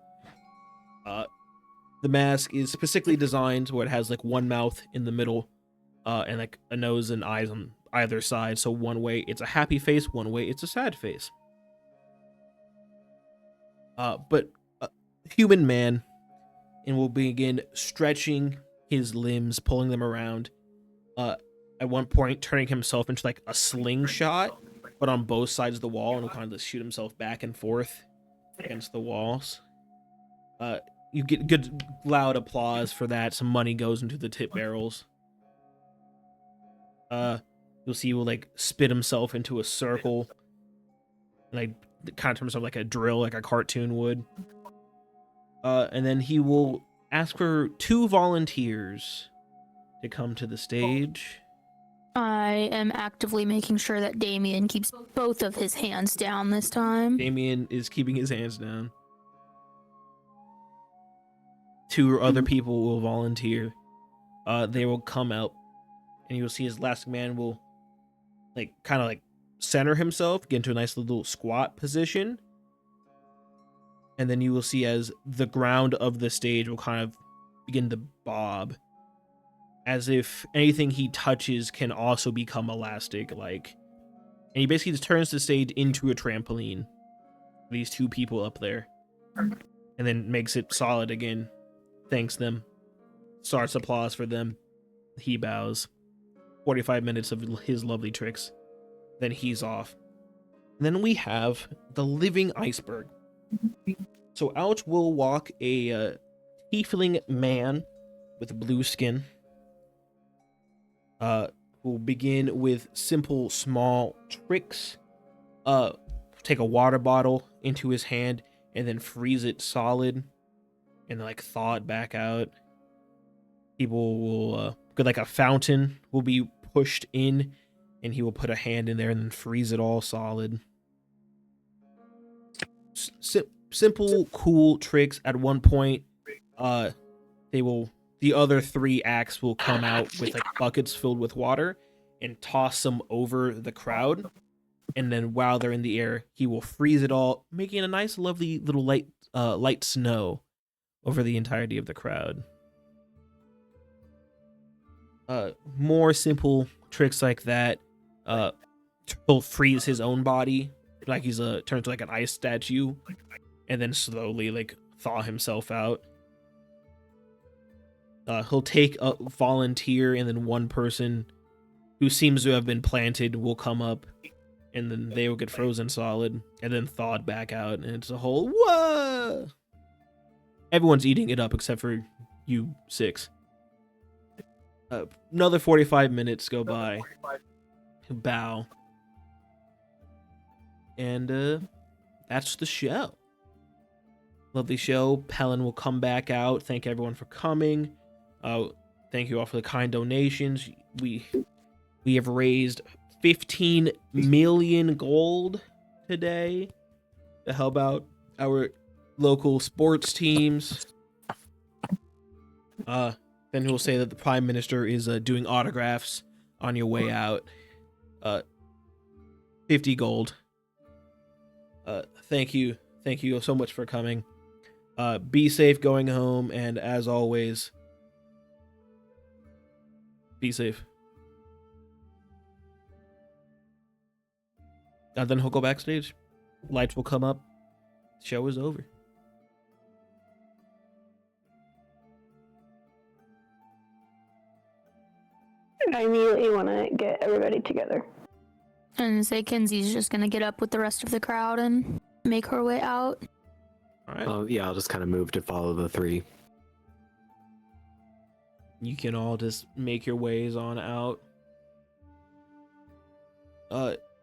Speaker 1: The mask is specifically designed where it has like one mouth in the middle, and like a nose and eyes on either side. So one way it's a happy face, one way it's a sad face. But human man, and will begin stretching his limbs, pulling them around. At one point, turning himself into like a slingshot, but on both sides of the wall, and will kind of just shoot himself back and forth against the walls. You get good loud applause for that. Some money goes into the tip barrels. You'll see he will like spit himself into a circle, and like kind of turn himself like a drill, like a cartoon would. And then he will ask for 2 volunteers to come to the stage.
Speaker 2: I am actively making sure that Damien keeps both of his hands down this time.
Speaker 1: Damien is keeping his hands down. 2 other people will volunteer. They will come out, and you'll see his Elastic Man will like kind of like center himself, get into a nice little squat position. And then you will see as the ground of the stage will kind of begin to bob, as if anything he touches can also become elastic, like. And he basically just turns the stage into a trampoline. These 2 people up there. And then makes it solid again. Thanks them. Starts applause for them. He bows. 45 minutes of his lovely tricks. Then he's off. And then we have the living iceberg. So out will walk a tiefling man with blue skin. We'll begin with simple, small tricks. Take a water bottle into his hand and then freeze it solid, and then like thaw it back out. People will get like a fountain will be pushed in, and he will put a hand in there and then freeze it all solid. Simple, cool tricks. At one point, the other 3 acts will come out with like buckets filled with water and toss them over the crowd. And then while they're in the air, he will freeze it all, making a nice, lovely little light snow over the entirety of the crowd. More simple tricks like that. He'll freeze his own body, like he's turns to like an ice statue, and then slowly like thaw himself out. He'll take a volunteer, and then one person who seems to have been planted will come up, and then they will get frozen solid and then thawed back out, and it's a whole whoa. Everyone's eating it up except for you 6. Another 45 minutes go by. Bow. And that's the show. Lovely show. Pelin will come back out. Thank everyone for coming. Thank you all for the kind donations. We have raised 15 million gold today to help out our local sports teams. Then we'll say that the Prime Minister is doing autographs on your way out. 50 gold. Thank you so much for coming. Be safe going home, and as always, be safe. And then he'll go backstage. Lights will come up. Show is over.
Speaker 3: I immediately want to get everybody together.
Speaker 2: And say Kenzi's just gonna get up with the rest of the crowd and make her way out.
Speaker 1: All right.
Speaker 4: Oh, yeah, I'll just kind of move to follow the three.
Speaker 1: You can all just make your ways on out.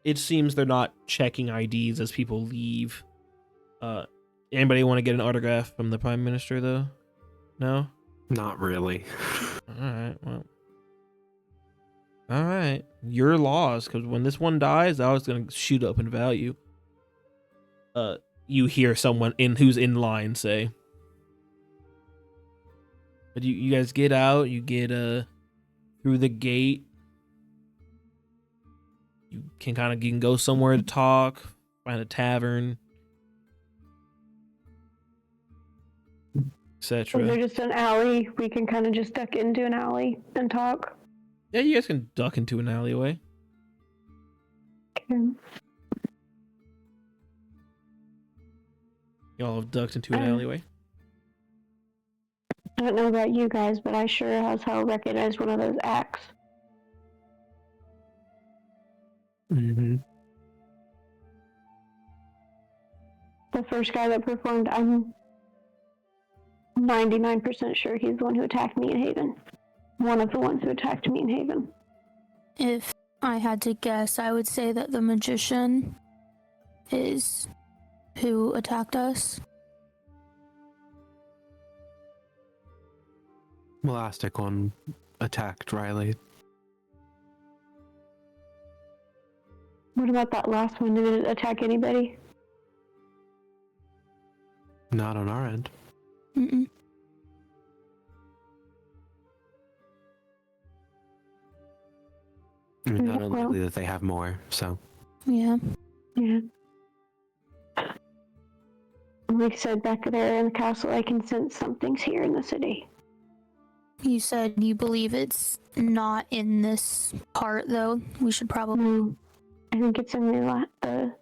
Speaker 1: It seems they're not checking IDs as people leave. Anybody want to get an autograph from the Prime Minister, though? No?
Speaker 4: Not really.
Speaker 1: Alright, well. Alright. Your laws, because when this one dies, that was going to shoot up in value. You hear someone who's in line say. But you guys get out, you get through the gate. You can go somewhere to talk, find a tavern, etc.
Speaker 3: Is there just an alley? We can kind of just duck into an alley and talk.
Speaker 1: Yeah, you guys can duck into an alleyway.
Speaker 3: Okay.
Speaker 1: Y'all have ducked into an alleyway.
Speaker 3: I don't know about you guys, but I sure as hell recognized one of those acts.
Speaker 4: Mm-hmm.
Speaker 3: The first guy that performed, I'm 99% sure he's the one who attacked me in Haven. One of the ones who attacked me in Haven.
Speaker 2: If I had to guess, I would say that the magician is who attacked us.
Speaker 4: Elastic one attacked Rylee.
Speaker 3: What about that last one? Did it attack anybody?
Speaker 4: Not on our end.
Speaker 2: Mm-mm.
Speaker 4: I mean, not
Speaker 3: Yeah,
Speaker 4: unlikely that they have more, so.
Speaker 2: Yeah.
Speaker 3: Yeah. Like I said, back there in the castle, I can sense something's here in the city.
Speaker 2: You said you believe it's not in this part, though. We should probably...
Speaker 3: No, I think it's in the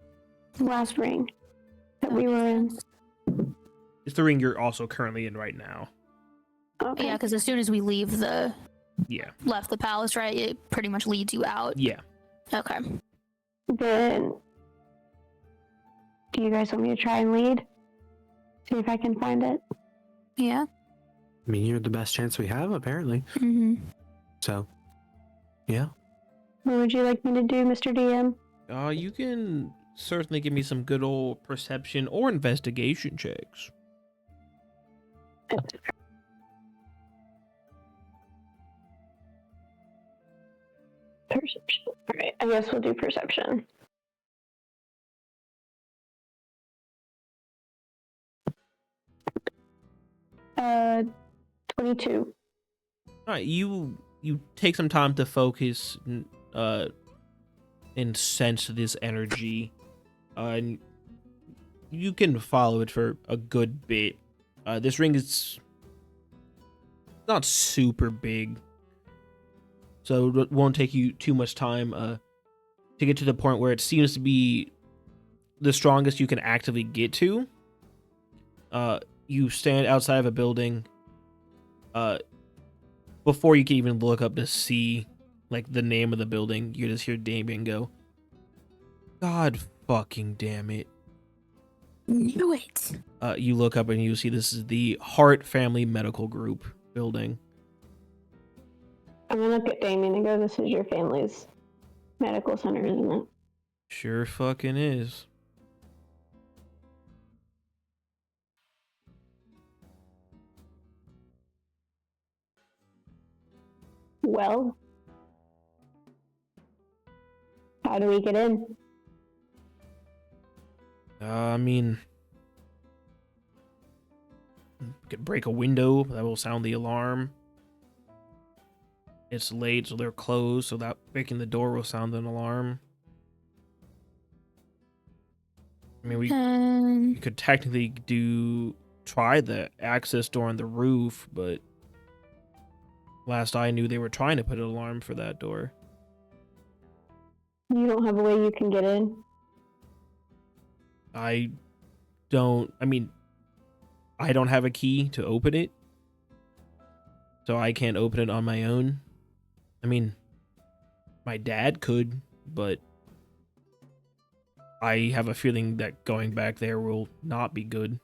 Speaker 3: last ring that we were in.
Speaker 1: It's the ring you're also currently in right now.
Speaker 3: Okay.
Speaker 2: Yeah, because as soon as we leave
Speaker 1: Yeah.
Speaker 2: left the palace, right, it pretty much leads you out.
Speaker 1: Yeah.
Speaker 2: Okay.
Speaker 3: Then, do you guys want me to try and lead? See if I can find it.
Speaker 2: Yeah.
Speaker 4: I mean, you're the best chance we have, apparently.
Speaker 2: Mm-hmm.
Speaker 4: So, yeah.
Speaker 3: What would you like me to do, Mr. DM?
Speaker 1: You can certainly give me some good old perception or investigation checks.
Speaker 3: Perception. Alright, I guess we'll do perception. Uh, 22.
Speaker 1: All right, you take some time to focus and sense this energy, and you can follow it for a good bit. This ring is not super big, so it won't take you too much time to get to the point where it seems to be the strongest you can actively get to. You stand outside of a building. Before you can even look up to see like the name of the building, you just hear Damien go, "God fucking damn it."
Speaker 2: Knew it.
Speaker 1: You look up and you see this is the Hart Family Medical Group building.
Speaker 3: I'm gonna look at Damien and go, this is your family's medical center, isn't it?
Speaker 1: Sure fucking is.
Speaker 3: Well, how do we get in?
Speaker 1: I mean, you could break a window, that will sound the alarm. It's late, so they're closed, so that breaking the door will sound an alarm. I mean, we could technically try the access door on the roof, but last I knew they were trying to put an alarm for that door.
Speaker 3: You don't have a way you can get in?
Speaker 6: I don't have a key to open it, so I can't open it on my own. I mean, my dad could, but I have a feeling that going back there will not be good.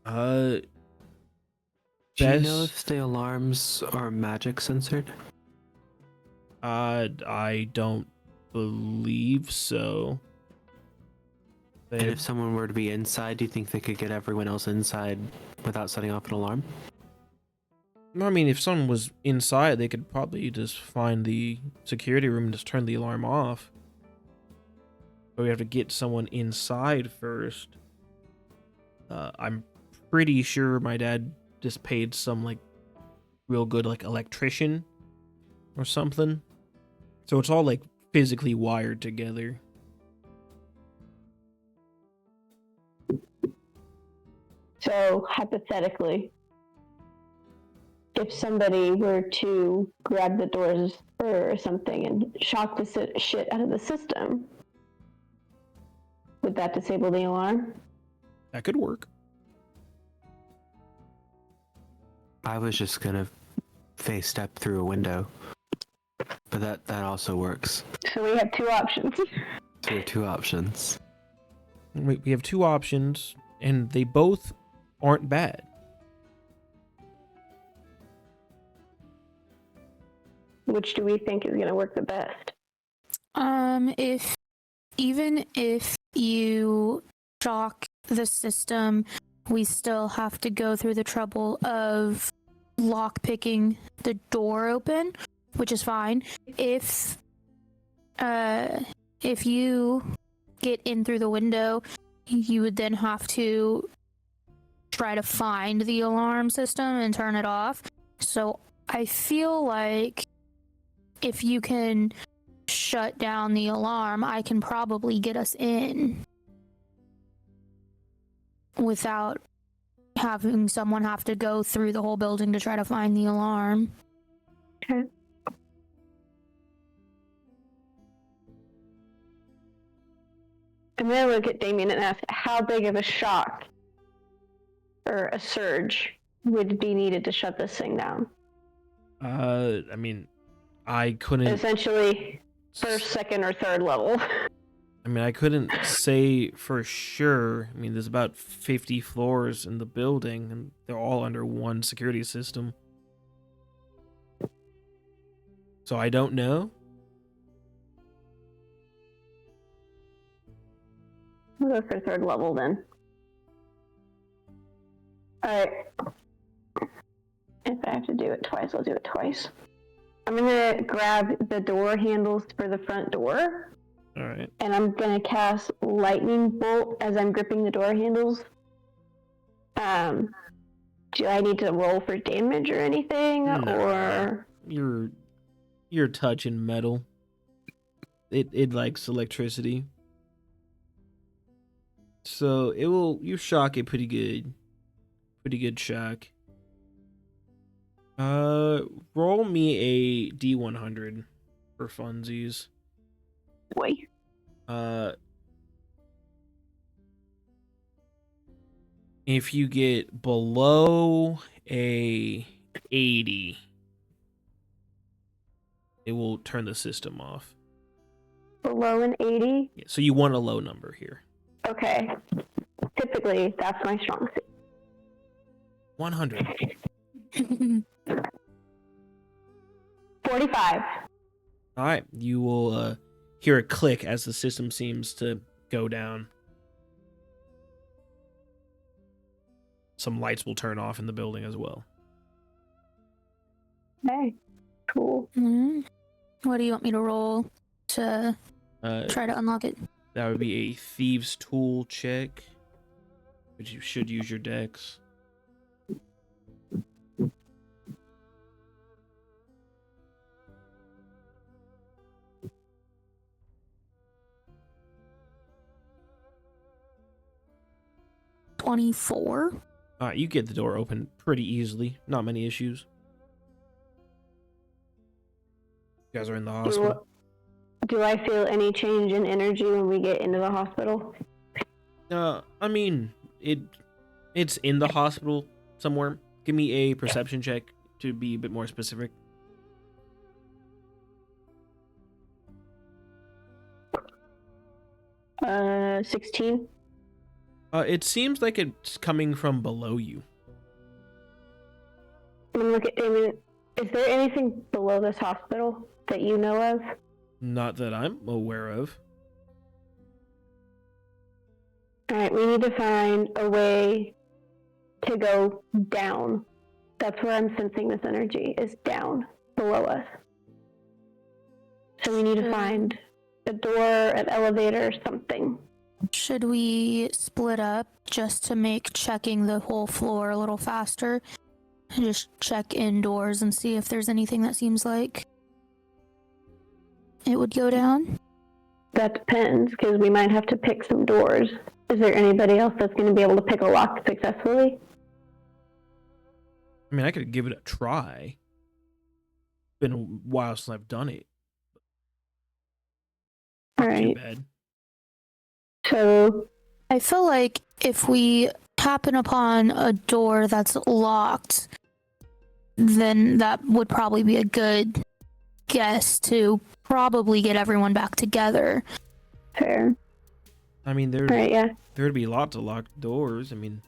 Speaker 4: Do you know if the alarms are magic censored?
Speaker 6: I don't believe so.
Speaker 4: And if someone were to be inside, do you think they could get everyone else inside without setting off an alarm?
Speaker 6: I mean, if someone was inside, they could probably just find the security room and just turn the alarm off. But we have to get someone inside first. I'm pretty sure my dad just paid some, like, real good, like, electrician or something. So it's all, like, physically wired together.
Speaker 3: So, hypothetically, if somebody were to grab the doors or something and shock the shit out of the system, would that disable the alarm?
Speaker 6: That could work.
Speaker 4: I was just gonna face step through a window, but that also works.
Speaker 3: So we have two options.
Speaker 4: So we have two options.
Speaker 6: We have two options, and they both aren't bad.
Speaker 3: Which do we think is going to work the best?
Speaker 2: Even if you shock the system, we still have to go through the trouble of lock-picking the door open, which is fine. If you get in through the window, you would then have to try to find the alarm system and turn it off. So I feel like if you can shut down the alarm, I can probably get us in without having someone have to go through the whole building to try to find the alarm.
Speaker 3: Okay. I'm going to look at Damien and ask how big of a shock or a surge would be needed to shut this thing down.
Speaker 6: I mean, I couldn't...
Speaker 3: Essentially, first, second, or third level.
Speaker 6: I mean, I couldn't say for sure. I mean, there's about 50 floors in the building, and they're all under one security system. So I don't know.
Speaker 3: We'll go for third level then. Alright. If I have to do it twice, I'll do it twice. I'm gonna grab the door handles for the front door.
Speaker 6: Alright.
Speaker 3: And I'm gonna cast Lightning Bolt as I'm gripping the door handles. Do I need to roll for damage or anything?
Speaker 6: No.
Speaker 3: Or
Speaker 6: You're touching metal. It likes electricity. So you shock it pretty good. Pretty good shock. Roll me a D100 for funsies.
Speaker 3: boy.
Speaker 6: If you get below a 80, it will turn the system off.
Speaker 3: Below an 80?
Speaker 6: Yeah, so you want a low number here.
Speaker 3: Okay. Typically, that's my strong suit.
Speaker 6: 100.
Speaker 3: 45.
Speaker 6: All right, you will hear a click as the system seems to go down. Some lights will turn off in the building as well.
Speaker 3: Okay. Cool.
Speaker 2: Mm-hmm. What do you want me to roll to try to unlock it?
Speaker 6: That would be a thieves' tool check, which you should use your dex.
Speaker 2: $24.
Speaker 6: You get the door open pretty easily. Not many issues.
Speaker 1: You guys are in the hospital.
Speaker 3: Do I feel any change in energy when we get into the hospital?
Speaker 1: I mean, it's in the hospital somewhere. Give me a perception check to be a bit more specific.
Speaker 3: 16.
Speaker 1: It seems like it's coming from below you.
Speaker 3: I'm gonna look at Damon. Is there anything below this hospital that you know of?
Speaker 1: Not that I'm aware of.
Speaker 3: Alright, we need to find a way to go down. That's where I'm sensing this energy, is down, below us. So we need to find a door, an elevator, something.
Speaker 2: Should we split up just to make checking the whole floor a little faster? Just check indoors and see if there's anything that seems like it would go down?
Speaker 3: That depends, because we might have to pick some doors. Is there anybody else that's going to be able to pick a lock successfully?
Speaker 1: I mean, I could give it a try. Been a while since I've done it. Too
Speaker 3: Alright,
Speaker 1: bad.
Speaker 3: so
Speaker 2: I feel like if we happen upon a door that's locked, then that would probably be a good guess to probably get everyone back together.
Speaker 3: fair.
Speaker 1: I mean,
Speaker 3: Alright, yeah.
Speaker 1: there'd be lots of locked doors. I mean,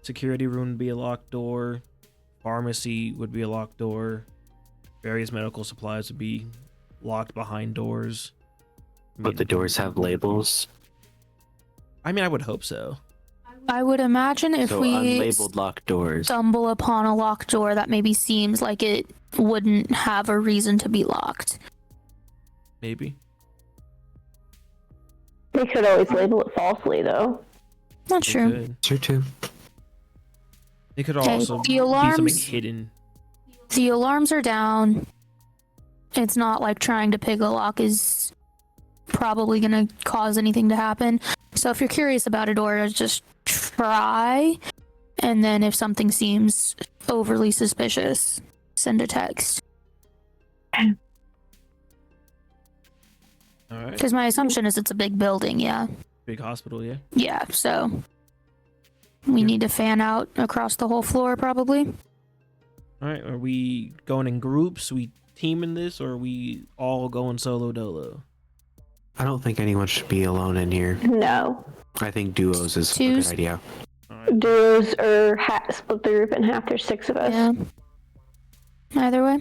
Speaker 1: security room would be a locked door. Pharmacy would be a locked door. Various medical supplies would be locked behind doors.
Speaker 4: But the doors have labels.
Speaker 1: I mean, I would hope so.
Speaker 2: I would imagine if
Speaker 4: So
Speaker 2: we
Speaker 4: unlabeled locked doors.
Speaker 2: stumble upon a locked door that maybe seems like it wouldn't have a reason to be locked.
Speaker 1: Maybe.
Speaker 3: They could always label it falsely, though.
Speaker 2: Not
Speaker 1: They
Speaker 2: true.
Speaker 1: could.
Speaker 4: Sure too.
Speaker 1: It could
Speaker 2: Okay,
Speaker 1: also
Speaker 2: the
Speaker 1: be something
Speaker 2: alarms-
Speaker 1: hidden.
Speaker 2: The alarms are down. It's not like trying to pick a lock is probably going to cause anything to happen. So if you're curious about a door, just try. And then if something seems overly suspicious, send a text.
Speaker 1: All right.
Speaker 2: Because my assumption is it's a big building, yeah.
Speaker 1: Big hospital, yeah.
Speaker 2: Yeah, so we need to fan out across the whole floor, probably.
Speaker 1: All right. Are we going in groups? We teaming this, or are we all going solo dolo?
Speaker 4: I don't think anyone should be alone in here.
Speaker 3: No.
Speaker 4: I think duos is a
Speaker 2: Twos.
Speaker 4: good idea.
Speaker 1: All right.
Speaker 3: Duos or split the group in half. There's 6 of us.
Speaker 2: Yeah. Either way.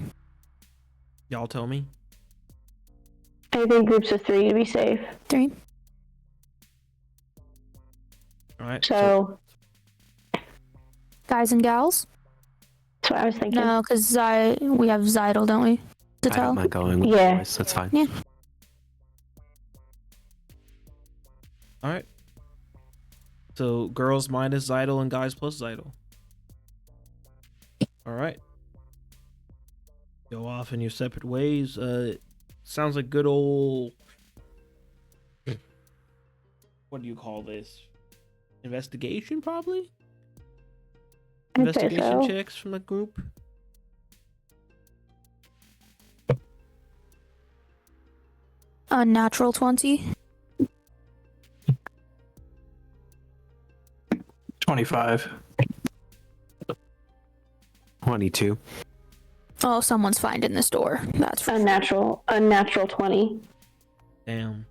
Speaker 1: Y'all tell me.
Speaker 3: I think groups of 3 to be safe.
Speaker 2: 3.
Speaker 1: All right.
Speaker 3: So
Speaker 2: Guys and gals?
Speaker 3: that's what I was thinking.
Speaker 2: No, because we have Zydel, don't we? To
Speaker 4: I
Speaker 2: tell.
Speaker 4: don't mind going with
Speaker 3: Yeah.
Speaker 4: the boys. That's fine.
Speaker 2: Yeah.
Speaker 1: All right. So girls minus Zydel and guys plus Zydel. All right. Go off in your separate ways. Sounds like good old. What do you call this? Investigation, probably.
Speaker 3: I'd say
Speaker 1: Investigation
Speaker 3: so.
Speaker 1: checks from the group.
Speaker 2: Unnatural 20.
Speaker 5: 25.
Speaker 4: 22.
Speaker 2: Oh, someone's finding this door. That's for
Speaker 3: Unnatural 20.
Speaker 1: Damn.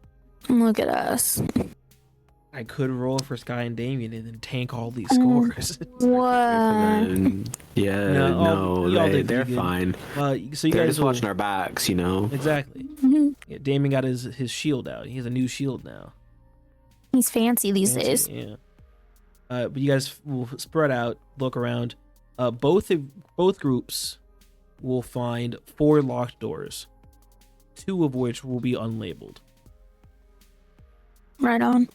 Speaker 2: Look at us.
Speaker 1: I could roll for Sky and Damien and then tank all these scores.
Speaker 2: What?
Speaker 4: Yeah,
Speaker 1: No,
Speaker 4: no,
Speaker 1: y'all did
Speaker 4: they're
Speaker 1: pretty good.
Speaker 4: fine.
Speaker 1: So you
Speaker 4: They're
Speaker 1: guys
Speaker 4: just
Speaker 1: will,
Speaker 4: watching our backs, you know.
Speaker 1: exactly.
Speaker 2: Mhm.
Speaker 1: Yeah, Damien got his shield out. He has a new shield now.
Speaker 2: He's fancy these
Speaker 1: Fancy,
Speaker 2: days.
Speaker 1: Yeah. But you guys will spread out, look around. Both groups will find 4 locked doors, 2 of which will be unlabeled.
Speaker 2: Right on.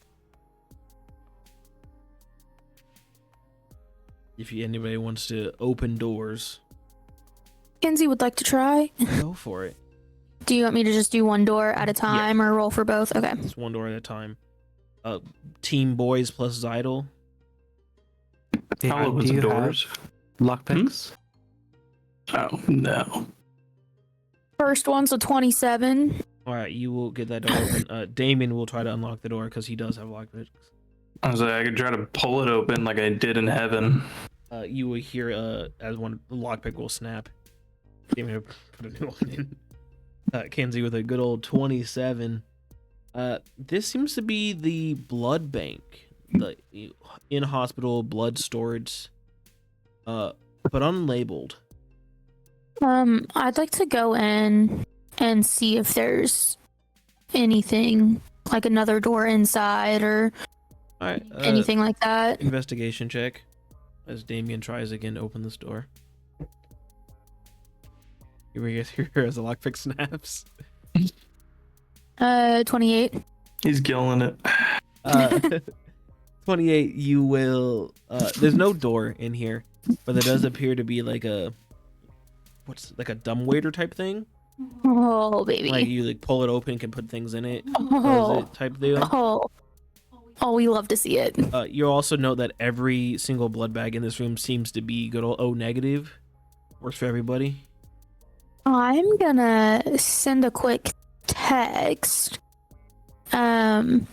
Speaker 1: If anybody wants to open doors,
Speaker 2: Kenzi would like to try.
Speaker 1: go for it.
Speaker 2: Do you want me to just do one door at a time or roll for both? Okay.
Speaker 1: It's one door at a time. Team boys plus Zydel.
Speaker 5: How open
Speaker 4: do
Speaker 5: the
Speaker 4: you
Speaker 5: doors?
Speaker 4: have lockpicks?
Speaker 5: Oh, no.
Speaker 2: First one's a 27.
Speaker 1: All right, you will get that door open. Damien will try to unlock the door because he does have lockpicks.
Speaker 5: I was like, I could try to pull it open like I did in heaven.
Speaker 1: You will hear as one the lockpick will snap. Damien will put a new one in. Kenzi with a good old 27. This seems to be the blood bank, the in-hospital blood storage, but unlabeled.
Speaker 2: I'd like to go in and see if there's anything like another door inside or
Speaker 1: All right,
Speaker 2: anything like that.
Speaker 1: Investigation check as Damien tries again to open this door. Here we hear as the lockpick snaps.
Speaker 2: 28.
Speaker 5: He's killing it.
Speaker 1: 28. You will. There's no door in here, but there does appear to be like a dumbwaiter type thing.
Speaker 2: Oh, baby.
Speaker 1: Like you like pull it open, can put things in it.
Speaker 2: Oh.
Speaker 1: It type deal.
Speaker 2: Oh, we love to see it.
Speaker 1: You also note that every single blood bag in this room seems to be good old O negative. Works for everybody.
Speaker 2: I'm gonna send a quick text. Found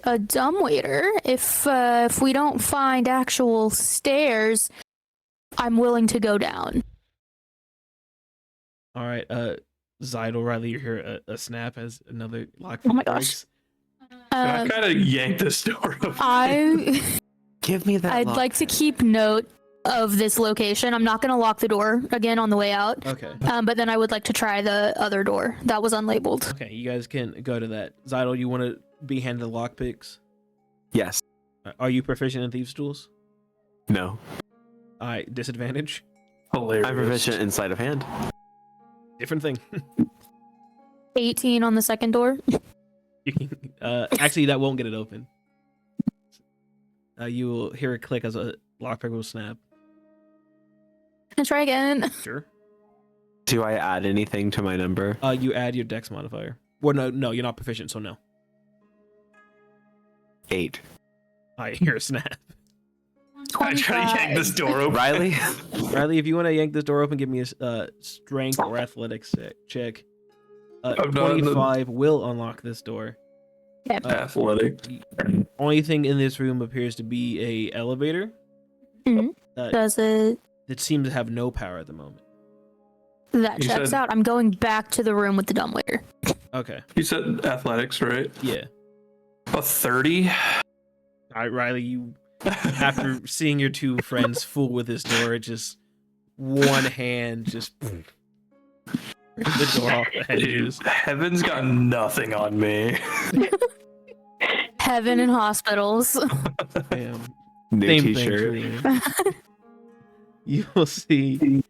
Speaker 2: a dumbwaiter. If we don't find actual stairs, I'm willing to go down.
Speaker 1: All right, Zydel, Rylee, you hear a snap as another lock.
Speaker 2: Oh my gosh.
Speaker 5: I kind of yanked this door open.
Speaker 4: Give me that.
Speaker 2: I'd like to keep note of this location. I'm not gonna lock the door again on the way out.
Speaker 1: Okay.
Speaker 2: But then I would like to try the other door that was unlabeled.
Speaker 1: Okay, you guys can go to that. Zydel, you want to be handed lockpicks?
Speaker 4: Yes.
Speaker 1: Are you proficient in thieves' tools?
Speaker 4: No.
Speaker 1: All right, disadvantage.
Speaker 5: Hilarious.
Speaker 4: I'm proficient in sleight of hand.
Speaker 1: Different thing.
Speaker 2: 18 on the second door.
Speaker 1: You can, actually, that won't get it open. You will hear a click as a lockpick will snap.
Speaker 2: Can I try again?
Speaker 1: Sure.
Speaker 4: Do I add anything to my number?
Speaker 1: You add your dex modifier. Well, no, you're not proficient, so no.
Speaker 4: 8.
Speaker 1: I hear a snap.
Speaker 5: I try to yank this door open.
Speaker 4: Rylee?
Speaker 1: Rylee, if you want to yank this door open, give me a strength or athletics check. 25 will unlock this door.
Speaker 2: Yeah.
Speaker 5: Athletic.
Speaker 1: Only thing in this room appears to be a elevator.
Speaker 2: Mhm. Does it?
Speaker 1: That seems to have no power at the moment.
Speaker 2: That
Speaker 5: You
Speaker 2: checks
Speaker 5: said-
Speaker 2: out. I'm going back to the room with the dumbwaiter.
Speaker 1: Okay.
Speaker 5: You said athletics, right?
Speaker 1: Yeah.
Speaker 5: A 30?
Speaker 1: All right, Rylee, you after seeing your two friends fool with this door, just one hand just rips the door off the hinges.
Speaker 5: Dude, heaven's got nothing on me.
Speaker 2: Heaven and hospitals.
Speaker 1: Damn.
Speaker 4: New
Speaker 1: Same
Speaker 4: t-shirt.
Speaker 1: thing for you. You will see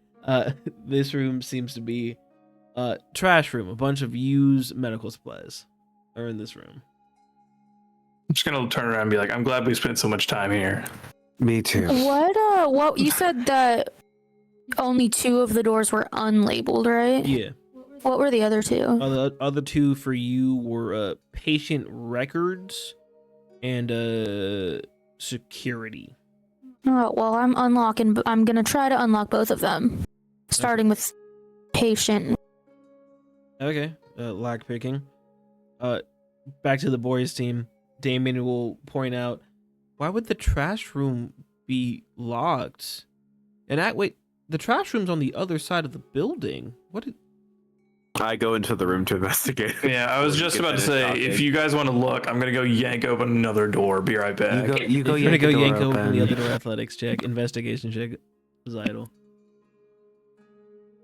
Speaker 1: this room seems to be a trash room. A bunch of used medical supplies are in this room.
Speaker 5: I'm just gonna turn around and be like, I'm glad we spent so much time here.
Speaker 4: Me too.
Speaker 2: What you said that only 2 of the doors were unlabeled, right?
Speaker 1: Yeah.
Speaker 2: What were the other 2?
Speaker 1: The other 2 for you were patient records and security.
Speaker 2: Oh, well, I'm gonna try to unlock both of them. Starting with patient.
Speaker 1: Okay. Lock picking. Back to the boys team. Damien will point out, why would the trash room be locked? And wait, the trash room's on the other side of the building. What?
Speaker 4: I go into the room to investigate.
Speaker 5: Yeah, I was just about to say, if you guys want to look, I'm gonna go yank open another door. Be right back.
Speaker 4: You go
Speaker 1: You're gonna
Speaker 4: yank
Speaker 1: go
Speaker 4: the door
Speaker 1: yank open the
Speaker 4: open.
Speaker 1: other door. Athletics check, investigation check. Zydel.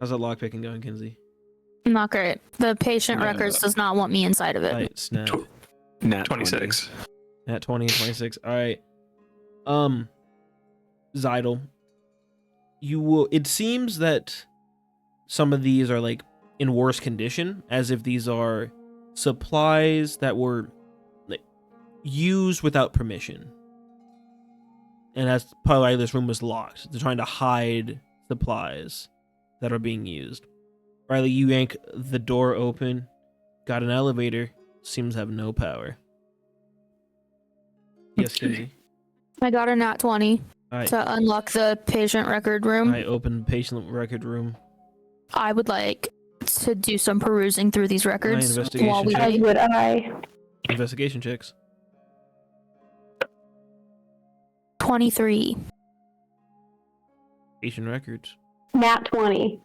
Speaker 1: How's that lock picking going, Kenzi?
Speaker 2: Not great. The patient records does not want me inside of it.
Speaker 1: Right, snap.
Speaker 4: Nat
Speaker 5: 26.
Speaker 1: At 20 and 26. All right. Zydel, you will. It seems that some of these are like in worse condition, as if these are supplies that were like, used without permission. And that's probably why this room was locked. They're trying to hide supplies that are being used. Rylee, you yank the door open. Got an elevator. Seems to have no power. Yes, Kenzi.
Speaker 2: I got a nat 20
Speaker 1: Alright.
Speaker 2: to unlock the patient record room.
Speaker 1: I open patient record room.
Speaker 2: I would like to do some perusing through these records
Speaker 6: investigation
Speaker 2: while we
Speaker 6: check.
Speaker 3: As
Speaker 2: wait.
Speaker 3: would I.
Speaker 6: Investigation checks.
Speaker 2: 23.
Speaker 6: Patient records.
Speaker 3: Nat 20.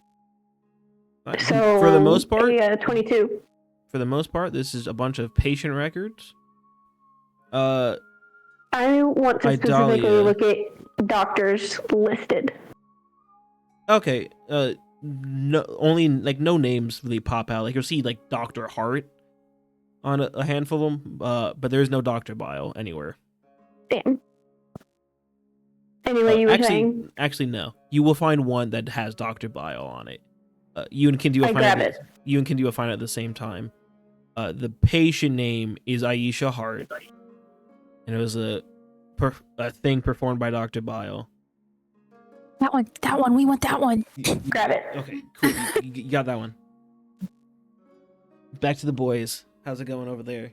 Speaker 6: Alright,
Speaker 3: So
Speaker 6: for the most part,
Speaker 3: 22.
Speaker 6: for the most part, this is a bunch of patient records.
Speaker 3: I want to
Speaker 6: Idalia.
Speaker 3: specifically look at doctors listed.
Speaker 6: Okay. No, only like no names really pop out. Like you'll see like Dr. Hart on a handful of them, but there's no Dr. Bile anywhere.
Speaker 3: Damn. Anyway, you were saying?
Speaker 6: Actually, no. You will find one that has Dr. Bile on it. You and Kenzi will
Speaker 3: I
Speaker 6: find
Speaker 3: grab
Speaker 6: it. You and Kenzi will find it at the same time. The patient name is Aisha Hart, and it was a thing performed by Dr. Bile.
Speaker 2: That one, we want that one.
Speaker 3: Grab it.
Speaker 6: Okay, cool. You got that one. Back to the boys. How's it going over there?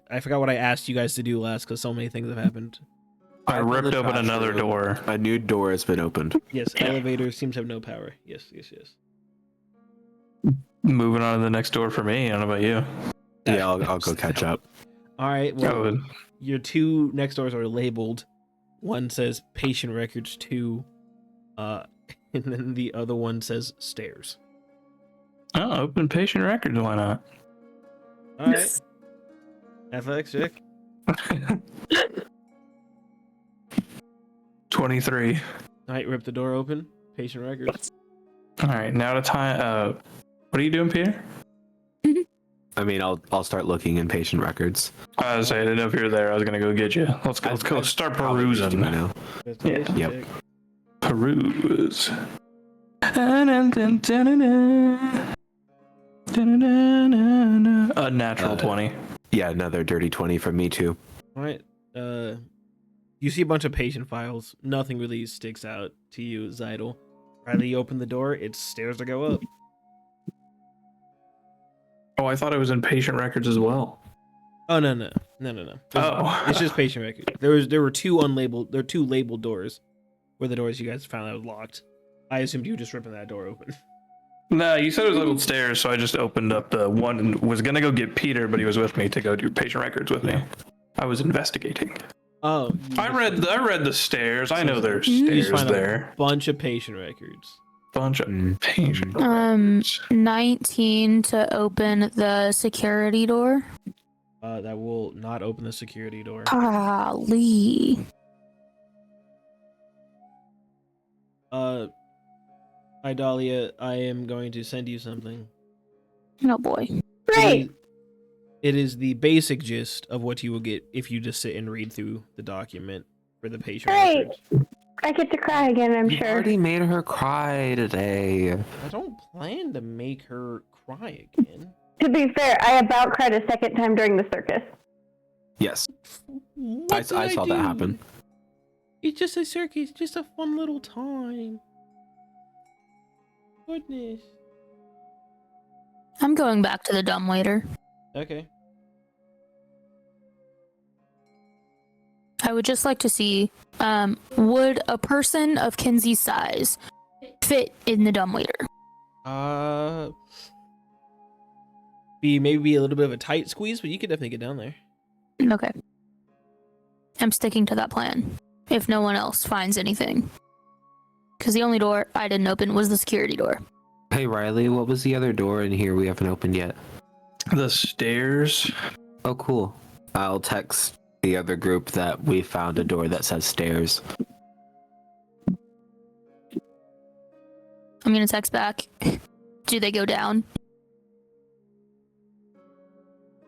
Speaker 6: I forgot what I asked you guys to do last because so many things have happened.
Speaker 5: I ripped open another door.
Speaker 4: A new door has been opened.
Speaker 6: Yes, elevators seem to have no power. Yes.
Speaker 5: Moving on to the next door for me. I don't know about you.
Speaker 4: Yeah, I'll go catch up.
Speaker 6: All right. Well,
Speaker 5: Oh,
Speaker 6: your two next doors are labeled. One says patient records 2, and then the other one says stairs.
Speaker 5: open patient records. Why not?
Speaker 6: All right. Athletics check.
Speaker 5: 23.
Speaker 6: All right. Rip the door open. Patient records.
Speaker 5: All right, now to time. What are you doing, Peter?
Speaker 4: I mean, I'll start looking in patient records.
Speaker 5: I was saying, I didn't know if you were there. I was gonna go get you. Let's go. Start perusing.
Speaker 4: Now.
Speaker 6: Investigation
Speaker 4: Yep.
Speaker 6: check.
Speaker 5: Peruse. A natural 20.
Speaker 4: Yeah, another dirty 20 from me too.
Speaker 6: All right. You see a bunch of patient files. Nothing really sticks out to you, Zydel. Rylee, you open the door. It's stairs to go up.
Speaker 5: Oh, I thought it was in patient records as well.
Speaker 6: Oh no.
Speaker 5: Oh.
Speaker 6: It's just patient record. There were two unlabeled. There are two labeled doors, where the doors you guys found out was locked. I assumed you were just ripping that door open.
Speaker 5: No, you said it was labeled stairs, so I just opened up the one and was gonna go get Peter, but he was with me to go do patient records with me. I was investigating.
Speaker 6: Oh,
Speaker 5: I read the stairs. I know there's
Speaker 6: you
Speaker 5: stairs
Speaker 6: find
Speaker 5: there.
Speaker 6: a bunch of patient records.
Speaker 5: Bunch of patient.
Speaker 2: 19 to open the security door.
Speaker 6: That will not open the security door.
Speaker 2: Golly.
Speaker 6: Idalia, I am going to send you something.
Speaker 2: Oh boy.
Speaker 3: Great.
Speaker 6: It is the basic gist of what you will get if you just sit and read through the document for the patient
Speaker 3: Great.
Speaker 6: records.
Speaker 3: I get to cry again, I'm
Speaker 4: You
Speaker 3: sure.
Speaker 4: already made her cry today.
Speaker 6: I don't plan to make her cry again.
Speaker 3: To be fair, I about cried a second time during the circus.
Speaker 4: Yes,
Speaker 6: What
Speaker 4: I
Speaker 6: did
Speaker 4: saw
Speaker 6: do?
Speaker 4: that happen.
Speaker 6: It's just a circus, just a fun little time. Goodness.
Speaker 2: I'm going back to the dumbwaiter.
Speaker 6: Okay.
Speaker 2: I would just like to see, would a person of Kenzi's size fit in the dumbwaiter?
Speaker 6: Maybe a little bit of a tight squeeze, but you could definitely get down there.
Speaker 2: Okay. I'm sticking to that plan. If no one else finds anything. Because the only door I didn't open was the security door.
Speaker 4: Hey Rylee, what was the other door in here we haven't opened yet?
Speaker 5: The stairs.
Speaker 4: Oh, cool. I'll text the other group that we found a door that says stairs.
Speaker 2: I'm gonna text back. Do they go down?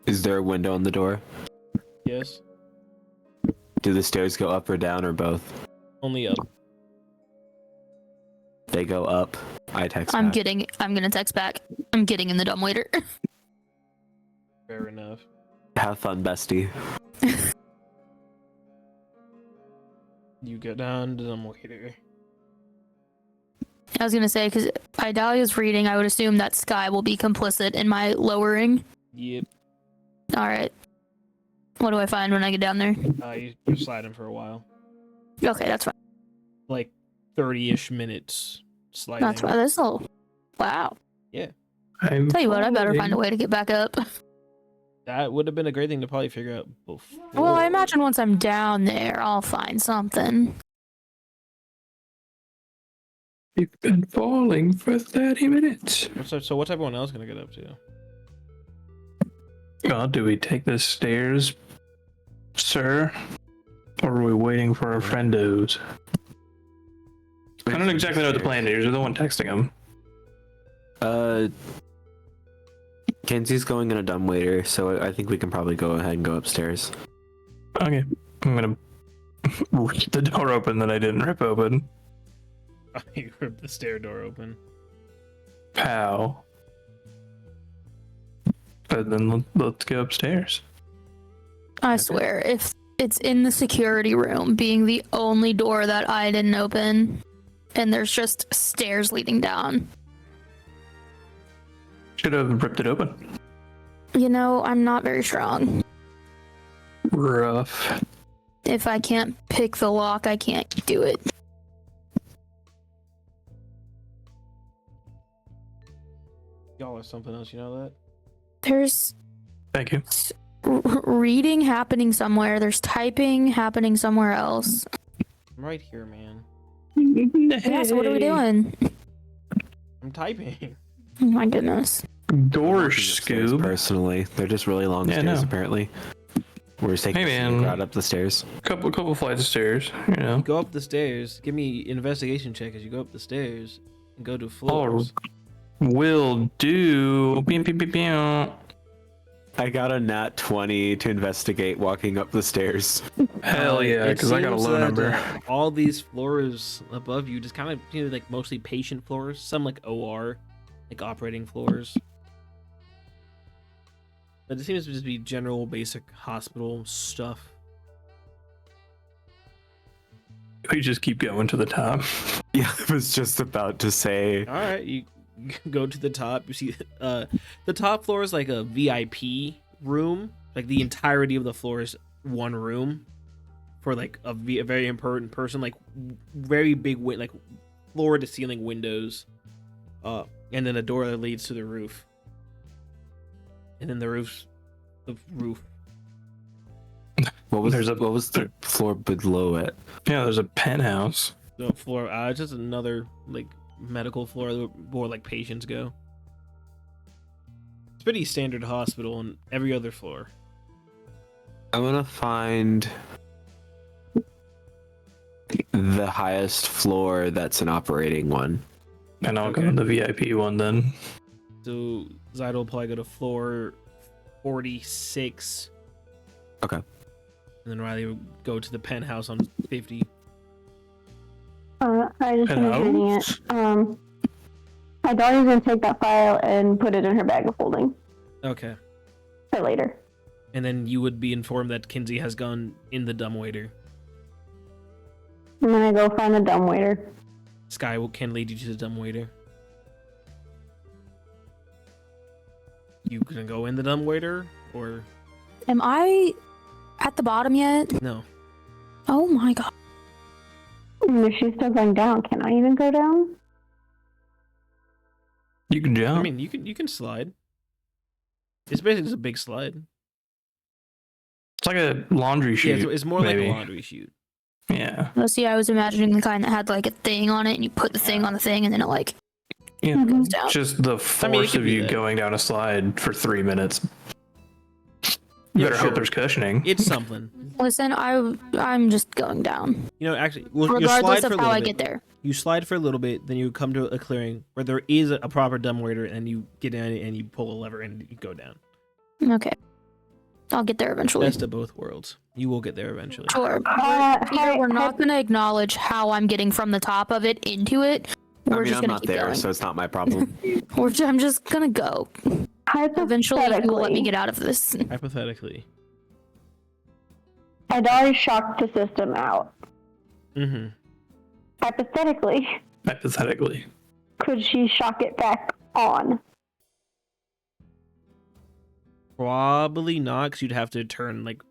Speaker 4: Is there a window on the door?
Speaker 6: Yes.
Speaker 4: Do the stairs go up or down or both?
Speaker 6: Only up.
Speaker 4: They go up. I text
Speaker 2: I'm
Speaker 4: back.
Speaker 2: gonna text back. I'm getting in the dumbwaiter.
Speaker 6: Fair enough.
Speaker 4: Have fun, bestie.
Speaker 6: You go down to the dumbwaiter.
Speaker 2: I was gonna say, because Idalia's reading, I would assume that Sky will be complicit in my lowering.
Speaker 6: Yep.
Speaker 2: Alright. What do I find when I get down there?
Speaker 6: You're sliding for a while.
Speaker 2: Okay, that's fine.
Speaker 6: Like 30-ish minutes sliding.
Speaker 2: That's fine. That's all. Wow.
Speaker 5: I
Speaker 2: Tell you what, I better find a way to get back up.
Speaker 1: That would have been a great thing to probably figure out before.
Speaker 2: Well, I imagine once I'm down there, I'll find something.
Speaker 5: You've been falling for 30 minutes.
Speaker 1: So what's everyone else gonna get up to?
Speaker 5: God, do we take the stairs, sir? Or are we waiting for our friendos? I don't exactly know what the plan is. You're the one texting him.
Speaker 4: Kenzi's going in a dumbwaiter, so I think we can probably go ahead and go upstairs.
Speaker 5: Okay. I'm gonna rip the door open that I didn't rip open.
Speaker 1: You ripped the stair door open.
Speaker 5: Pow. But then let's go upstairs.
Speaker 2: I swear, if it's in the security room, being the only door that I didn't open, and there's just stairs leading down.
Speaker 5: Should have ripped it open.
Speaker 2: You know, I'm not very strong.
Speaker 5: Rough.
Speaker 2: If I can't pick the lock, I can't do it.
Speaker 1: Y'all are something else, you know that?
Speaker 2: There's
Speaker 5: Thank you.
Speaker 2: reading happening somewhere. There's typing happening somewhere else.
Speaker 1: I'm right here, man.
Speaker 2: Yeah, so what are we doing?
Speaker 1: I'm typing.
Speaker 2: Oh my goodness.
Speaker 5: Door
Speaker 4: Upstairs,
Speaker 5: Scoob.
Speaker 4: Personally, they're just really long
Speaker 5: Yeah,
Speaker 4: stairs.
Speaker 5: no.
Speaker 4: Apparently, we're just taking
Speaker 5: Hey,
Speaker 4: a
Speaker 5: man.
Speaker 4: route up the stairs.
Speaker 5: Couple flights of stairs. You know.
Speaker 1: Go up the stairs. Give me an investigation check as you go up the stairs and go to floors.
Speaker 5: Will do. Beep, beep, beep, beep.
Speaker 4: I got a nat 20 to investigate walking up the stairs.
Speaker 5: Hell yeah,
Speaker 1: It
Speaker 5: because I got a
Speaker 1: seems
Speaker 5: low
Speaker 1: that,
Speaker 5: number.
Speaker 1: all these floors above you, just kind of, you know, like mostly patient floors. Some like OR, like operating floors. But it seems to just be general, basic hospital stuff.
Speaker 5: We just keep going to the top.
Speaker 4: Yeah, I was just about to say.
Speaker 1: All right, you go to the top. You see, the top floor is like a VIP room. Like the entirety of the floor is one room for like a very important person. Like very big, like floor to ceiling windows, and then a door that leads to the roof, and then the roof.
Speaker 4: What was
Speaker 5: There's a-
Speaker 4: what was the floor below it?
Speaker 5: Yeah, there's a penthouse.
Speaker 1: The floor, it's just another like medical floor where like patients go. It's pretty standard hospital on every other floor.
Speaker 4: I'm gonna find the highest floor that's an operating one.
Speaker 5: And I'll
Speaker 1: Okay.
Speaker 5: go to the VIP one then.
Speaker 1: So Zydo will probably go to floor 46.
Speaker 4: Okay.
Speaker 1: And then Rylee would go to the penthouse on 50.
Speaker 3: I just finished reading it.
Speaker 5: Penthouse?
Speaker 3: Idalia's gonna take that file and put it in her bag of holding
Speaker 1: Okay.
Speaker 3: for later.
Speaker 1: And then you would be informed that Kenzi has gone in the dumbwaiter.
Speaker 3: I'm gonna go find the dumbwaiter.
Speaker 1: Can lead you to the dumbwaiter. You gonna go in the dumbwaiter or
Speaker 2: Am I at the bottom yet?
Speaker 1: no?
Speaker 2: Oh my god.
Speaker 3: If she's still going down, can I even go down?
Speaker 5: You can jump.
Speaker 1: I mean, you can slide. It's basically just a big slide.
Speaker 5: it's like a laundry chute.
Speaker 1: Yeah, it's more
Speaker 5: maybe.
Speaker 1: like a laundry chute.
Speaker 5: Yeah.
Speaker 2: Oh, see, I was imagining the kind that had like a thing on it, and you put the thing on the thing, and then it like
Speaker 5: Yeah.
Speaker 2: goes down.
Speaker 5: Just the
Speaker 1: I
Speaker 5: force
Speaker 1: mean, it could
Speaker 5: of
Speaker 1: be
Speaker 5: you
Speaker 1: that.
Speaker 5: going down a slide for 3 minutes.
Speaker 1: Yeah,
Speaker 5: Better
Speaker 1: sure.
Speaker 5: hope there's cushioning.
Speaker 1: It's something.
Speaker 2: Listen, I'm just going down,
Speaker 1: You know, actually, well, you
Speaker 2: regardless
Speaker 1: slide for
Speaker 2: of
Speaker 1: a
Speaker 2: how
Speaker 1: little
Speaker 2: I
Speaker 1: bit.
Speaker 2: get there.
Speaker 1: You slide for a little bit, then you come to a clearing where there is a proper dumbwaiter, and you get in and you pull a lever and you go down.
Speaker 2: Okay, I'll get there eventually.
Speaker 1: Best of both worlds. You will get there eventually.
Speaker 2: Sure.
Speaker 3: Hi-
Speaker 2: We're not
Speaker 3: hi-
Speaker 2: going to acknowledge how I'm getting from the top of it into it.
Speaker 4: I
Speaker 2: We're
Speaker 4: mean,
Speaker 2: just
Speaker 4: I'm
Speaker 2: going to
Speaker 4: not
Speaker 2: keep
Speaker 4: there,
Speaker 2: going.
Speaker 4: so it's not my problem.
Speaker 2: I'm just going to go. Eventually, you will let me get out of this.
Speaker 1: Hypothetically.
Speaker 3: Idalia shocked the system out.
Speaker 1: Mm-hmm.
Speaker 3: Hypothetically,
Speaker 5: Hypothetically.
Speaker 3: could she shock it back on?
Speaker 1: Probably not, because you'd have to turn like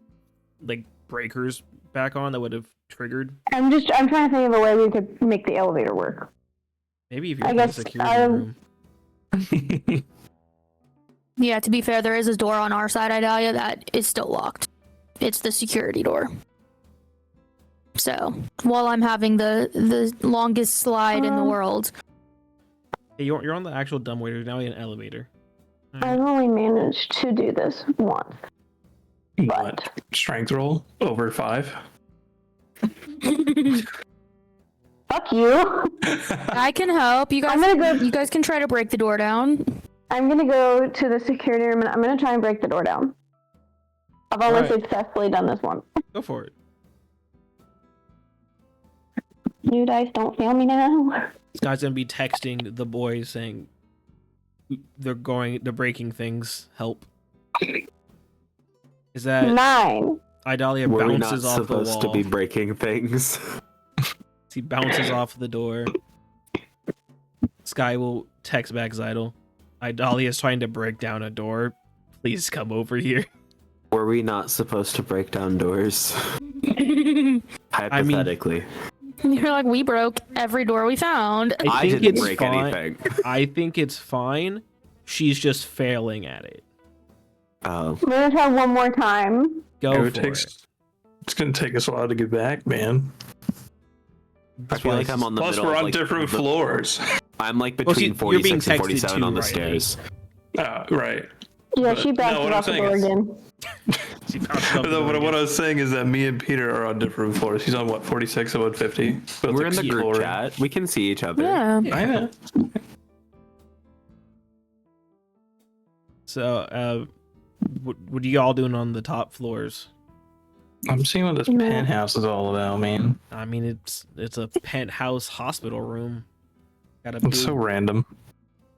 Speaker 1: breakers back on that would have triggered.
Speaker 3: I'm trying to think of a way we could make the elevator work.
Speaker 1: Maybe if you're
Speaker 3: I
Speaker 1: in the
Speaker 3: guess
Speaker 1: security room.
Speaker 2: Yeah, to be fair, there is a door on our side, Idalia, that is still locked. It's the security door. So, while I'm having the longest slide in the world.
Speaker 1: Hey, you're on the actual dumbwaiter, you're now in an elevator.
Speaker 3: I've only managed to do this once.
Speaker 5: What? Strength roll over 5?
Speaker 3: Fuck you.
Speaker 2: I can help. You guys can try to break the door down.
Speaker 3: I'm gonna go to the security room and I'm gonna try and break the door down. I've only successfully done this once.
Speaker 1: Go for it.
Speaker 3: New dice, don't fail me now.
Speaker 1: This guy's gonna be texting the boys saying they're breaking things. Help. Is that
Speaker 3: 9?
Speaker 1: Idalia
Speaker 4: Were we
Speaker 1: bounces
Speaker 4: not
Speaker 1: off the wall?
Speaker 4: supposed to be breaking things?
Speaker 1: He bounces off the door. Sky will text back Zidel. Idalia is trying to break down a door. Please come over here.
Speaker 4: Were we not supposed to break down doors? Hypothetically.
Speaker 2: You're like, we broke every door we found.
Speaker 4: I
Speaker 1: think
Speaker 4: didn't
Speaker 1: it's
Speaker 4: break
Speaker 1: fine.
Speaker 4: anything.
Speaker 1: I think it's fine. She's just failing at it.
Speaker 4: Oh.
Speaker 3: I'm gonna try one more time.
Speaker 1: Go for it.
Speaker 5: It's gonna take us a while to get back, man.
Speaker 4: I feel like I'm on the
Speaker 5: Plus,
Speaker 4: middle.
Speaker 5: we're on
Speaker 4: like,
Speaker 5: different floors.
Speaker 4: I'm like
Speaker 1: Well, see,
Speaker 4: between
Speaker 1: you're being
Speaker 4: 46 and
Speaker 1: texted
Speaker 4: 47
Speaker 1: too,
Speaker 4: on the
Speaker 1: Rylee.
Speaker 4: stairs.
Speaker 5: Right.
Speaker 3: Yeah,
Speaker 5: But-
Speaker 3: she bounced
Speaker 5: no, what
Speaker 3: off
Speaker 5: I'm
Speaker 3: the
Speaker 5: saying
Speaker 3: door
Speaker 5: is-
Speaker 3: again.
Speaker 1: She bounced off the
Speaker 5: No,
Speaker 1: door
Speaker 5: what
Speaker 1: again.
Speaker 5: I was saying is that me and Peter are on different floors. He's on what, 46 and what, 50? So it's
Speaker 4: We're
Speaker 5: like
Speaker 4: in the group
Speaker 5: floor.
Speaker 4: chat. We can see each other.
Speaker 2: Yeah.
Speaker 5: I know.
Speaker 1: So, what are you all doing on the top floors?
Speaker 5: I'm seeing what this
Speaker 3: Yeah.
Speaker 5: penthouse is all about, man.
Speaker 1: I mean, it's a penthouse hospital room. Got a
Speaker 5: It's so random.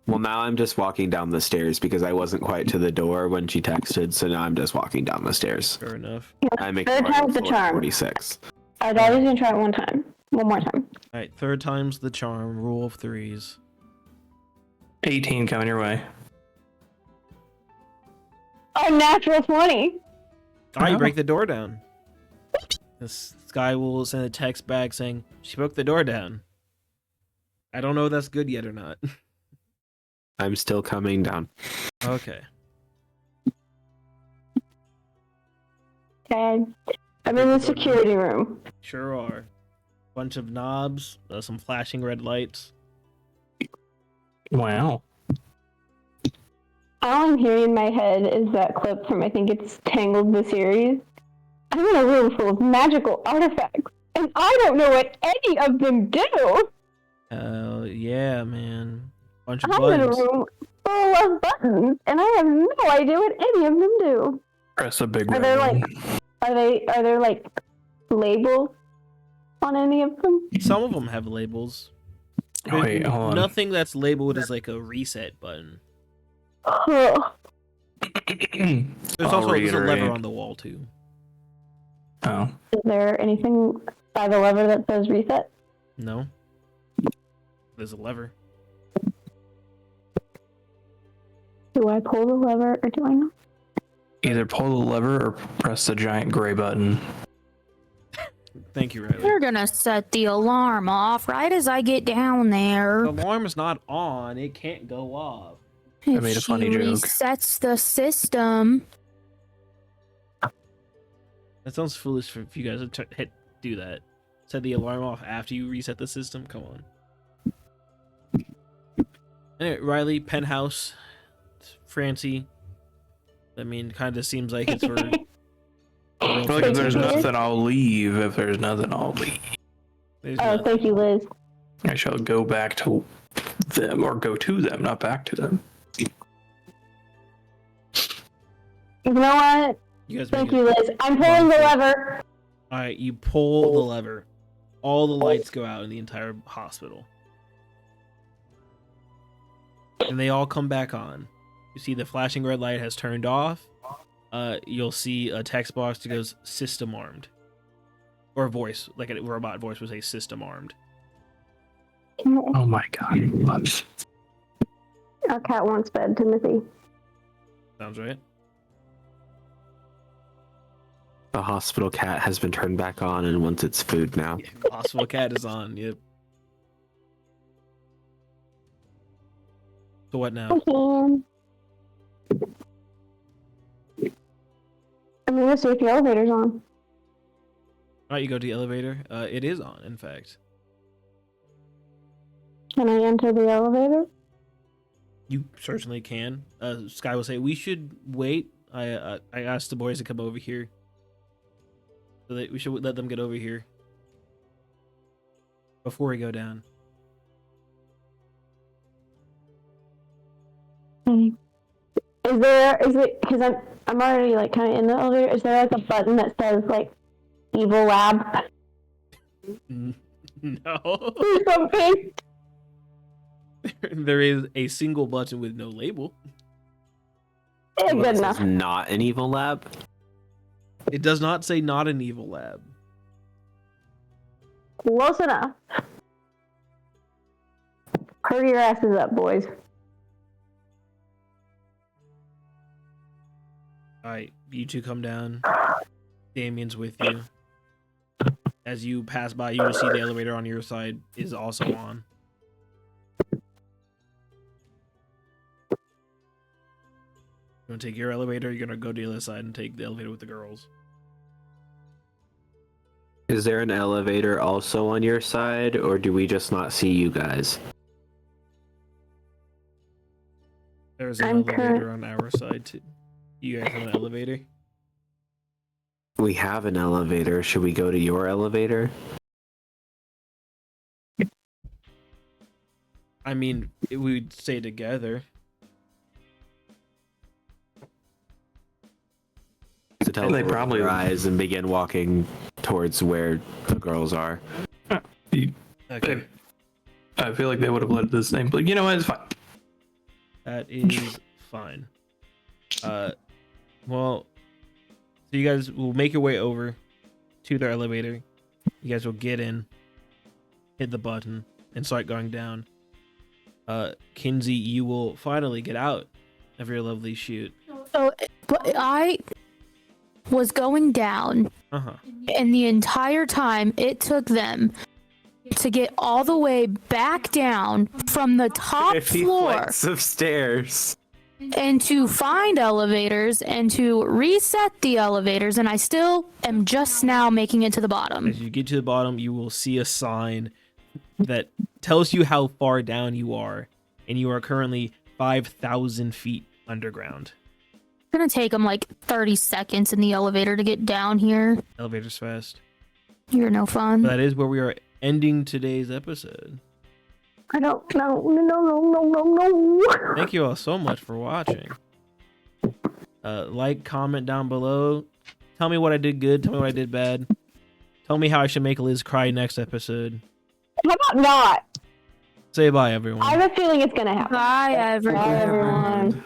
Speaker 4: Well, now I'm just walking down the stairs because I wasn't quite to the door when she texted, so now I'm just walking down the stairs.
Speaker 1: Fair enough.
Speaker 4: I make
Speaker 3: Third time's the charm.
Speaker 4: 46.
Speaker 3: I'd always gonna try it one more time.
Speaker 1: All right, third time's the charm. Rule of threes.
Speaker 5: 18 coming your way.
Speaker 3: A natural 20.
Speaker 1: All right,
Speaker 5: Oh.
Speaker 1: break the door down. This guy will send a text back saying she broke the door down. I don't know if that's good yet or not.
Speaker 4: I'm still coming down.
Speaker 1: Okay.
Speaker 3: Okay. I'm in the security room.
Speaker 1: Sure are. Bunch of knobs, some flashing red lights.
Speaker 5: Wow.
Speaker 3: All I'm hearing in my head is that clip from, I think it's Tangled the series. I'm in a room full of magical artifacts, and I don't know what any of them do.
Speaker 1: Yeah, man. Bunch of
Speaker 3: I'm in a
Speaker 1: buttons.
Speaker 3: room full of buttons, and I have no idea what any of them do.
Speaker 5: Press a big
Speaker 3: Are
Speaker 5: red
Speaker 3: there
Speaker 5: one.
Speaker 3: are there like labels on any of them?
Speaker 1: Some of them have labels.
Speaker 5: Oh, wait, hold on.
Speaker 1: Nothing that's labeled as like a reset button.
Speaker 3: Ugh.
Speaker 1: There's
Speaker 5: I'll
Speaker 1: also there's a lever
Speaker 5: reiterate.
Speaker 1: on the wall too.
Speaker 5: Oh.
Speaker 3: Is there anything by the lever that says reset?
Speaker 1: No. There's a lever.
Speaker 3: Do I pull the lever or do I not?
Speaker 5: Either pull the lever or press the giant gray button.
Speaker 1: Thank you, Riley.
Speaker 2: You're gonna set the alarm off right as I get down there.
Speaker 1: The alarm is not on. It can't go off.
Speaker 2: If
Speaker 5: made a
Speaker 2: she
Speaker 5: funny joke.
Speaker 2: resets the system.
Speaker 1: That sounds foolish for if you guys to do that. Set the alarm off after you reset the system. Come on. Anyway, Riley, penthouse, Francie. I mean, kind of seems like it's for.
Speaker 5: Like if there's nothing, I'll leave. If there's nothing, I'll leave.
Speaker 1: There's
Speaker 3: Oh,
Speaker 1: nothing.
Speaker 3: thank you, Liz.
Speaker 5: I shall go back to them, or go to them, not back to them.
Speaker 3: You know what?
Speaker 1: You guys
Speaker 3: Thank
Speaker 1: make
Speaker 3: you,
Speaker 1: it.
Speaker 3: Liz. I'm pulling the lever.
Speaker 1: All right, you pull the lever. All the lights go out in the entire hospital, and they all come back on. You see the flashing red light has turned off. You'll see a text box that goes "system armed," or a voice, like a robot voice would say "system armed."
Speaker 5: Oh my god.
Speaker 3: Our cat wants bed, Timothy.
Speaker 1: Sounds right.
Speaker 4: The hospital cat has been turned back on and wants its food now.
Speaker 1: Hospital cat is on. Yep. So what now?
Speaker 3: I'm gonna see if the elevator's on.
Speaker 1: All right, you go to the elevator. It is on, in fact.
Speaker 3: Can I enter the elevator?
Speaker 1: You certainly can. Sky will say, we should wait. I asked the boys to come over here. So that we should let them get over here. Before we go down.
Speaker 3: Is it, because I'm already like kind of in the elevator, is there like a button that says like evil lab?
Speaker 1: No.
Speaker 3: Or something?
Speaker 1: There is a single button with no label.
Speaker 3: Yeah,
Speaker 4: Well,
Speaker 3: good
Speaker 4: this
Speaker 3: enough.
Speaker 4: is not an evil lab.
Speaker 1: It does not say not an evil lab.
Speaker 3: Close enough. Hurry your asses up, boys.
Speaker 1: Alright, you two come down. Damien's with you. As you pass by, you will see the elevator on your side is also on. You want to take your elevator, you're going to go to the other side and take the elevator with the girls.
Speaker 4: Is there an elevator also on your side, or do we just not see you guys?
Speaker 1: There's an elevator on our side too. You guys have an elevator?
Speaker 4: We have an elevator. Should we go to your elevator?
Speaker 1: I mean, we would stay together.
Speaker 4: So tell
Speaker 5: They
Speaker 4: them to
Speaker 5: probably-
Speaker 4: roll their eyes and begin walking towards where the girls are.
Speaker 1: Okay.
Speaker 5: I feel like they would have led this name, but you know what? It's fine.
Speaker 1: That is fine. Well, so you guys will make your way over to their elevator. You guys will get in, hit the button, and start going down. Kenzi, you will finally get out of your lovely chute.
Speaker 2: So, but I was going down, and the entire time it took them to get all the way back down from the top
Speaker 4: 50
Speaker 2: floor
Speaker 4: flights of stairs.
Speaker 2: and to find elevators and to reset the elevators, and I still am just now making it to the bottom.
Speaker 1: As you get to the bottom, you will see a sign that tells you how far down you are, and you are currently 5,000 feet underground.
Speaker 2: It's gonna take them like 30 seconds in the elevator to get down here.
Speaker 1: Elevator's fast.
Speaker 2: You're no fun.
Speaker 1: That is where we are ending today's episode.
Speaker 3: I don't know. No.
Speaker 1: Thank you all so much for watching. Like, comment down below. Tell me what I did good. Tell me what I did bad. Tell me how I should make Liz cry next episode.
Speaker 3: How about not?
Speaker 1: Say bye, everyone.
Speaker 3: I have a feeling it's gonna happen.
Speaker 2: Bye, everyone.
Speaker 3: Bye, everyone.